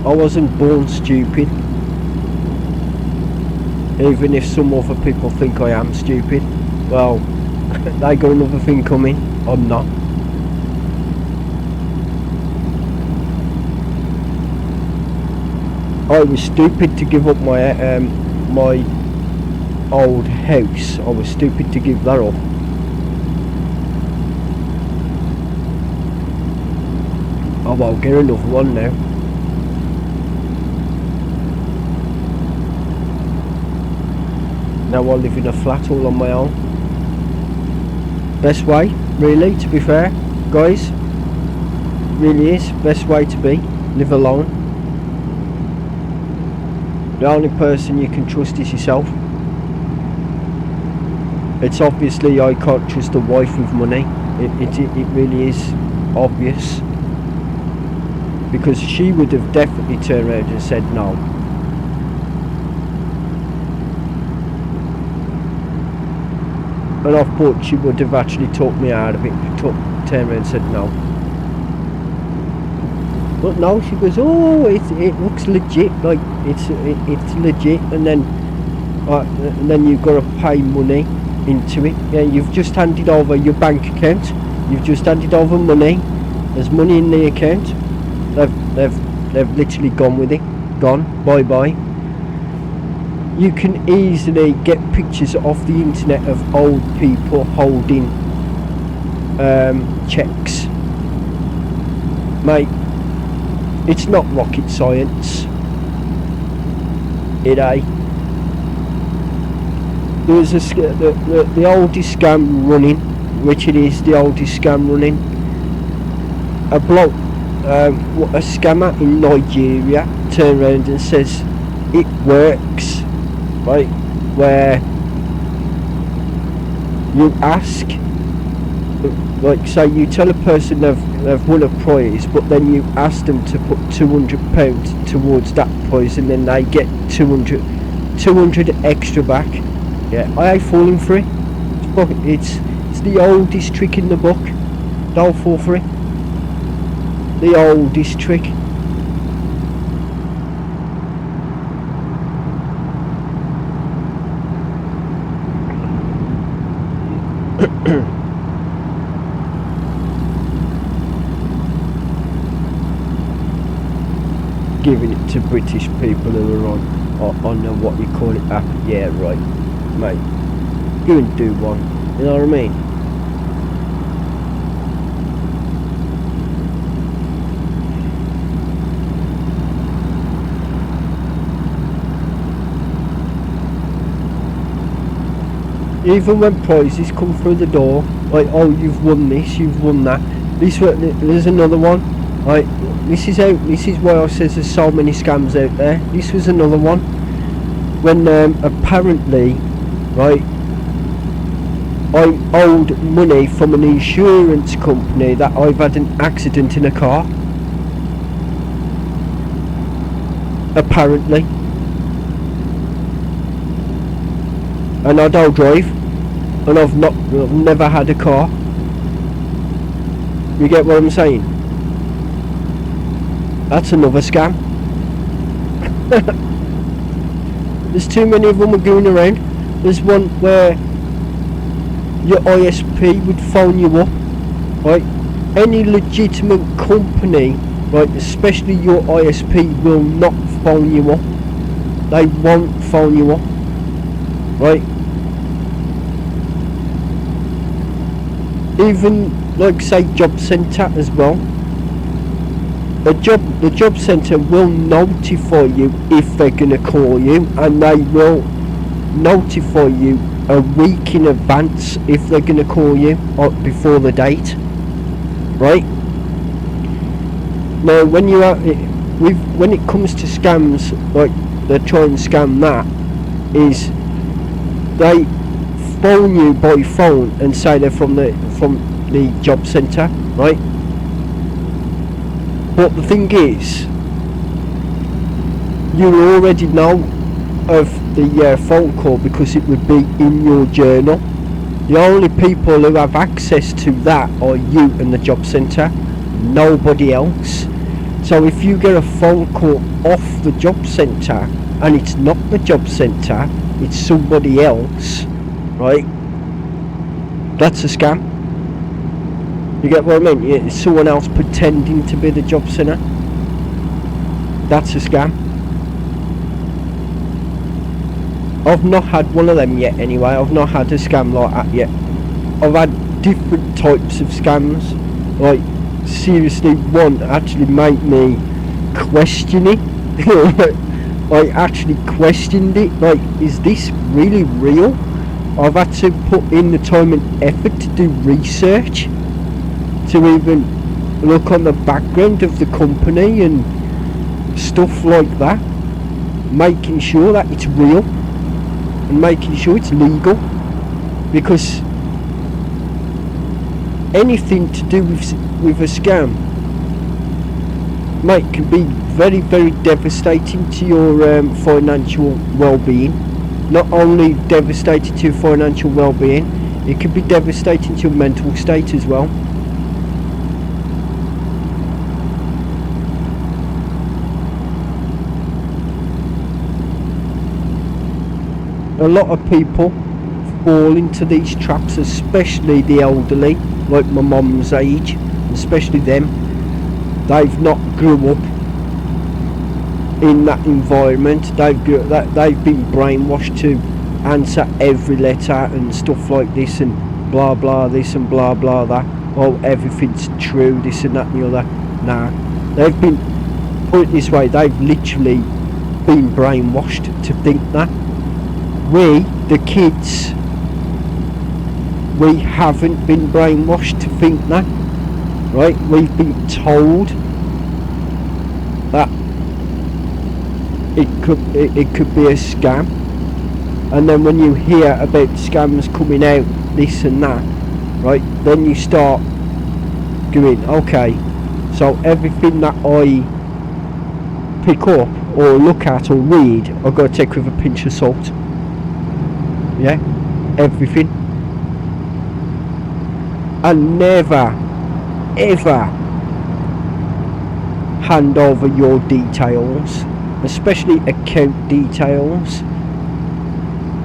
I wasn't born stupid. Even if some other people think I am stupid. Well, they got another thing coming. I'm not. I was stupid to give up my my old house. I was stupid to give that up. Oh, I'll get another one now. Now I live in a flat all on my own. Best way, really, to be fair, guys. Really is best way to be. Live alone. The only person you can trust is yourself. It's obviously I can't trust a wife with money. It really is obvious, because she would have definitely turned around and said no. And I thought she would have actually talked me out of it, turned around and said no. But no, she goes, oh, it looks legit, like it's legit, and then you've got to pay money into it. Yeah, you've just handed over your bank account. You've just handed over money. There's money in the account. They've literally gone with it. Gone. Bye bye. You can easily get pictures off the internet of old people holding checks, mate. It's not rocket science. It ain't. There was the oldest scam running, which it is the oldest scam running. A bloke, a scammer in Nigeria, turned around and says it works, right? Where you ask, like, say you tell a person they've won a prize, but then you ask them to put £200 towards that prize, and then they get 200 extra back. Yeah, I ain't falling for it. It's the oldest trick in the book. Don't fall for it. The oldest trick. Giving it to British people who are on what you call it, yeah, right, mate. Go and do one. You know what I mean? Even when prizes come through the door, like, oh, you've won this, you've won that. There's another one. Right, this is why I says there's so many scams out there. This was another one when apparently, right, I owed money from an insurance company that I've had an accident in a car. Apparently. And I don't drive, and I've never had a car. You get what I'm saying? That's another scam. There's too many of them going around. There's one where your ISP would phone you up, right? Any legitimate company, right, especially your ISP, will not phone you up. They won't phone you up, right? Even like say job centre as well. The job centre will notify you if they're gonna call you, and they will notify you a week in advance if they're gonna call you or before the date, right? Now when you are when it comes to scams, like they try and scam, that is they phone you by phone and say they're from the job centre, right? But the thing is, you'll already know of the phone call because it would be in your journal. The only people who have access to that are you and the job centre, nobody else. So if you get a phone call off the job centre and it's not the job centre, it's somebody else, right? That's a scam. You get what I mean? It's someone else pretending to be the job centre. That's a scam. I've not had one of them yet anyway. I've not had a scam like that yet. I've had different types of scams. Like, seriously, one actually made me question it. I actually questioned it. Like, is this really real? I've had to put in the time and effort to do research, to even look on the background of the company and stuff like that, making sure that it's real and making sure it's legal, because anything to do with a scam, mate, can be very, very devastating to your financial well-being. Not only devastating to your financial well-being, it can be devastating to your mental state as well. A lot of people fall into these traps, especially the elderly, like my mum's age, especially them. They've not grew up in that environment. They've been brainwashed to answer every letter and stuff like this and blah blah this and blah blah that. Oh, everything's true, this and that and the other. Nah, they've been, put it this way, they've literally been brainwashed to think that. We, the kids, we haven't been brainwashed to think that, right? We've been told that it could be a scam, and then when you hear about scams coming out, this and that, right, then you start going, okay, so everything that I pick up or look at or read, I've got to take with a pinch of salt. Yeah, everything. And never ever hand over your details, especially account details.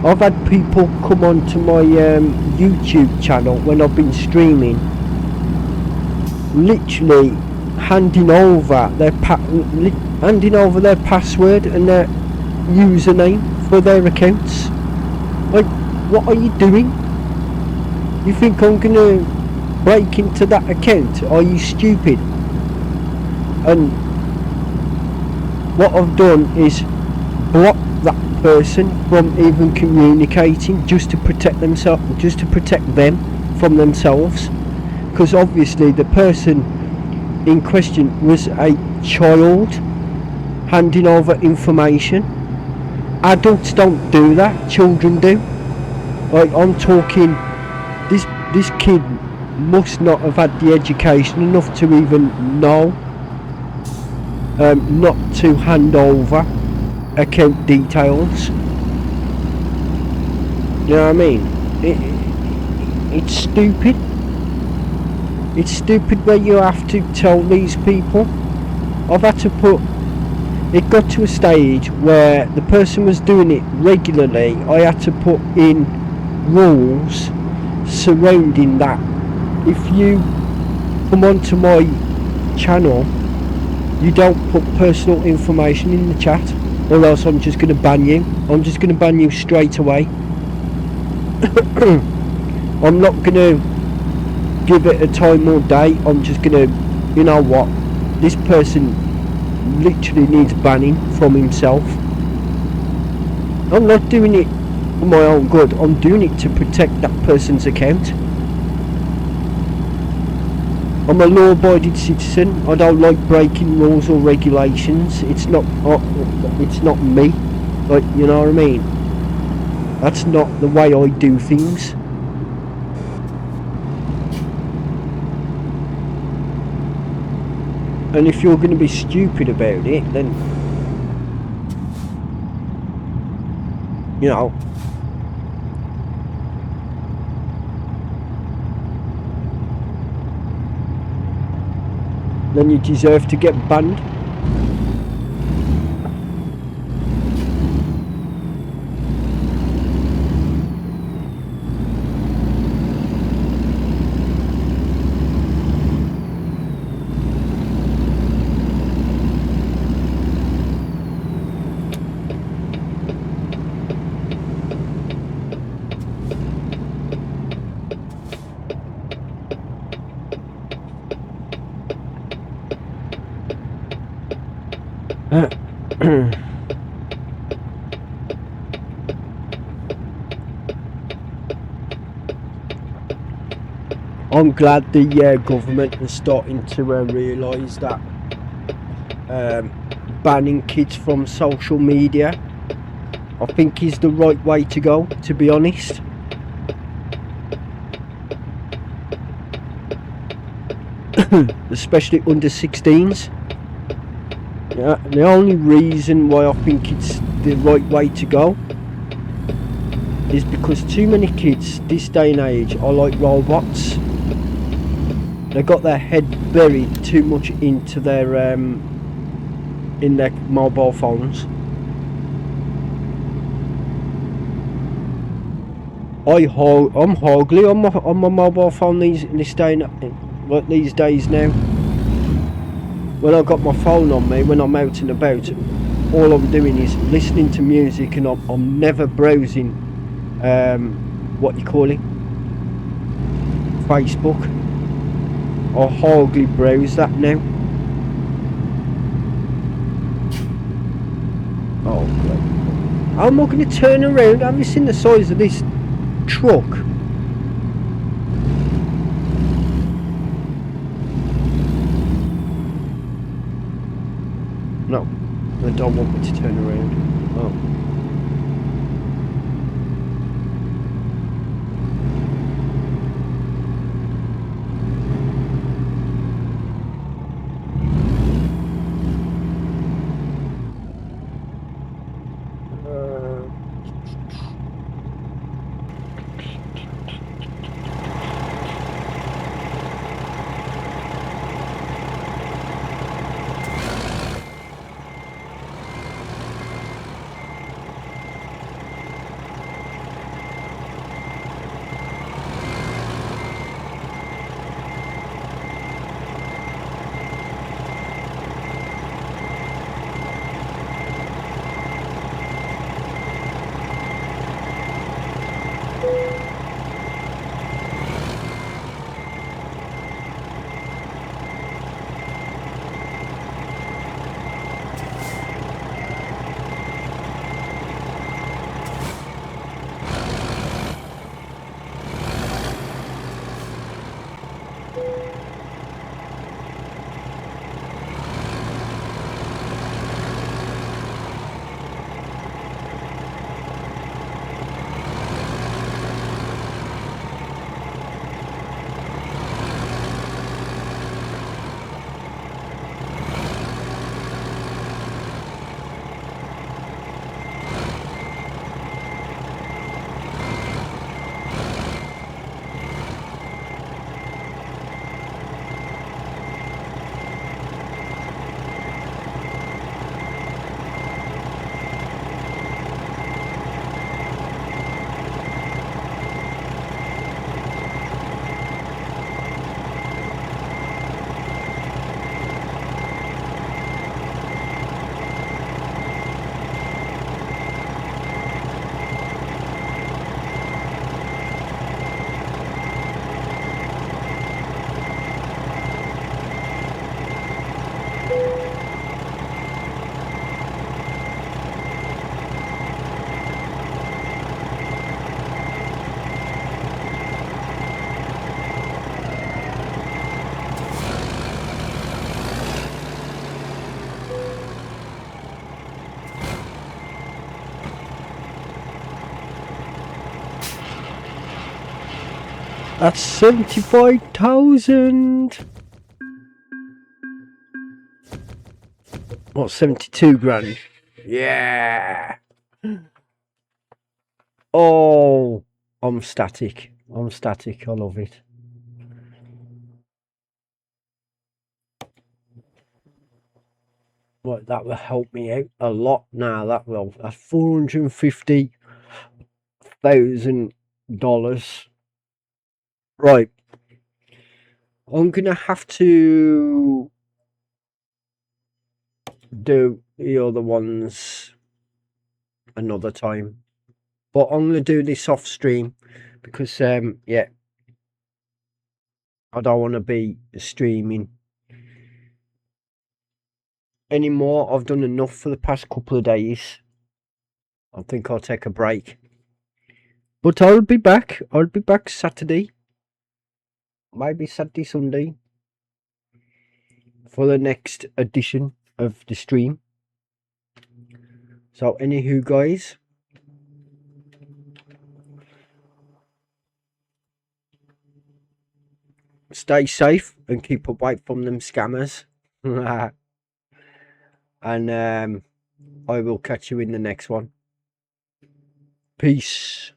I've had people come onto my YouTube channel when I've been streaming, literally handing over their password and their username for their accounts. Like, what are you doing? You think I'm gonna break into that account? Are you stupid? And what I've done is block that person from even communicating, just to protect themselves, just to protect them from themselves, because obviously the person in question was a child handing over information. Adults don't do that, children do. Like, I'm talking, this kid must not have had the education enough to even know not to hand over account details. You know what I mean? It's stupid. It's stupid where you have to tell these people. I've had to put it got to a stage where the person was doing it regularly. I had to put in rules surrounding that. If you come onto my channel, you don't put personal information in the chat, or else I'm just going to ban you. I'm just going to ban you straight away. I'm not going to give it a time or date. I'm just going to, you know what, this person literally needs banning from himself. I'm not doing it for my own good. I'm doing it to protect that person's account. I'm a law-abiding citizen. I don't like breaking rules or regulations. It's not me. Like, you know what I mean? That's not the way I do things. And if you're going to be stupid about it, then, you know, then you deserve to get banned. I'm glad the government is starting to realise that banning kids from social media, I think, is the right way to go, to be honest. Especially under 16s. Yeah, the only reason why I think it's the right way to go is because too many kids this day and age are like robots. They got their head buried too much into their in their mobile phones. I'm hardly on my mobile phone these days now. When I got my phone on me, when I'm out and about, all I'm doing is listening to music, and I'm never browsing what you call it, Facebook. I hardly browse that now. Oh great. How am I going to turn around? Have you seen the size of this truck? No, they don't want me to turn around. Oh. That's 75,000. What, 72 grand? Yeah. Oh, I'm static. I'm static. I love it. Well, that will help me out a lot now. That will. That's $450,000. Right. I'm gonna have to do the other ones another time, but I'm gonna do this off stream because yeah, I don't want to be streaming anymore. I've done enough for the past couple of days. I think I'll take a break, but I'll be back. I'll be back Saturday, maybe Saturday, Sunday, for the next edition of the stream. So anywho, guys, stay safe and keep away from them scammers. And I will catch you in the next one. Peace.